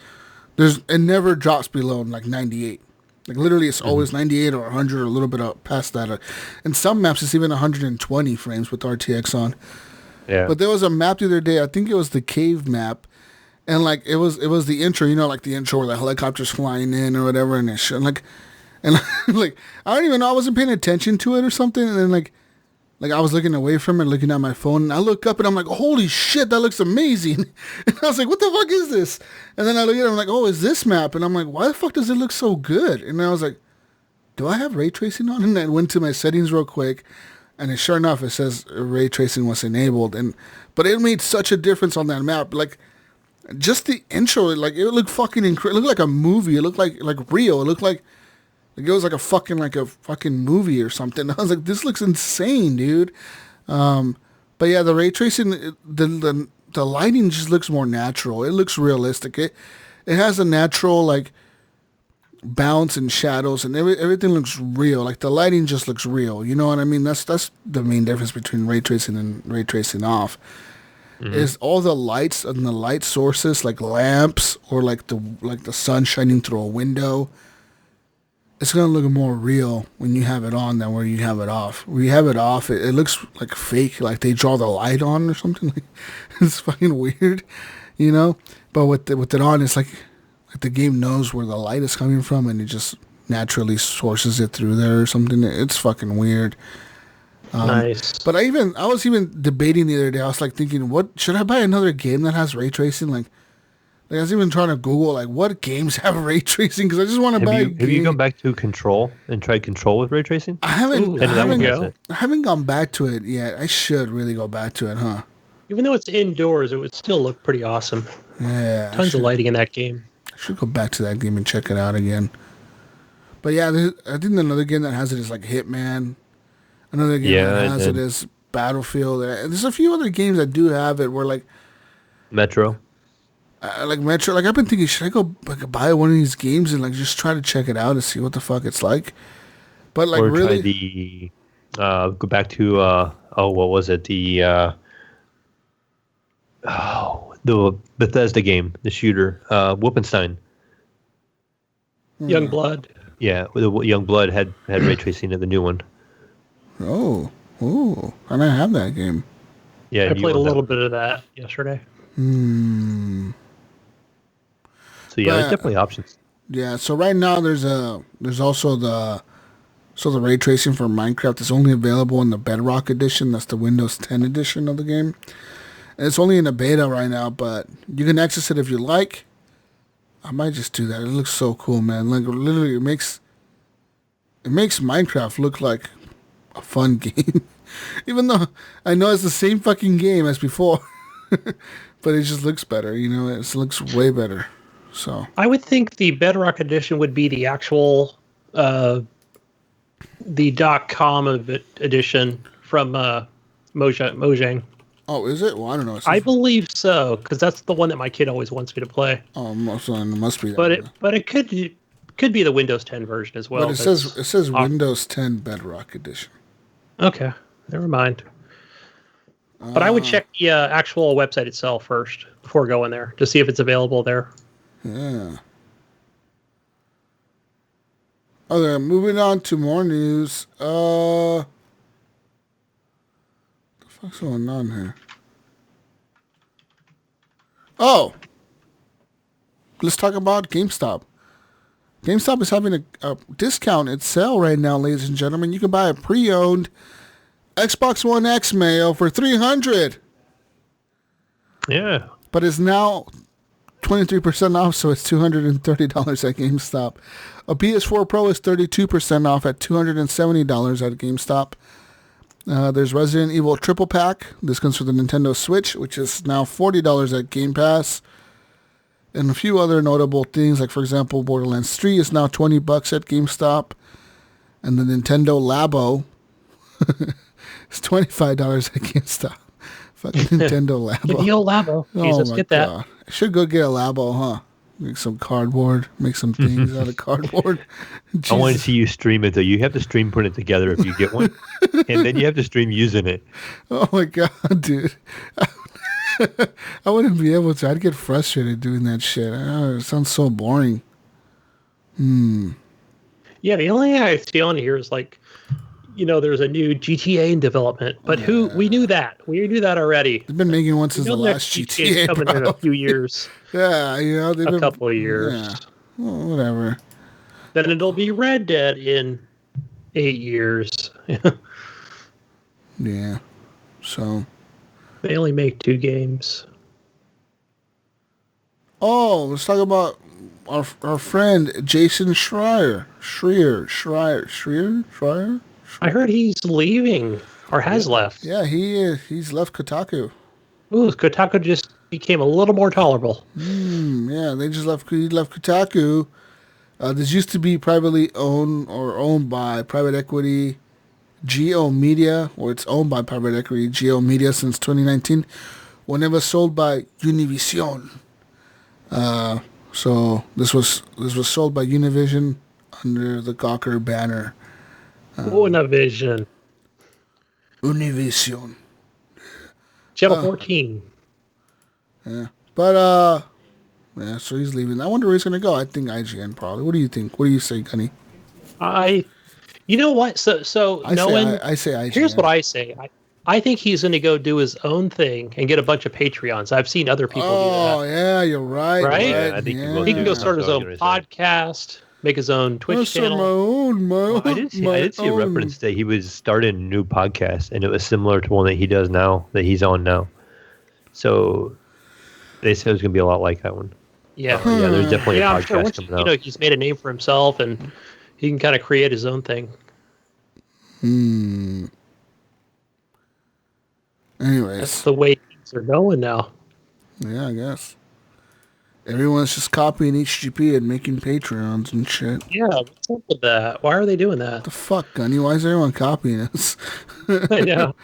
it never drops below 98. Literally, it's always 98 or 100 or a little bit up past that. And some maps, it's even 120 frames with RTX on. Yeah. But there was a map the other day, I think it was the cave map, and it was the intro, the intro where the helicopter's flying in or whatever, and it's I don't even know, I wasn't paying attention to it or something, and then I was looking away from it, looking at my phone, and I look up and I'm like, holy shit, that looks amazing. And I was like, what the fuck is this? And then I look at it, I'm like, oh, is this map? And I'm like, why the fuck does it look so good? And I was like, do I have ray tracing on? And I went to my settings real quick, and sure enough, it says ray tracing was enabled. But it made such a difference on that map. Just the intro, it looked fucking incredible. It looked like a movie. It looked like real. It looked like it was a fucking movie or something. I was like, this looks insane, dude. But yeah, the ray tracing, the lighting just looks more natural. It looks realistic. It has a natural bounce and shadows, and everything looks real. The lighting just looks real. You know what I mean? That's the main difference between ray tracing and ray tracing off. Mm-hmm. Is all the lights and the light sources lamps or the sun shining through a window. It's going to look more real when you have it on than where you have it off. Where you have it off, it looks fake, they draw the light on or something. It's fucking weird, But with it on, it's the game knows where the light is coming from, and it just naturally sources it through there or something. It's fucking weird. Nice. But I was even debating the other day. I was thinking, what should I buy another game that has ray tracing? I was even trying to Google what games have ray tracing, because I just want to buy. Have you gone back to Control and tried Control with ray tracing? I haven't gone back to it yet. I should really go back to it, huh? Even though it's indoors, it would still look pretty awesome. Yeah, tons of lighting in that game. I should go back to that game and check it out again. But yeah, I think another game that has it is Hitman. Another game that has it is Battlefield. There's a few other games that do have it where Metro. Metro, I've been thinking, should I go buy one of these games and just try to check it out and see what the fuck it's like? But or really, try go back to what was it? The Bethesda game, the shooter, Wolfenstein. Youngblood. Yeah, the Youngblood had ray tracing in the new one. Oh, I don't have that game. Yeah, I played a little bit of that yesterday. So yeah, there's definitely options. Yeah. So right now there's also the ray tracing for Minecraft is only available in the Bedrock edition. That's the Windows 10 edition of the game. And it's only in a beta right now, but you can access it if you like. I might just do that. It looks so cool, man. Like literally, it makes Minecraft look like a fun game, even though I know it's the same fucking game as before, but it just looks better. You know, it looks way better. So I would think the Bedrock edition would be the actual the .com edition from Mojang. oh, is it? Well, I don't know. I believe so, because that's the one that my kid always wants me to play. Oh, it must be that. But it could be the Windows 10 version as well. But it says Windows 10 Bedrock edition. Okay, never mind. But I would check the actual website itself first before going there to see if it's available there. Yeah. Okay, moving on to more news. What the fuck's going on here? Oh! Let's talk about GameStop. GameStop is having a discounted sale right now, ladies and gentlemen. You can buy a pre-owned Xbox One X Mayo for $300. Yeah. But it's now 23% off, so it's $230 at GameStop. A PS4 Pro is 32% off at $270 at GameStop. There's Resident Evil Triple Pack. This comes for the Nintendo Switch, which is now $40 at Game Pass. And a few other notable things, like, for example, Borderlands 3 is now $20 at GameStop. And the Nintendo Labo is $25 at GameStop. Fucking Nintendo Labo. Give me a Labo. Jesus, get that. God. I should go get a Labo, huh? Make some cardboard. Make some things out of cardboard. I want to see you stream it, though. You have to stream putting it together if you get one. And then you have to stream using it. Oh, my God, dude. I wouldn't be able to. I'd get frustrated doing that shit. It sounds so boring. Yeah, the only thing I see on here is like, there's a new GTA in development, but we knew that. We knew that already. They've been making one since the last GTA. Coming in a few years. Yeah, they've been, couple of years. Yeah, well, whatever. Then it'll be Red Dead in 8 years. Yeah. So. They only make 2 games. Oh, let's talk about our friend Jason Schreier. I heard he's leaving or has left. Yeah, he's left Kotaku. Ooh, Kotaku just became a little more tolerable. Yeah, he left Kotaku. This used to be privately owned by private equity Geo Media, or it's owned by private equity Geo Media since 2019, when it was sold by Univision. So this was sold by Univision under the Gawker banner. Univision. Channel 14. Yeah. But yeah, so he's leaving. I wonder where he's gonna go. I think IGN probably. What do you think? What do you say, Gunny? You know what? So I say IGN. Here's what I say. I think he's going to go do his own thing and get a bunch of Patreons. I've seen other people do that. Oh, yeah, you're right. Right? Yeah, I think he can go start his own podcast, make his own Twitch channel. My own. I did see a reference that he was starting a new podcast, and it was similar to one that he does now, that he's on now. So they said it was going to be a lot like that one. Yeah. Yeah, there's definitely a I'm podcast sure once, coming out. he's made a name for himself, and he can kind of create his own thing. Anyways. That's the way things are going now. Yeah, I guess. Everyone's just copying HGP and making Patreons and shit. Yeah, what's up with that? Why are they doing that? What the fuck, Gunny? Why is everyone copying us? I know.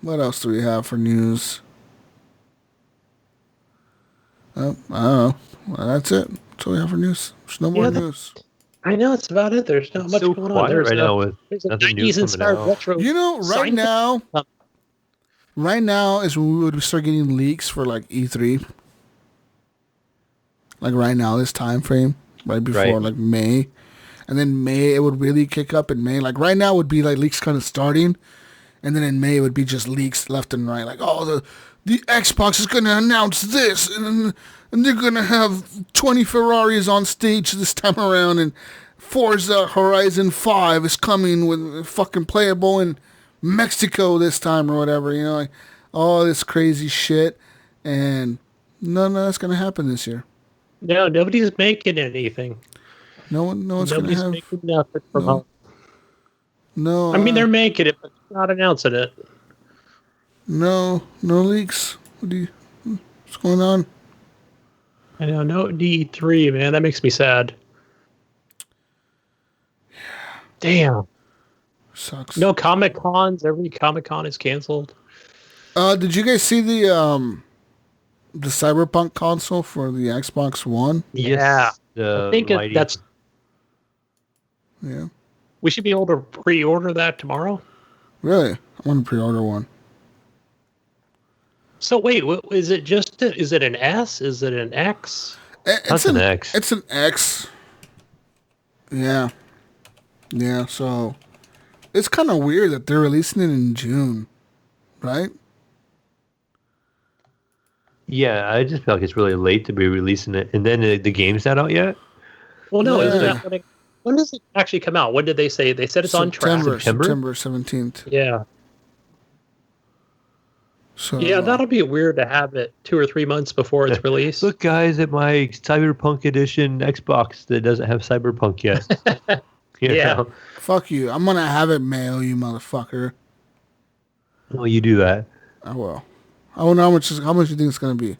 What else do we have for news? Oh, I don't know. Well, that's it. That's all we have for news. There's no more news. I know that's about it. There's not much so going on. quiet There's right now with there's a nothing new 90s inspired coming out. retro. Right now is when we would start getting leaks for like E3. Like right now, this time frame, right before like May. And then May, it would really kick up in May. Like right now would be like leaks kind of starting. And then in May, it would be just leaks left and right. Like, the Xbox is going to announce this, and they're going to have 20 Ferraris on stage this time around, and Forza Horizon 5 is coming with fucking playable in Mexico this time or whatever, like all this crazy shit, and none of that's going to happen this year. No, nobody's making anything. No one's going to have... Nobody's making nothing from home. No. I mean, they're making it, but not announcing it. No leaks. What's going on? I know, no D3, man. That makes me sad. Yeah. Damn. Sucks. No Comic Cons. Every Comic Con is canceled. Did you guys see the Cyberpunk console for the Xbox One? Yeah. I think that's... Yeah. We should be able to pre-order that tomorrow. Really? I want to pre-order one. So wait, is it is it an S? Is it an X? It's an X. It's an X. Yeah. Yeah, so it's kind of weird that they're releasing it in June, right? Yeah, I just feel like it's really late to be releasing it. And then the game's not out yet? Well, no. Yeah. When does it actually come out? What did they say? They said it's on track. September 17th. Yeah. So, yeah, that'll be weird to have it 2 or 3 months before it's released. Look, guys, at my Cyberpunk Edition Xbox that doesn't have Cyberpunk yet. Yeah. know? Fuck you. I'm going to have it, Mayo, you motherfucker. Well, you do that. I will. I don't know how much you think it's going to be.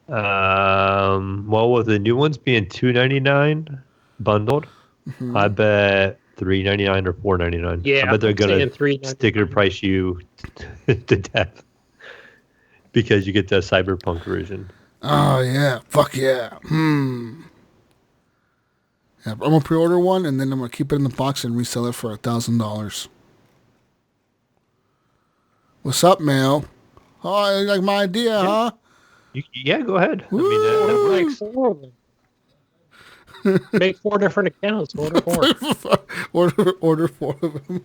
Well, with the new ones being $2.99 bundled, I bet $3.99 or $4.99. Yeah, I bet they're gonna $3.99. sticker price you to death because you get the Cyberpunk version. Oh yeah, fuck yeah. Yeah, I'm gonna pre-order one and then I'm gonna keep it in the box and resell it for $1,000. What's up, Mayo? Oh, you like my idea, huh? Yeah, go ahead. I mean, Make 4 of them. Make 4 different accounts. Order 4. order 4 of them.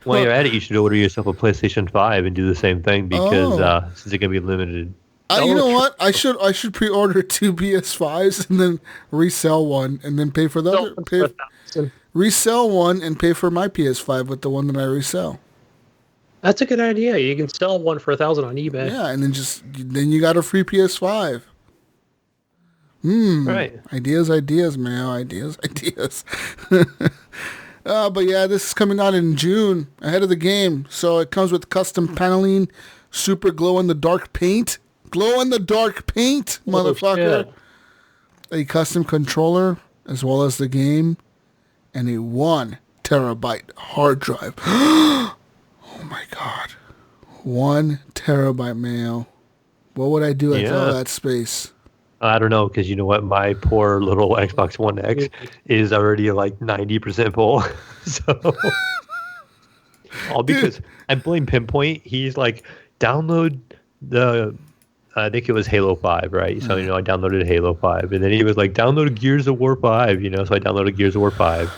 while you're at it, you should order yourself a PlayStation 5 and do the same thing because since it's gonna be limited. You know what? I should pre-order 2 PS5s and then resell one and then pay for the other. Resell one and pay for my PS5 with the one that I resell. That's a good idea. You can sell one for $1,000 on eBay. Yeah, and then you got a free PS5. Right. Ideas, man. Ideas. But yeah, this is coming out in June, ahead of the game. So it comes with custom paneling, super glow-in-the-dark paint. Glow-in-the-dark paint, motherfucker. Shit. A custom controller, as well as the game, and a 1 terabyte hard drive. Oh my God. 1 terabyte, Mayo. What would I do with all that space? I don't know, because you know what? My poor little Xbox One X is already like 90% full. So, all because I blame Pinpoint. He's like, download I think it was Halo 5, right? So, I downloaded Halo 5. And then he was like, download Gears of War 5, so I downloaded Gears of War 5.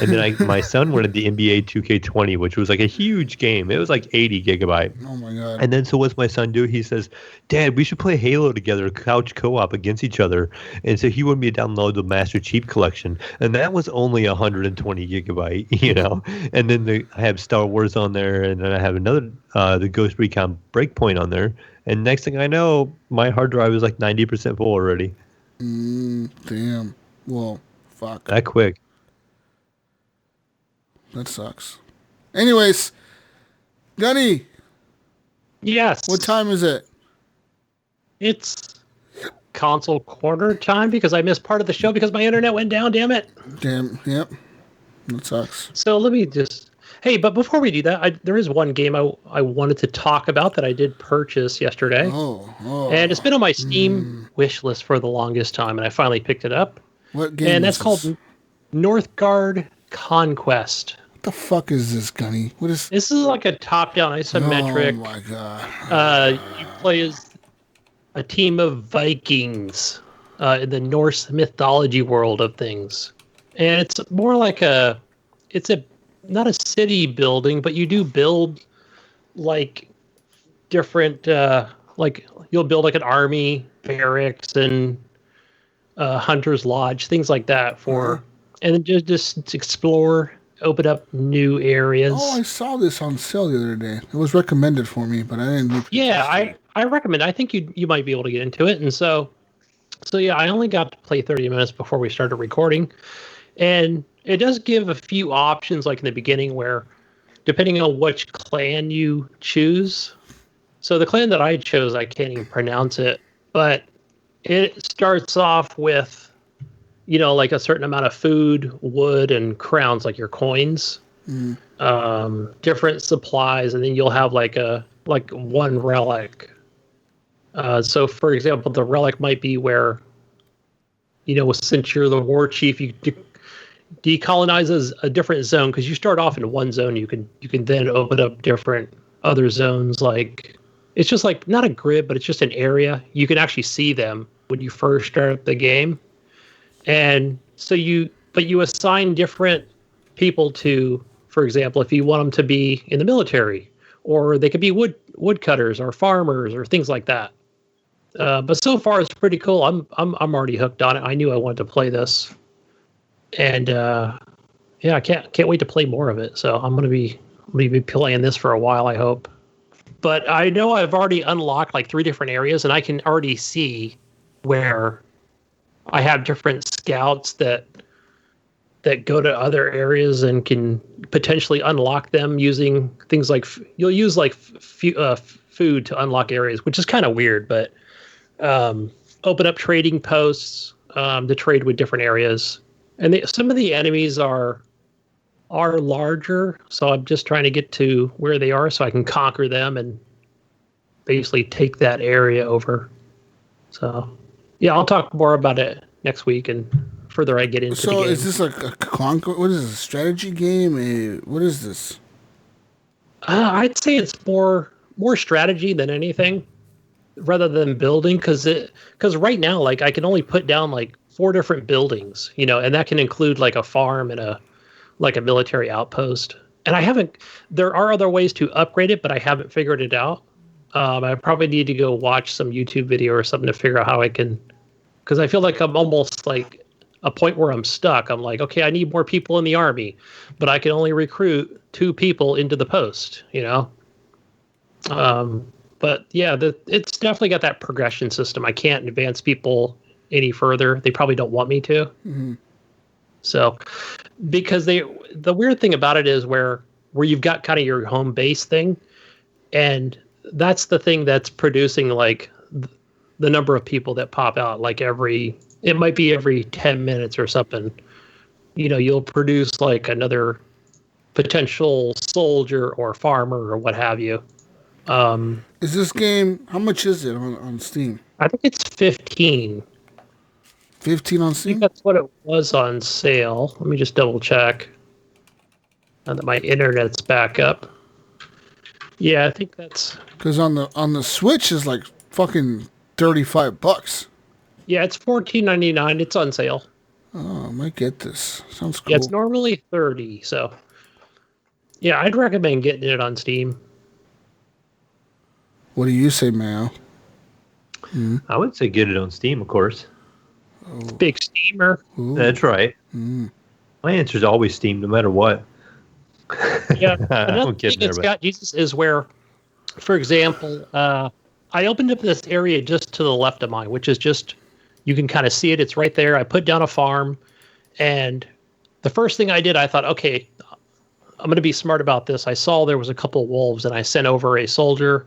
And then my son wanted the NBA 2K20, which was like a huge game. It was like 80 gigabyte. Oh my God. And then so what's my son do? He says, Dad, we should play Halo together, couch co-op against each other. And so he wanted me to download the Master Chief Collection. And that was only 120 gigabyte, And then I have Star Wars on there. And then I have another, the Ghost Recon Breakpoint on there. And next thing I know, my hard drive is like 90% full already. Damn. Well, fuck. That quick. That sucks. Anyways, Gunny. Yes. What time is it? It's console corner time because I missed part of the show because my internet went down, damn it. Damn, yep. That sucks. So let me just... Hey, but before we do that, there is one game I wanted to talk about that I did purchase yesterday. Oh. And it's been on my Steam wish list for the longest time, and I finally picked it up. What game And is that's called this? Northgard Conquest. What the fuck is this, Gunny? What is... This is like a top-down isometric. Oh my God. You play as a team of Vikings in the Norse mythology world of things. And it's more like not a city building, but you do build like different like you'll build like an army barracks and hunter's lodge, things like that for, and then just explore, open up new areas. Oh, I saw this on sale the other day. It was recommended for me, but I didn't. Yeah, I recommend. I think you might be able to get into it, and so yeah, I only got to play 30 minutes before we started recording, and it does give a few options, like in the beginning, where depending on which clan you choose. So the clan that I chose, I can't even pronounce it, but it starts off with, like a certain amount of food, wood, and crowns, like your coins, different supplies, and then you'll have like one relic. So, for example, the relic might be where, since you're the war chief, you decolonize a different zone, because you start off in one zone. You can then open up different other zones. Like, it's just like not a grid, but it's just an area. You can actually see them when you first start the game, and so you assign different people to, for example, if you want them to be in the military, or they could be woodcutters or farmers or things like that. But so far it's pretty cool. I'm already hooked on it. I knew I wanted to play this, and yeah, I can't wait to play more of it. So I'm gonna be playing this for a while, I hope. But I know I've already unlocked like 3 different areas, and I can already see where I have different scouts that go to other areas and can potentially unlock them using things like you'll use like food to unlock areas, which is kind of weird, but open up trading posts to trade with different areas. And some of the enemies are larger, so I'm just trying to get to where they are so I can conquer them and basically take that area over. So yeah, I'll talk more about it next week and further I get into the game. So is this like a conquer? What is this, a strategy game? What is this? I'd say it's more strategy than anything, rather than building, because right now, like, I can only put down like 4 different buildings, and that can include like a farm and a military outpost. And there are other ways to upgrade it, but I haven't figured it out. I probably need to go watch some YouTube video or something to figure out how I can, because I feel like I'm almost like a point where I'm stuck. I'm like, okay, I need more people in the army, but I can only recruit 2 people into the post, But yeah, it's definitely got that progression system. I can't advance people any further. They probably don't want me to. Mm-hmm. So, because the weird thing about it is where you've got kind of your home base thing, and that's the thing that's producing like the number of people that pop out. Like it might be every 10 minutes or something. You'll produce like another potential soldier or farmer or what have you. Is this game, how much is it on Steam? I think it's 15. 15 on I Steam? think that's what it was on sale. Let me just double check. Now that my internet's back up. Yeah, I think that's... Because on the Switch is like fucking $35. Yeah, it's $14.99. It's on sale. Oh, I might get this. Sounds cool. Yeah, it's normally $30, so... Yeah, I'd recommend getting it on Steam. What do you say, Mayo? I would say get it on Steam, of course. Oh. Big steamer. Ooh. That's right. My answer is always Steam, no matter what. Yeah, another thing that's got Jesus is where, for example, I opened up this area just to the left of mine, which is just, you can kind of see it. It's right there. I put down a farm, and the first thing I did, I thought, okay, I'm going to be smart about this. I saw there was a couple of wolves, and I sent over a soldier.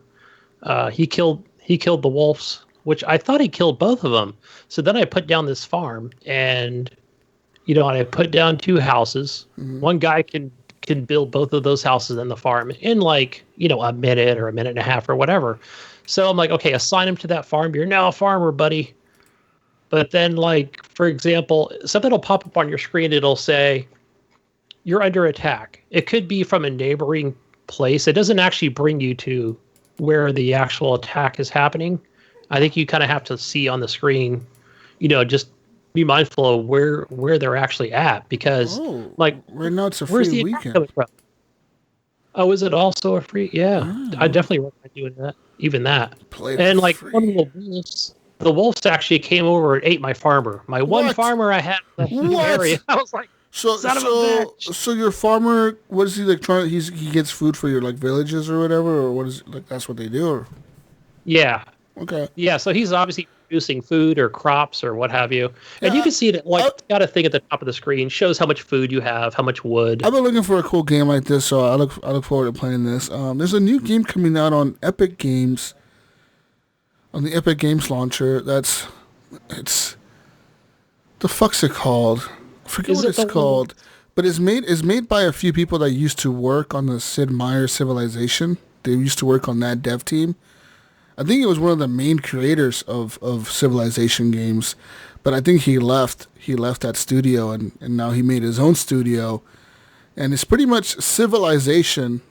He killed the wolves, which I thought he killed both of them. So then I put down this farm, and and I put down 2 houses. Mm-hmm. One guy can build both of those houses and the farm in like a minute or a minute and a half or whatever. So I'm like, okay, assign him to that farm. You're now a farmer, buddy. But then, like, for example, something will pop up on your screen. It'll say you're under attack. It could be from a neighboring place. It doesn't actually bring you to where the actual attack is happening. I think you kind of have to see on the screen, just be mindful of where they're actually at, because like right now it's a free weekend. Oh, is it also a free? Yeah, I definitely recommend doing that. even that. Played And for like free. one of the wolves actually came over and ate my farmer. My one What? farmer I had in the What? area. I was like, son of a bitch. So your farmer, what is he like trying? He gets food for your like villages or whatever, or what is like that's what they do? Or Yeah. okay, Yeah, so he's obviously producing food or crops or what have you. And Yeah, you can see it like it's got a thing at the top of the screen, shows how much food you have, how much wood. I've been looking for a cool game like this, so I look forward to playing this. There's a new game coming out on Epic Games, on the Epic Games launcher. It's the fuck's it called? I forget Is what it it's the called, but it's made by a few people that used to work on the Sid Meier Civilization. They used to work on that dev team. I think it was one of the main creators of Civilization games, but I think he left that studio and now he made his own studio, and it's pretty much Civilization.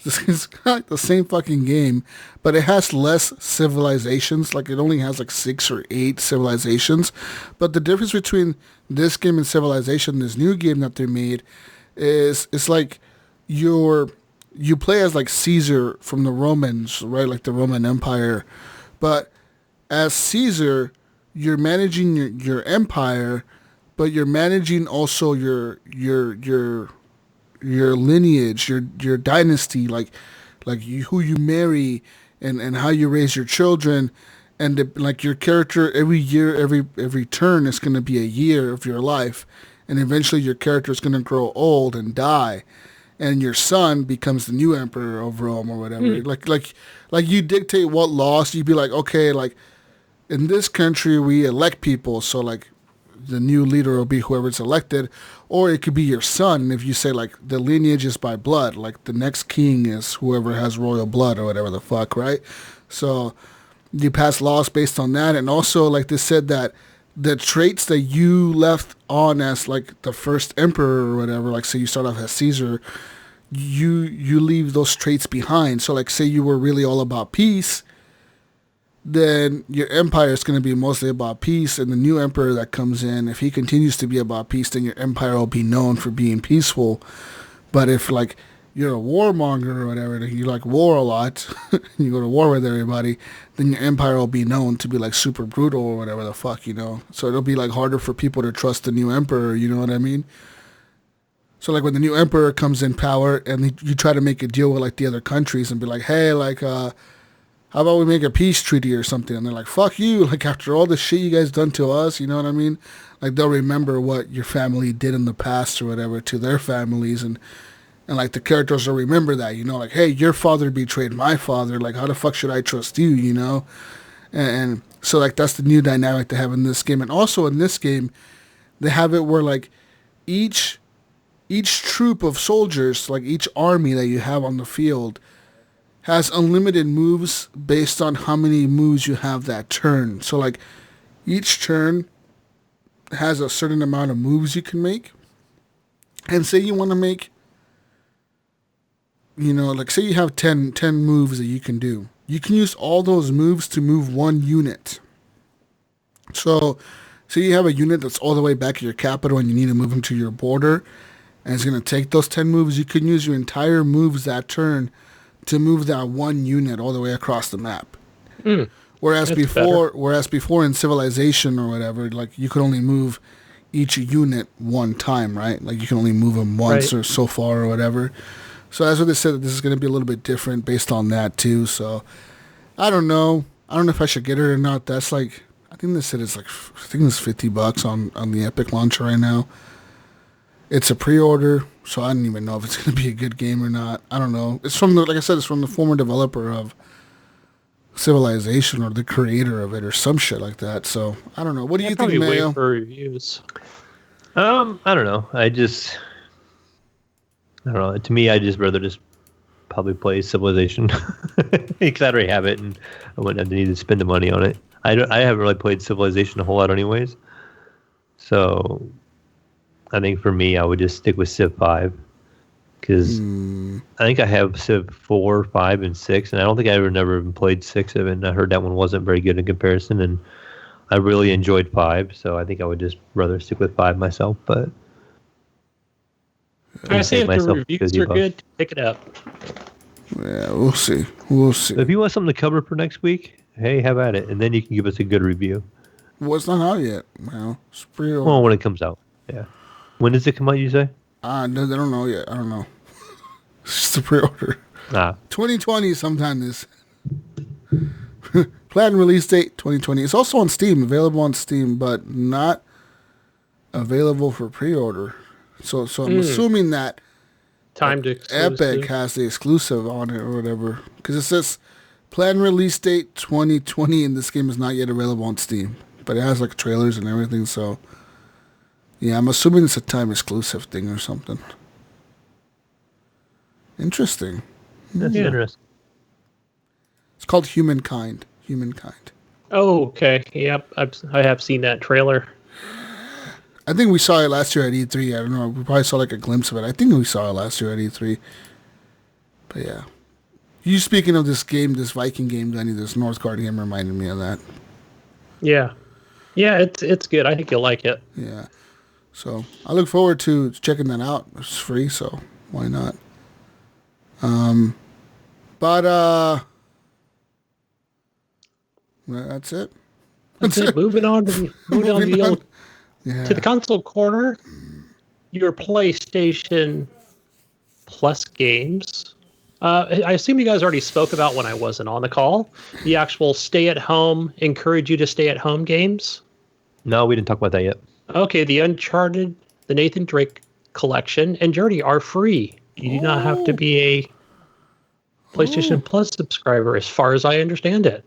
It's kind of like the same fucking game, but it has less civilizations. Like it only has like 6 or 8 civilizations. But the difference between this game and Civilization, this new game that they made, is it's like you play as like Caesar from the Romans, right? Like the Roman Empire. But as Caesar, you're managing your empire, but you're managing also your lineage, your dynasty, like who you marry and how you raise your children, and like your character every year, every turn is going to be a year of your life, and eventually your character is going to grow old and die, and your son becomes the new emperor of Rome or whatever. Like you dictate what laws. You'd be like, okay, like in this country we elect people, so like the new leader will be whoever's elected, or it could be your son. If you say like the lineage is by blood, like the next king is whoever has royal blood or whatever the fuck, right? So you pass laws based on that, and also like they said that the traits that you left on as like the first emperor or whatever, like say you start off as Caesar, you leave those traits behind. So like say you were really all about peace, then your empire is going to be mostly about peace, and the new emperor that comes in, if he continues to be about peace, then your empire will be known for being peaceful. But if like you're a warmonger or whatever, you like war a lot, you go to war with everybody, then your empire will be known to be like super brutal or whatever the fuck, you know. So it'll be like harder for people to trust the new emperor, you know what I mean? So like when the new emperor comes in power and you try to make a deal with like the other countries and be like, hey, like how about we make a peace treaty or something? And they're like, fuck you. Like, after all the shit you guys done to us, you know what I mean? Like, they'll remember what your family did in the past or whatever to their families. And like, the characters will remember that, you know? Like, hey, your father betrayed my father. Like, how the fuck should I trust you, you know? And so, like, that's the new dynamic they have in this game. And also in this game, they have it where, like, each troop of soldiers, like, each army that you have on the field has unlimited moves based on how many moves you have that turn. So like each turn has a certain amount of moves you can make. And say you want to make, you know, like say you have 10 moves that you can do. You can use all those moves to move one unit. So say you have a unit that's all the way back at your capital and you need to move them to your border, and it's going to take those 10 moves. You can use your entire moves that turn to move that one unit all the way across the map. Whereas before in Civilization or whatever, like you could only move each unit one time, right? Like you can only move them once or so far or whatever. So that's what they said, that this is going to be a little bit different based on that too. So I don't know. I don't know if I should get it or not. That's like, I think they said it's like, I think it's $50 on the Epic launcher right now. It's a pre-order, so I don't even know if it's going to be a good game or not. I don't know. It's from like I said, it's from the former developer of Civilization or the creator of it or some shit like that. So I don't know. What do you think, Mayo? Wait for reviews. I don't know. I don't know. To me, I just rather just probably play Civilization because I already have it and I wouldn't have to need to spend the money on it. I haven't really played Civilization a whole lot, anyways. So I think for me, I would just stick with Civ 5 because I think I have Civ 4, 5, and 6, and I don't think I never even played 6 of it. And I heard that one wasn't very good in comparison, and I really enjoyed 5, so I think I would just rather stick with 5 myself. But I say if the reviews are good, pick it up. Yeah, we'll see. We'll see. If you want something to cover for next week, hey, have at it, and then you can give us a good review. Well, it's not out yet. Well, it's pre-order. Well, when it comes out, yeah. When does it come out? You say? They don't know yet. I don't know. It's just a pre-order. 2020 sometime is. Planned release date 2020. It's also on Steam, available on Steam, but not available for pre-order. So I'm assuming that timed exclusive. Epic has the exclusive on it or whatever, because it says planned release date 2020, and this game is not yet available on Steam, but it has like trailers and everything. So yeah, I'm assuming it's a time exclusive thing or something. Interesting. That's interesting. It's called Humankind. Humankind. Oh, okay. Yep, I have seen that trailer. I think we saw it last year at E3. I don't know. We probably saw like a glimpse of it. I think we saw it last year at E3. But yeah. You speaking of this game, this Viking game, Gunny, this Northgard game reminded me of that. Yeah. Yeah, it's good. I think you'll like it. Yeah. So I look forward to checking that out. It's free, so why not? But that's it. That's it. Moving on to the console corner. Your PlayStation Plus games. I assume you guys already spoke about when I wasn't on the call. The actual stay-at-home, encourage you to stay-at-home games. No, we didn't talk about that yet. Okay, the Uncharted, the Nathan Drake collection, and Journey are free. You do not have to be a PlayStation Plus subscriber, as far as I understand it.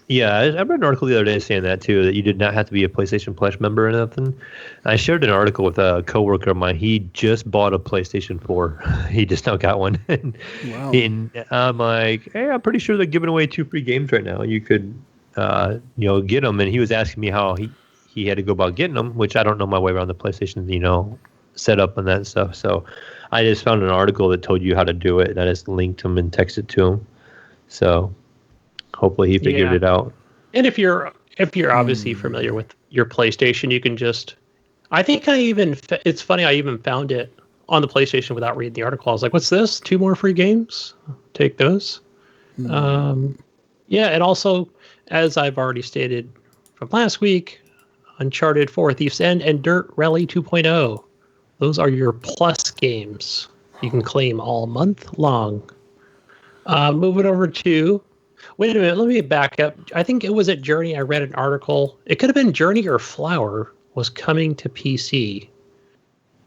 Yeah, I read an article the other day saying that too, that you did not have to be a PlayStation Plus member or nothing. I shared an article with a coworker of mine. He just bought a PlayStation 4. He just now got one. Wow. And I'm like, hey, I'm pretty sure they're giving away 2 free games right now. You could, get them. And he was asking me how he had to go about getting them, which I don't know my way around the PlayStation, setup and that stuff. So I just found an article that told you how to do it, and I just linked him and texted to him. So hopefully he figured it out. And if you're obviously familiar with your PlayStation, you can just. I think it's funny. I even found it on the PlayStation without reading the article. I was like, "What's this? 2 more free games? Take those." Yeah, and also, as I've already stated from last week, Uncharted 4, Thief's End, and Dirt Rally 2.0. Those are your Plus games. You can claim all month long. Moving over to. Wait a minute, let me back up. I think it was at Journey. I read an article. It could have been Journey or Flower was coming to PC.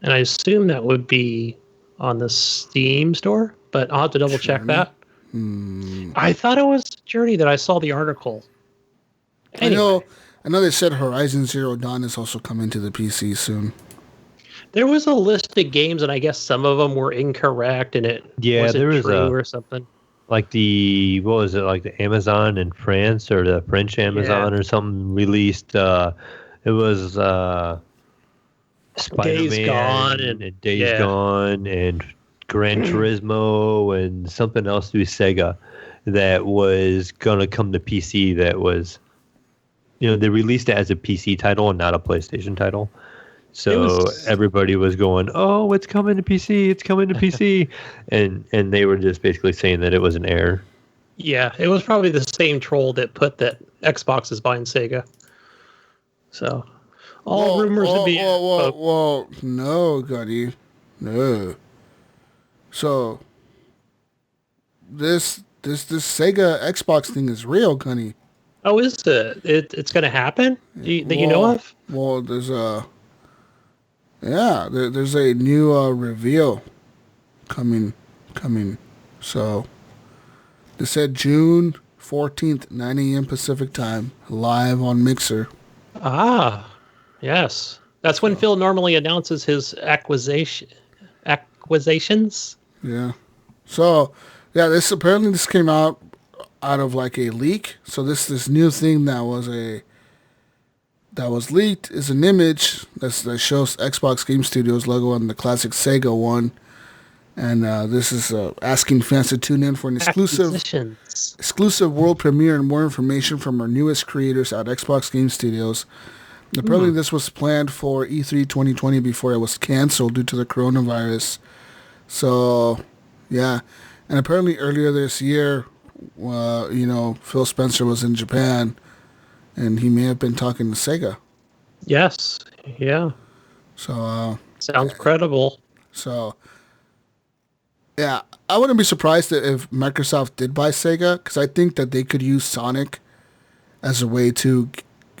And I assume that would be on the Steam store, but I'll have to double check that. I thought it was Journey that I saw the article. Anyway, I know they said Horizon Zero Dawn is also coming to the PC soon. There was a list of games, and I guess some of them were incorrect, and there was true or something. Like the Amazon in France or the French Amazon or something released. It was Spider-Man Days Gone and Days Gone and Gran Turismo and something else through Sega that was gonna come to PC. That was, they released it as a PC title and not a PlayStation title. So everybody was going, "Oh, it's coming to PC! It's coming to PC!" and they were just basically saying that it was an error. Yeah, it was probably the same troll that put that Xbox is buying Sega. So, rumors would be. Whoa! No, Gunny, no. So this Sega Xbox thing is real, Gunny. Oh, is it? It's going to happen? That you know of? Well, there's a. Yeah, there's a new reveal coming. So they said June 14th, 9 a.m. Pacific time, live on Mixer. Ah, yes. That's when Phil normally announces his acquisitions. Yeah. So, yeah, this came out of like a leak. So this new thing that was leaked is an image that shows Xbox Game Studios logo on the classic Sega one, and this is asking fans to tune in for an exclusive world premiere and more information from our newest creators at Xbox Game Studios. Apparently, this was planned for E3 2020 before it was canceled due to the coronavirus. So, yeah, And apparently earlier this year, Phil Spencer was in Japan, and he may have been talking to Sega. Yes. Yeah. So sounds credible. So yeah, I wouldn't be surprised if Microsoft did buy Sega, because I think that they could use Sonic as a way to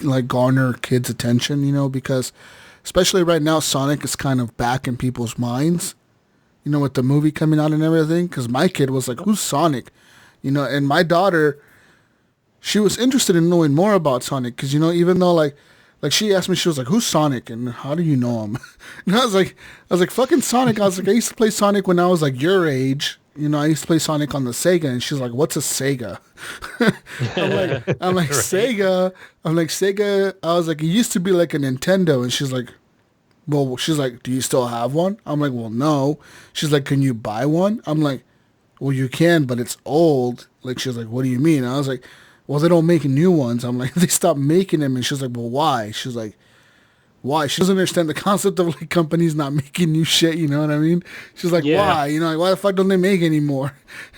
like garner kids' attention. Because especially right now, Sonic is kind of back in people's minds. With the movie coming out and everything, because my kid was like, "Who's Sonic?" And my daughter, she was interested in knowing more about Sonic, because even though like she asked me, she was like, "Who's Sonic and how do you know him?" And I was like, "Fucking Sonic." I was like, "I used to play Sonic when I was like your age. I used to play Sonic on the Sega." And she's like, "What's a Sega?" I'm like, right. Sega. I'm like, Sega. I was like, it used to be like a Nintendo. And she's like, "Well," she's like, "Do you still have one?" I'm like, "Well, no." She's like, "Can you buy one?" I'm like, "Well, you can, but it's old." Like, she's like, "What do you mean?" I was like, "Well, they don't make new ones." I'm like, "They stopped making them." And she's like, "Well, why?" She's like, "Why?" She doesn't understand the concept of like companies not making new shit. You know what I mean? She's like, yeah. "Why? Like, why the fuck don't they make anymore?"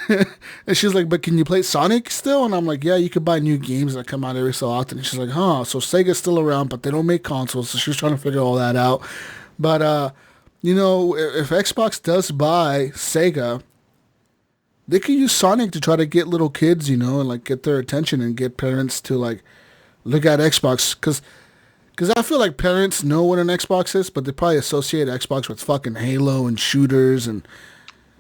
And she's like, "But can you play Sonic still?" And I'm like, "Yeah, you could buy new games that come out every so often." And she's like, "Huh? So Sega's still around, but they don't make consoles." So she's trying to figure all that out. But if Xbox does buy Sega, they could use Sonic to try to get little kids, and like get their attention and get parents to like look at Xbox, because I feel like parents know what an Xbox is, but they probably associate Xbox with fucking Halo and shooters and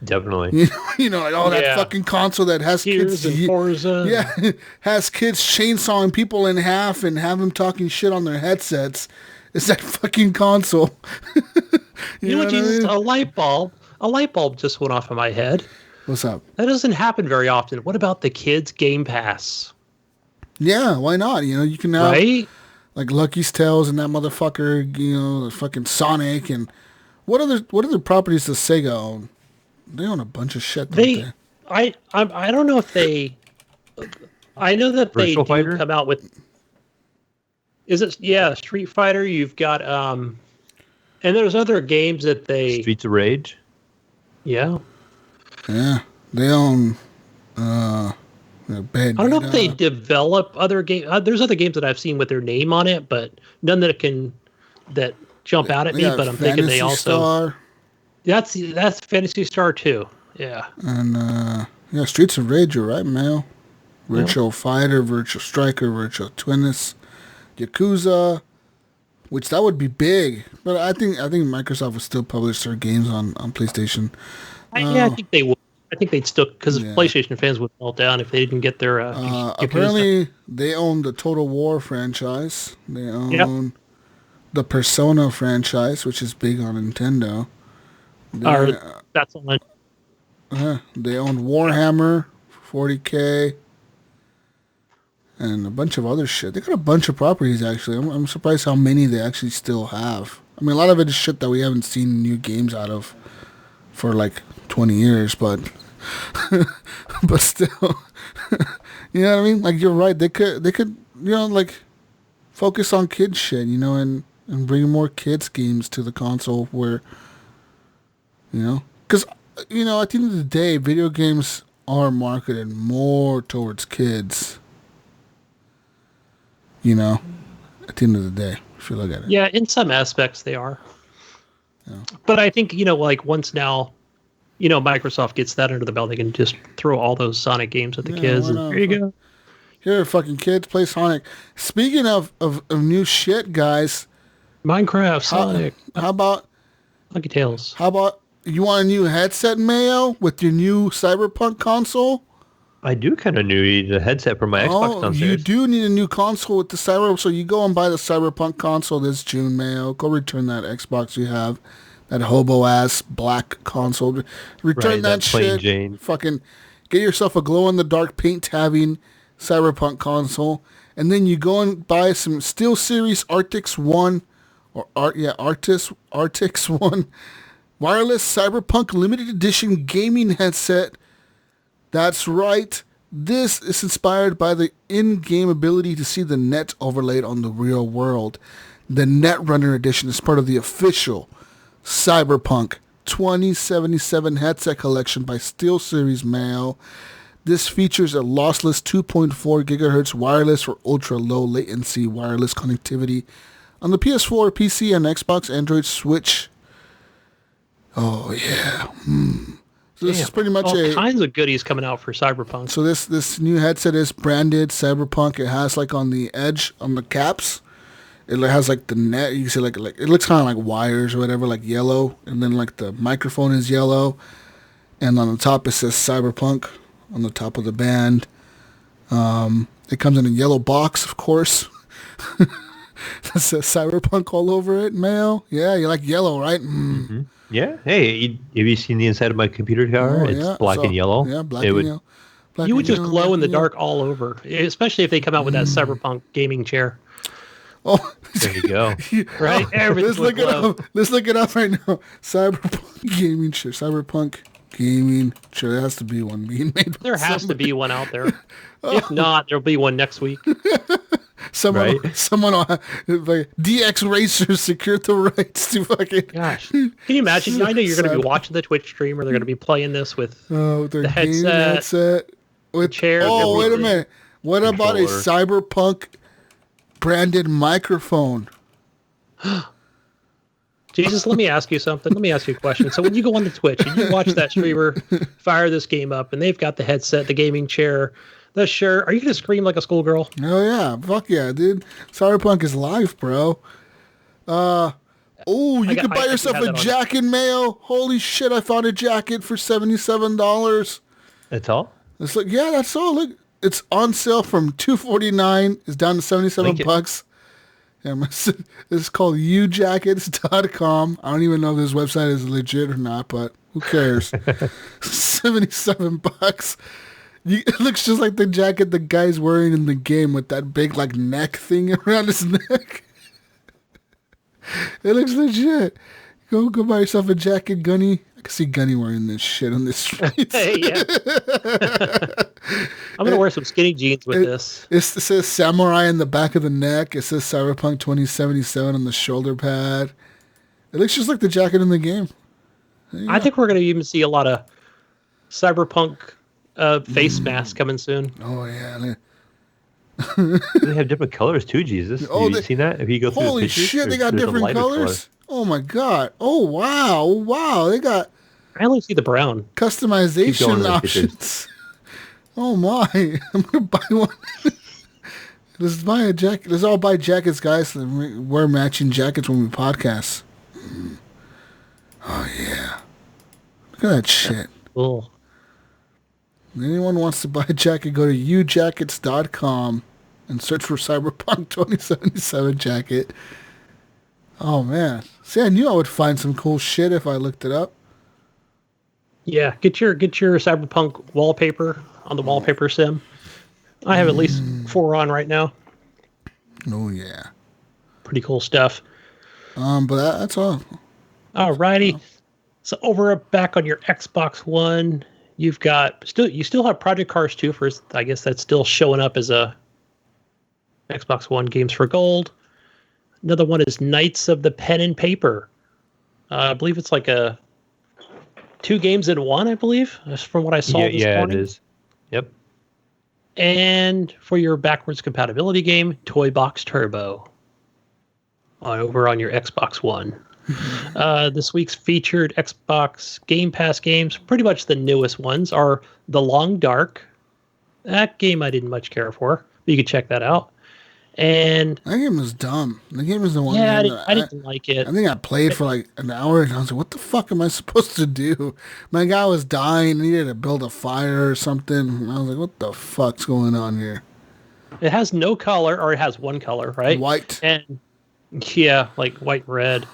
definitely, like that fucking console that has Gears kids, and Forza. Yeah, has kids chainsawing people in half and have them talking shit on their headsets. It's that fucking console. you know what, Jesus? A light bulb. A light bulb just went off in my head. What's up? That doesn't happen very often. What about the kids' Game Pass? Yeah, why not? You can have like Lucky's Tales and that motherfucker. The fucking Sonic and what other properties does Sega own? They own a bunch of shit. I don't know if they. I know that Virtual they Fighter? do come out with. Is it Street Fighter? You've got and there's other games that they Streets of Rage. Yeah, they own. Bad. I don't know if they develop other games. There's other games that I've seen with their name on it, but none that jump out at me. But I'm thinking they also. Star. That's Fantasy Star too. Yeah. And Streets of Rage. You're right, Mayo. Virtual Fighter, Virtual Striker, Virtual Twinnis, Yakuza, which that would be big. But I think Microsoft would still publish their games on PlayStation. I think they would. I think they'd still, because PlayStation fans would melt down if they didn't get their. Apparently, they own the Total War franchise. They own the Persona franchise, which is big on Nintendo. That's on. They own Warhammer, 40K, and a bunch of other shit. They got a bunch of properties, actually. I'm surprised how many they actually still have. I mean, a lot of it is shit that we haven't seen new games out of for like 20 years, but still. You know what I mean? Like, you're right. They could like focus on kid shit, and bring more kids games to the console where, because, at the end of the day, video games are marketed more towards kids. At the end of the day, if you look at it. Yeah, in some aspects they are. Yeah. But I think, like once now, Microsoft gets that under the belt, they can just throw all those Sonic games at the kids. And here you go. Here, fucking kids, play Sonic. Speaking of new shit, guys. Minecraft, Sonic. How about Lucky Tales? How about you want a new headset, Mayo, with your new Cyberpunk console? I do kind of need a headset for my Xbox downstairs. You do need a new console with the Cyberpunk. So you go and buy the Cyberpunk console this June, Mayo. Go return that Xbox you have. That hobo-ass black console. Return that shit. Jane. Fucking get yourself a glow-in-the-dark paint-having Cyberpunk console. And then you go and buy some SteelSeries Arctis 1. Arctis 1. Wireless Cyberpunk Limited Edition gaming headset. That's right. This is inspired by the in-game ability to see the net overlaid on the real world. The Netrunner edition is part of the official Cyberpunk 2077 headset collection by SteelSeries Mayo. This features a lossless 2.4 gigahertz wireless for ultra-low latency wireless connectivity on the PS4, PC, and Xbox, Android, Switch. Oh, yeah. So this is pretty much all kinds of goodies coming out for Cyberpunk. So this new headset is branded Cyberpunk. It has like on the edge, on the caps, it has like the net. You can see like it looks kind of like wires or whatever, like yellow, and then like the microphone is yellow, and on the top it says Cyberpunk on the top of the band. It comes in a yellow box, of course. It says Cyberpunk all over it. Mayo, yeah, you like yellow, right? Mm-hmm. Yeah. Hey, have you seen the inside of my computer tower? It's black and yellow. Yeah, black and yellow. You would just glow in the dark all over, especially if they come out with that Cyberpunk gaming chair. Oh, there you go. Right? Let's look it up. Let's look it up right now. Cyberpunk gaming chair. Cyberpunk gaming chair. There has to be one being made. There has to be one out there. If not, there'll be one next week. Someone on like DX Racers secured the rights to fucking. Gosh, can you imagine? I know you're going to be watching the Twitch stream, or they're going to be playing this with the headset, with chair. Oh, wait a minute! What about a Cyberpunk branded microphone? Jesus, let me ask you something. Let me ask you a question. So when you go on the Twitch and you watch that streamer fire this game up, and they've got the headset, the gaming chair, the shirt, are you going to scream like a schoolgirl? Oh, yeah. Fuck yeah, dude. Cyberpunk is life, bro. You can buy yourself a jacket, Mayo. Holy shit, I found a jacket for $77. That's all? It's like, yeah, that's all. Look, it's on sale from $249. It's down to $77. Yeah, it's called ujackets.com. I don't even know if this website is legit or not, but who cares? $77. It looks just like the jacket the guy's wearing in the game with that big like neck thing around his neck. It looks legit. Go buy yourself a jacket, Gunny. I can see Gunny wearing this shit on the streets. Hey, yeah. I'm going to wear some skinny jeans with this. It says Samurai in the back of the neck. It says Cyberpunk 2077 on the shoulder pad. It looks just like the jacket in the game. I think we're going to even see a lot of Cyberpunk face masks coming soon. Oh, yeah. They have different colors too, Jesus. Have you seen that? If you go through holy the pictures, shit, they got different colors? Oh my god. Oh wow. They got I only see the brown. Customization options. Oh my. I'm gonna buy one. Let's buy a jacket. Let's all buy jackets, guys. So we wear matching jackets when we podcast. Oh yeah. Look at that shit. Cool. If anyone wants to buy a jacket, go to ujackets.com and search for Cyberpunk 2077 jacket. Oh, man. See, I knew I would find some cool shit if I looked it up. Yeah, get your Cyberpunk wallpaper on the wallpaper sim. I have at least 4 on right now. Oh, yeah. Pretty cool stuff. But that's all. Alrighty. So back on your Xbox One, you still have Project Cars 2 for, I guess that's still showing up as a Xbox One games for gold. Another one is Knights of the Pen and Paper. I believe it's like 2 games in one, I believe, from what I saw this morning. Yeah, it is. Yep. And for your backwards compatibility game, Toy Box Turbo. Over on your Xbox One. This week's featured Xbox Game Pass games, pretty much the newest ones, are The Long Dark. That game I didn't much care for, but you can check that out. And that game was dumb. The game is the one. Yeah, I didn't like it. I think I played for like an hour and I was like, what the fuck am I supposed to do? My guy was dying. He needed to build a fire or something. And I was like, what the fuck's going on here? It has no color, or it has one color, right? White. And yeah, like white and red.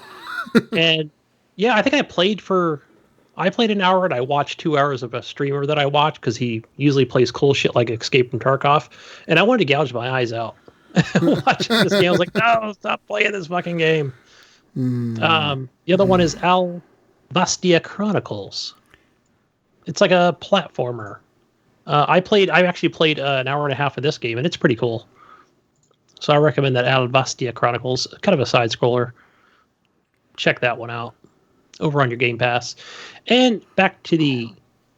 And yeah, I think I played an hour and I watched 2 hours of a streamer that I watch because he usually plays cool shit like Escape from Tarkov. And I wanted to gouge my eyes out watching this game. I was like, no, stop playing this fucking game. The other one is Al Bastia Chronicles. It's like a platformer. I actually played an hour and a half of this game, and it's pretty cool. So I recommend that Al Bastia Chronicles, kind of a side scroller. Check that one out. over on your Game Pass. And back to the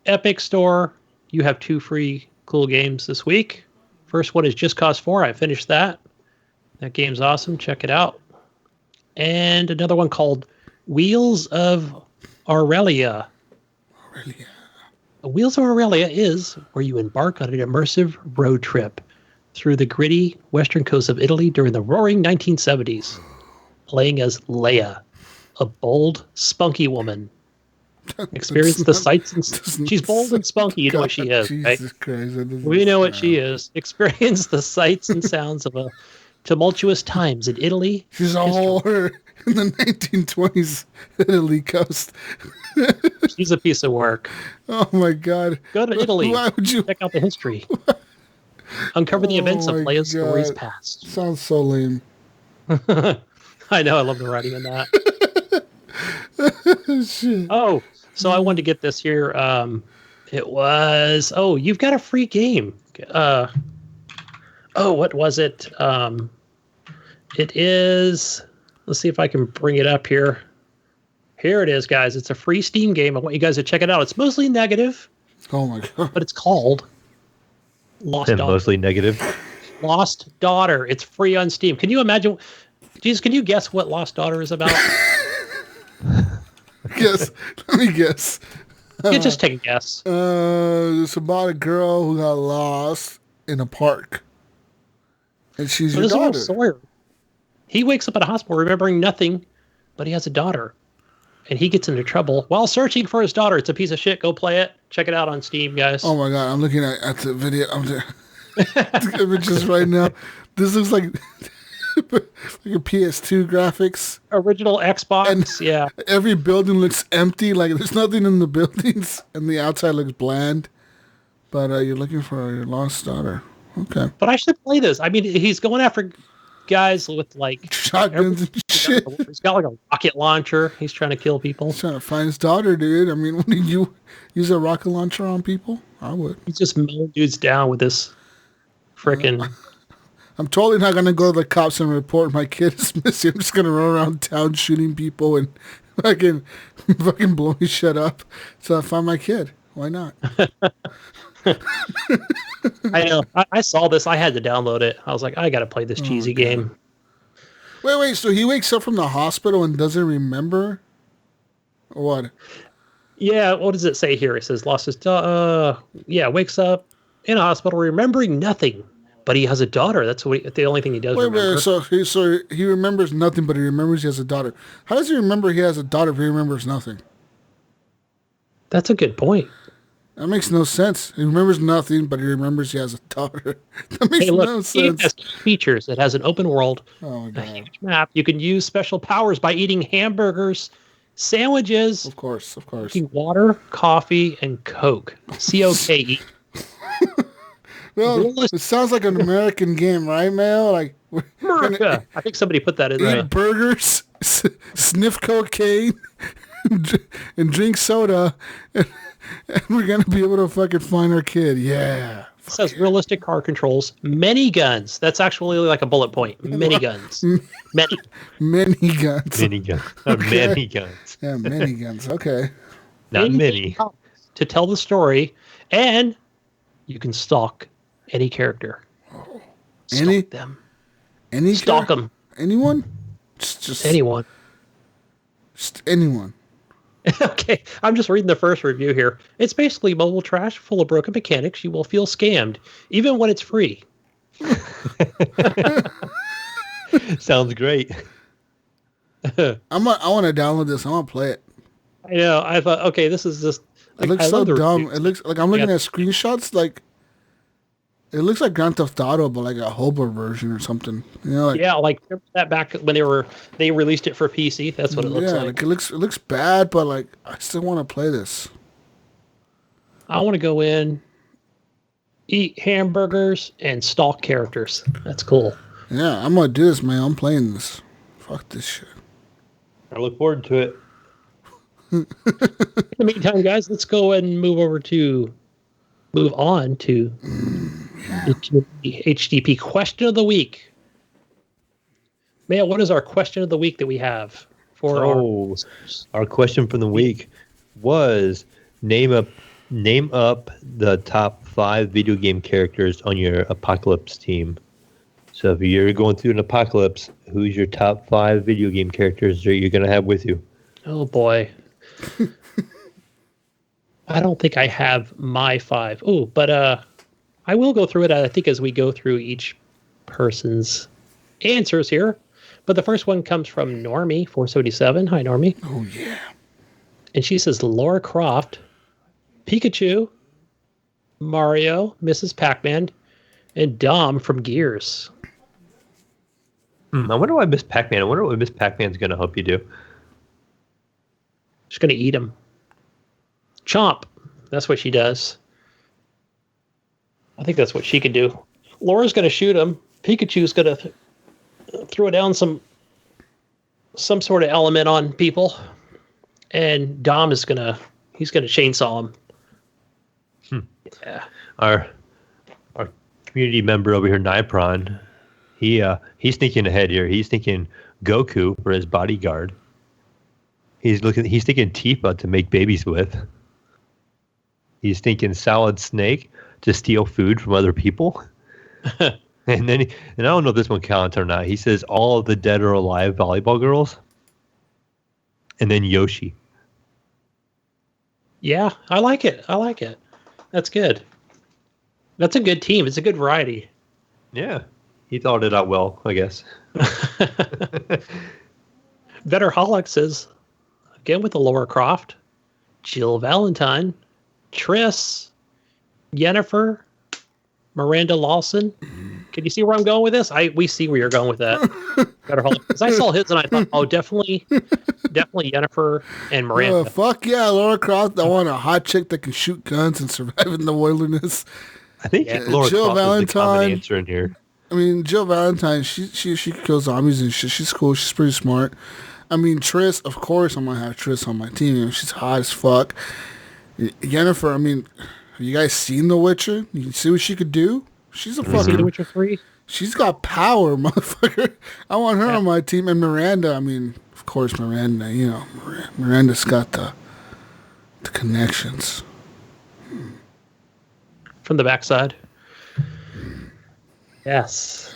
Epic Store, you have 2 free cool games this week. First one is Just Cause 4. I finished that. That game's awesome. Check it out. And another one called Wheels of Aurelia. Wheels of Aurelia is where you embark on an immersive road trip through the gritty western coast of Italy during the roaring 1970s, playing as Leia, a bold, spunky woman. Experience the sights and she's bold and spunky. You know what she is, right? Christ, We know what she is. Experience the sights and sounds of a tumultuous times in Italy. She's a whore in the 1920s Italy coast. She's a piece of work. Oh my God! Go to Italy. Why would you check out the history? Uncover the events of Leia's stories past. Sounds so lame. I know. I love the writing in that. Shit. Oh, so I wanted to get this here. It was. Oh, you've got a free game. What was it? It is. Let's see if I can bring it up here. Here it is, guys. It's a free Steam game. I want you guys to check it out. It's mostly negative. Oh my God. But it's called Lost Daughter. Mostly negative. Lost Daughter. It's free on Steam. Can you imagine? Jesus, can you guess what Lost Daughter is about? Guess. Let me guess. You just take a guess. It's about a girl who got lost in a park. And she's your daughter. Sawyer. He wakes up at a hospital remembering nothing, but he has a daughter. And he gets into trouble while searching for his daughter. It's a piece of shit. Go play it. Check it out on Steam, guys. Oh my God. I'm looking at the video. I'm there. Images right now. This looks like a PS2 graphics. Original Xbox. And yeah. Every building looks empty. Like there's nothing in the buildings. And the outside looks bland. But you're looking for your lost daughter. Okay. But I should play this. I mean, he's going after guys with like shotguns and shit. He's got like a rocket launcher. He's trying to kill people. He's trying to find his daughter, dude. I mean, wouldn't you use a rocket launcher on people? I would. He's just mowing dudes down with this frickin'. I'm totally not going to go to the cops and report my kid is missing. I'm just going to run around town shooting people and fucking blowing shit up. So I find my kid. Why not? I know. I saw this. I had to download it. I was like, I got to play this cheesy game. Wait. So he wakes up from the hospital and doesn't remember? Or what? Yeah. What does it say here? It says lost his wakes up in a hospital remembering nothing, but he has a daughter. That's the only thing he does remember. Wait. So he remembers nothing, but he remembers he has a daughter. How does he remember he has a daughter if he remembers nothing? That's a good point. That makes no sense. He remembers nothing, but he remembers he has a daughter. That makes no sense. It has features. It has an open world, a huge map. You can use special powers by eating hamburgers, sandwiches. Of course. Drinking water, coffee, and Coke. COKE. Well, it sounds like an American game, right, Mayo? Like America. I think somebody put that in there. Eat burgers, sniff cocaine, and drink soda, and we're going to be able to fucking find our kid. Yeah. It says realistic car controls, many guns. That's actually like a bullet point. Many guns. Many. Many guns. Many guns. Many guns. Yeah, many guns. Okay. Not many. To tell the story, and you can stalk any character. Stalk them. Stalk them. Anyone? Just anyone. Just anyone. Okay, I'm just reading the first review here. It's basically mobile trash full of broken mechanics. You will feel scammed, even when it's free. Sounds great. I want to download this. I want to play it. I know. I thought, okay, this is just. It looks so dumb. Reviews. It looks like I'm looking at screenshots. Like it looks like Grand Theft Auto, but like a hobo version or something. You know, like, yeah, like that back when they released it for PC. That's what it looks like. Like it looks bad, but like I still want to play this. I want to go in, eat hamburgers, and stalk characters. That's cool. Yeah, I'm gonna do this, man. I'm playing this. Fuck this shit. I look forward to it. In the meantime, guys, let's go ahead and move on to the HGP question of the week. Mayo, what is our question of the week that we have for Oh, our question from the week was name up the top 5 video game characters on your apocalypse team. So if you're going through an apocalypse, who's your top 5 video game characters that you're going to have with you? Oh boy. I don't think I have my 5. Oh, but I will go through it, I think, as we go through each person's answers here. But the first one comes from Normie 477. Hi, Normie. Oh yeah. And she says Lara Croft, Pikachu, Mario, Mrs. Pac-Man, and Dom from Gears. I wonder why Miss Pac-Man. I wonder what Miss Pac-Man's going to help you do. She's going to eat him. Chomp. That's what she does. I think that's what she can do. Laura's going to shoot him. Pikachu's going to throw down some sort of element on people. And Dom is he's going to chainsaw him. Yeah. Our community member over here, Nipron, he's thinking ahead here. He's thinking Goku for his bodyguard. He's thinking Tifa to make babies with. He's thinking Solid Snake to steal food from other people. And I don't know if this one counts or not. He says all of the dead or alive volleyball girls. And then Yoshi. Yeah, I like it. That's good. That's a good team. It's a good variety. Yeah. He thought it out well, I guess. Betterholic says, again with the Lara Croft, Jill Valentine, Triss, Yennefer, Miranda Lawson. Can you see where I'm going with this? We see where you're going with that. Betterholic. Because I saw his and I thought, oh, definitely Yennefer and Miranda. Fuck yeah, Lara Croft. I want a hot chick that can shoot guns and survive in the wilderness. I think Lara Jill Croft is the common Valentine. answer in here. I mean, Jill Valentine, she kills zombies and shit. She's cool. She's pretty smart. I mean, Triss, of course I'm going to have Triss on my team. You know, she's hot as fuck. Yennefer, I mean, have you guys seen The Witcher? You can see what she could do? She's a fucking... The Witcher 3? She's got power, motherfucker. I want her on my team. And Miranda, I mean, of course, Miranda, you know, Miranda's got the connections. From the backside. Yes.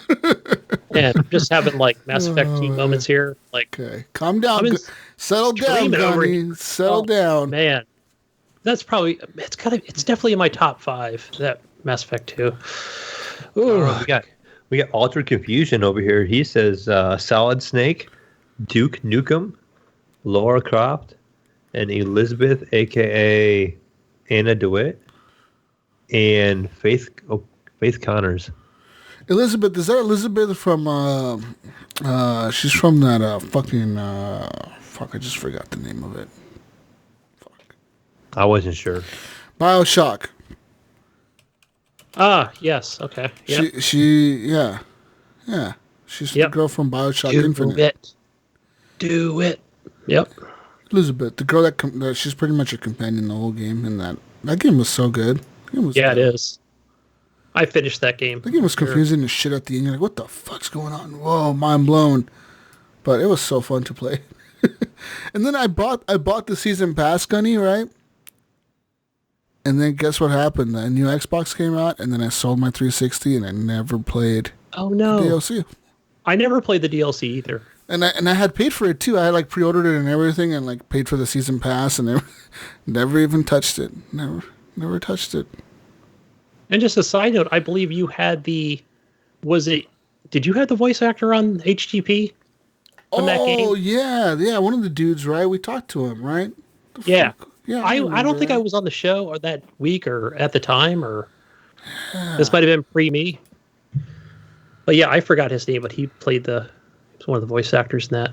And I'm just having like Mass Effect team moments here. Like, okay, calm down. Settle down, Gunny. Settle down. Man, that's probably it's definitely in my top 5. That Mass Effect 2. Ooh. We got Altered Confusion over here. He says Solid Snake, Duke Nukem, Lara Croft, and Elizabeth, aka Anna DeWitt, and Faith Connors. Elizabeth, is that Elizabeth from she's from that fucking fuck, I just forgot the name of it. Fuck. I wasn't sure. BioShock. Ah, yes, okay. Yep. Yeah. She's the girl from BioShock Infinite. Do it. Yep. Elizabeth, the girl that she's pretty much a companion the whole game, and that game was so good. It is. I finished that game. The game was confusing as shit at the end. You're like, what the fuck's going on? Whoa, mind blown. But it was so fun to play. And then I bought the season pass, Gunny, right? And then guess what happened? The new Xbox came out, and then I sold my 360, and I never played the DLC. I never played the DLC either. And I had paid for it too. I had like pre-ordered it and everything, and like paid for the season pass, and never even touched it. Never touched it. And just a side note, I believe you had did you have the voice actor on HGP from that game? Oh yeah, one of the dudes, right? We talked to him, right? Yeah. Fuck? Yeah, I don't think I was on the show or that week or at the time, or this might have been pre-me. But yeah, I forgot his name, but he was one of the voice actors in that.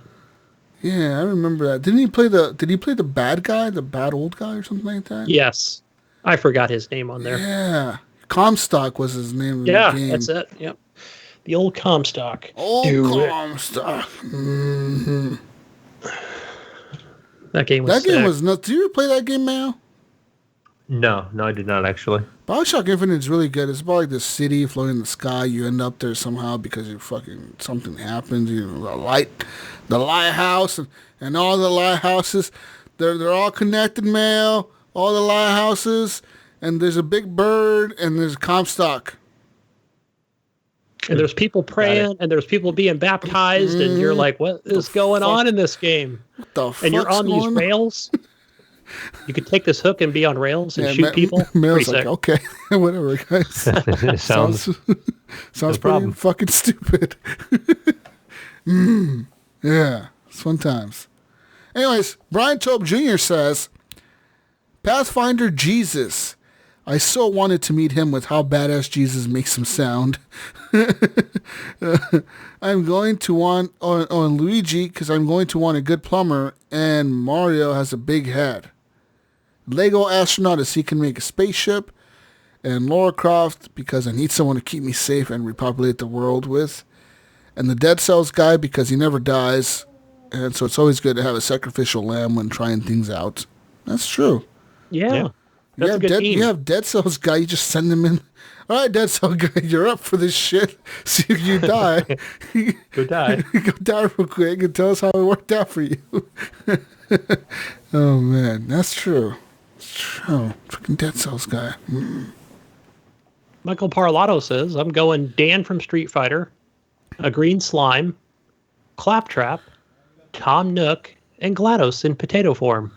Yeah, I remember that. Did he play the bad guy, the bad old guy or something like that? Yes. I forgot his name on there. Yeah. Comstock was his name in the game. Yeah, that's it. Yep. The old Comstock. Comstock. Mm-hmm. That game was was nuts. Did you ever play that game, Mayo? No, I did not actually. Bioshock Infinite is really good. It's about like this city floating in the sky. You end up there somehow because you fucking something happens. You know, the lighthouse, and all the lighthouses. They're all connected, Mayo. All the lighthouses, and there's a big bird, and there's Comstock. And there's people praying, and there's people being baptized, and you're like, what is going on in this game? What the fuck? And you're on these rails. You could take this hook and be on rails and shoot people. Mayo's like, okay, whatever, guys. sounds pretty fucking stupid. Yeah, it's fun times. Anyways, Brian Tobe Jr. says, Pathfinder Jesus. I so wanted to meet him with how badass Jesus makes him sound. I'm going to want on Luigi because I'm going to want a good plumber, and Mario has a big head. Lego astronaut as he can make a spaceship, and Lara Croft because I need someone to keep me safe and repopulate the world with, and the Dead Cells guy because he never dies, and so it's always good to have a sacrificial lamb when trying things out. That's true. Yeah. That's a good team. You have Dead Cells guy, you just send them in. All right, Dead Cell guy, you're up for this shit. See if you die. Go die. Go die real quick and tell us how it worked out for you. Oh, man. That's true. It's true. Freaking Dead Cells guy. Michael Parlato says, I'm going Dan from Street Fighter, a green slime, Claptrap, Tom Nook, and GLaDOS in potato form.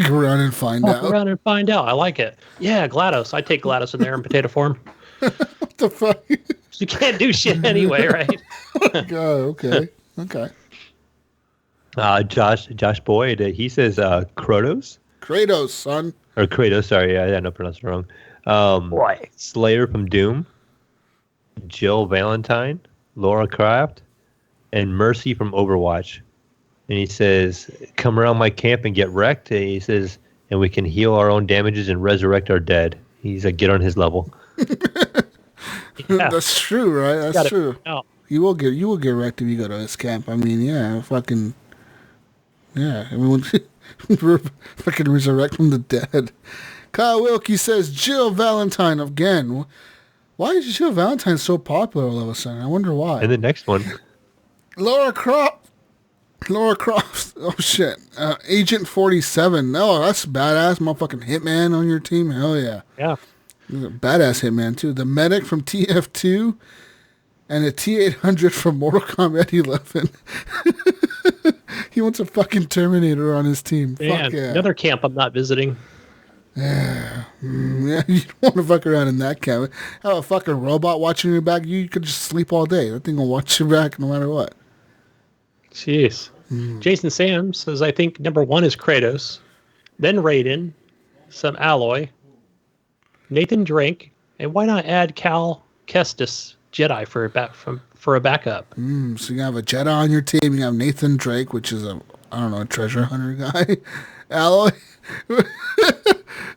Go around and find out. Go around and find out. I like it. Yeah, GLaDOS. I take GLaDOS in there in potato form. What the fuck? You can't do shit anyway, right? Oh, okay. Okay. Josh Boyd, he says Kratos, son. or Kratos. Sorry, I know pronounced it wrong. Boy. Slayer from Doom, Jill Valentine, Lara Croft, and Mercy from Overwatch. And he says, come around my camp and get wrecked. And he says, and we can heal our own damages and resurrect our dead. He's like, get on his level. Yeah. That's true, right? That's true. Oh. You will get wrecked if you go to his camp. I mean, yeah, fucking, yeah. I mean, fucking resurrect from the dead. Kyle Wilkie says Jill Valentine again. Why is Jill Valentine so popular all of a sudden? I wonder why. And the next one, Lara Croft. Oh shit. Agent 47. Oh, that's badass. Motherfucking hitman on your team. Hell yeah. Yeah. He's a badass hitman too. The medic from TF2 and a T800 from Mortal Kombat 11. He wants a fucking Terminator on his team. Man, fuck yeah. another camp I'm not visiting. Yeah, you don't want to fuck around in that camp. Have a fucking robot watching your back. You could just sleep all day. That thing will watch your back no matter what. Jeez. Jason Sam says, I think number 1 is Kratos, then Raiden, some Alloy, Nathan Drake, and why not add Cal Kestis, Jedi, for a backup? So you have a Jedi on your team. You have Nathan Drake, which is a treasure hunter guy. Alloy,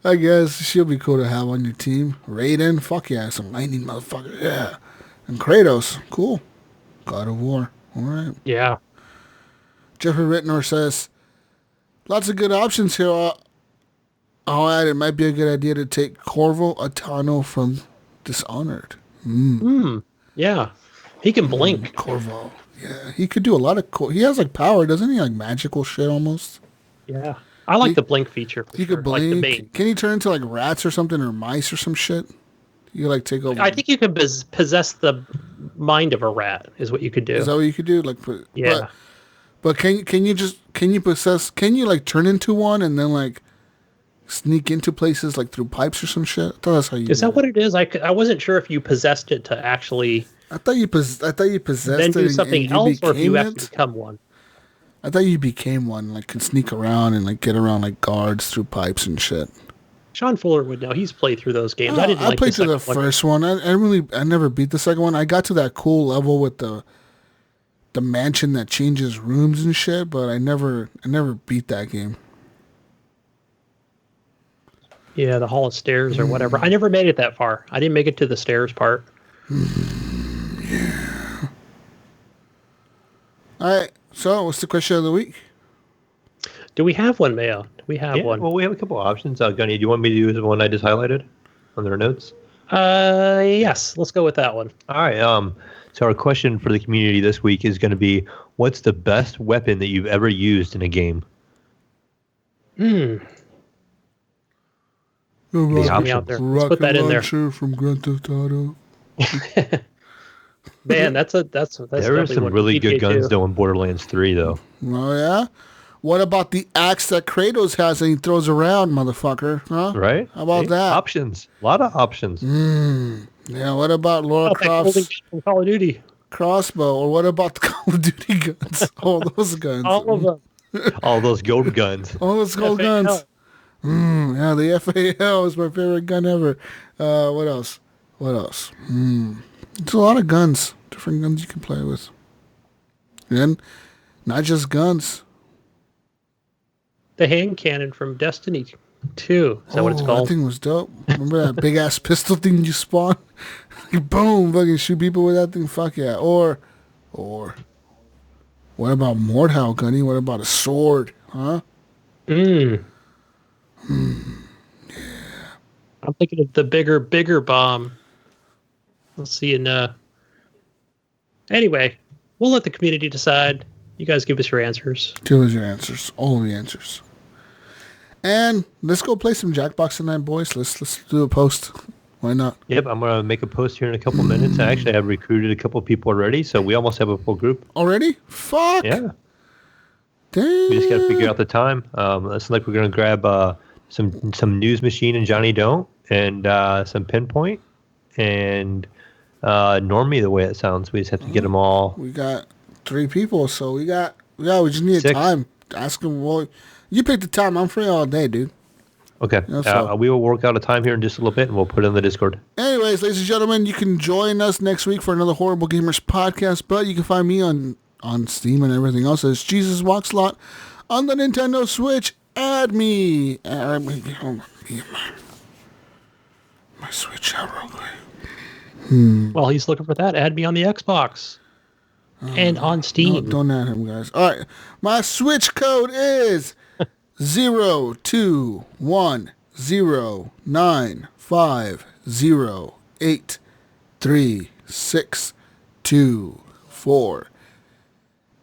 I guess she'll be cool to have on your team. Raiden, fuck yeah, some lightning motherfucker, yeah. And Kratos, cool. God of War, all right. Yeah. Jeffrey Rittner says, lots of good options here. I'll add, it might be a good idea to take Corvo Atano from Dishonored. Yeah. He can blink. Corvo. Yeah, he could do a lot of he has like power, doesn't he? Like magical shit almost. Yeah. I like the blink feature. He could blink. Like the main. Can he turn into like rats or something, or mice or some shit? You like take over. I think you can possess the mind of a rat is what you could do. Is that what you could do? Like, yeah. But can you like turn into one and then like sneak into places like through pipes or some shit? I thought that's how you. Is that what it is? I wasn't sure if you possessed it to actually. I thought you possessed then it do something else, or if you have to become one. I thought you became one, like could sneak around and like get around like guards through pipes and shit. Sean Fuller would know. He's played through those games. I played through the first one. I never beat the second one. I got to that cool level with the mansion that changes rooms and shit, but I never beat that game. Yeah, the Hall of Stairs or whatever. I never made it that far. I didn't make it to the stairs part. Yeah. All right. So, what's the question of the week? Do we have one, Mayo? Do we have Yeah, one? well, we have a couple options. Gunny, do you want me to use the one I just highlighted on their notes? Yes. Let's go with that one. All right. So our question for the community this week is going to be, what's the best weapon that you've ever used in a game? The Rocket, out there. Let's put that in there. launcher from Grand Theft Auto. Man, that's There are definitely some one. really good GTA guns 2. though in Borderlands 3 though. Oh yeah. What about the axe that Kratos has and he throws around, motherfucker? Huh? Right? How about that? Options. A lot of options. Yeah. What about Laura Oh, that golden Croft's gun from Call of Duty. crossbow? Or what about the Call of Duty guns? All those guns. All of them. All those gold guns. All those gold guns. Yeah, the FAL is my favorite gun ever. What else? It's a lot of guns. Different guns you can play with. And not just guns. The hand cannon from Destiny 2. Is that what it's That called? thing was dope. Remember that big ass pistol thing you spawn? Boom, fucking shoot people with that thing. Fuck yeah. Or what about Mordhau, Gunny? What about a sword? Huh? I'm thinking of the bigger bomb. Let's see. Anyway, we'll let the community decide. You guys give us your answers. Give us your answers. All of the answers. And let's go play some Jackbox tonight, boys. Let's do a post. Why not? Yep, I'm going to make a post here in a couple minutes. I actually have recruited a couple people already, so we almost have a full group. Already? Fuck. Yeah. Damn. We just got to figure out the time. Looks like we're going to grab some News Machine and Johnny Don't, and some Pinpoint, and Normie, the way it sounds. We just have to get them all. We got 3 people, so we just need 6. a time. Ask them, well, you pick the time. I'm free all day, dude. Okay. We will work out a time here in just a little bit, and we'll put it in the Discord. Anyways, ladies and gentlemen, you can join us next week for another Horrible Gamers podcast, but you can find me on Steam and everything else as Jesus Walkslot on the Nintendo Switch. Add me. My Switch out real quick. While he's looking for that, add me on the Xbox and on No, Steam. don't add him, guys. All right. My Switch code is 021095083624.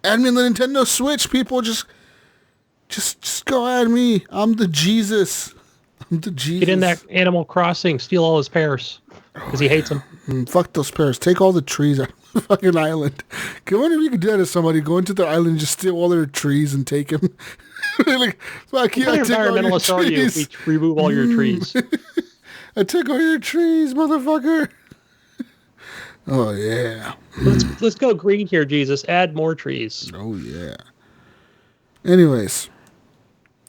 Add me on the Nintendo Switch, people. Just go add me. I'm the Jesus. Get in that Animal Crossing, steal all his pears because he hates them. Fuck those pears. Take all the trees out of the fucking island. I wonder if you could do that to somebody. Go into their island and just steal all their trees and take them. Like, fuck you, I What took all your environmentalists are you? trees. We remove all your trees. I took all your trees, motherfucker. Oh, yeah. Let's go green here, Jesus. Add more trees. Oh, yeah. Anyways,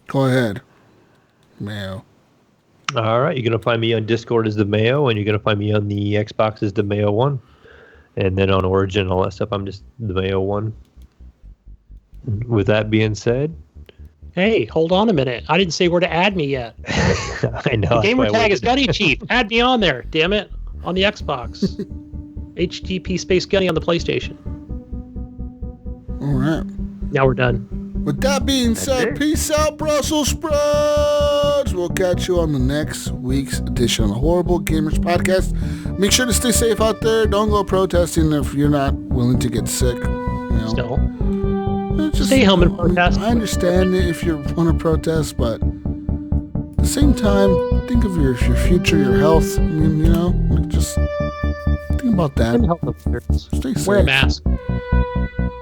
go ahead. Mayo. All right. You're going to find me on Discord as the Mayo, and you're going to find me on the Xbox as the Mayo 1. And then on Origin and all that stuff, I'm just the Mayo 1. With that being said... Hey, hold on a minute. I didn't say where to add me yet. I know. The gamer tag is Gunny Chief. Add me on there, damn it. On the Xbox. HGP Space Gunny on the PlayStation. All right. Now we're done. With that being said, peace out, Brussels sprouts. We'll catch you on the next week's edition of the Horrible Gamers Podcast. Make sure to stay safe out there. Don't go protesting if you're not willing to get sick. You know? Still. Just Stay home and protest. I understand if you want to protest, but at the same time, think of your future, your health. I mean, you know, like just think about that. Stay safe. Wear a mask.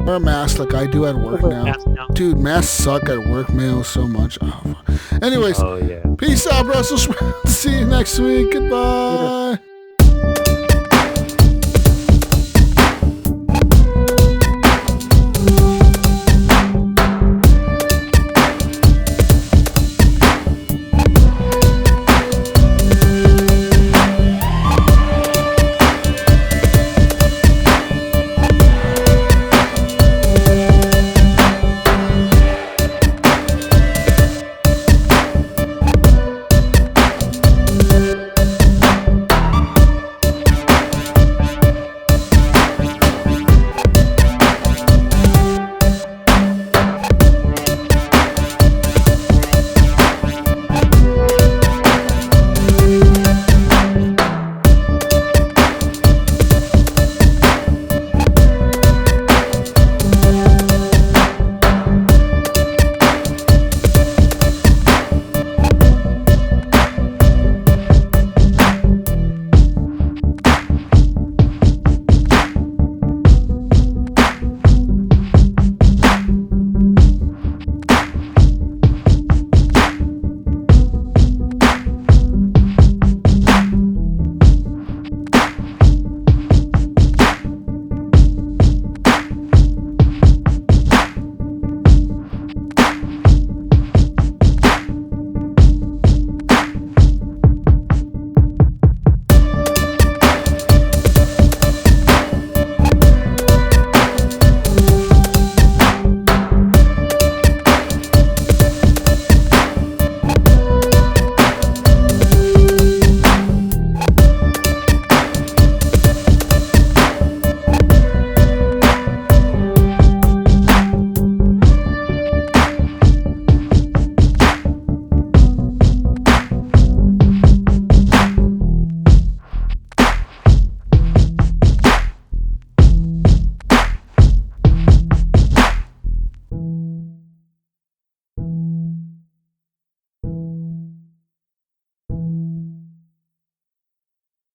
Wear a mask like I do at work Wear a mask now. Dude, masks suck at work, Mayo, so much. Oh. Anyways, Oh, yeah. peace out, Brussels sprouts. See you next week. Goodbye.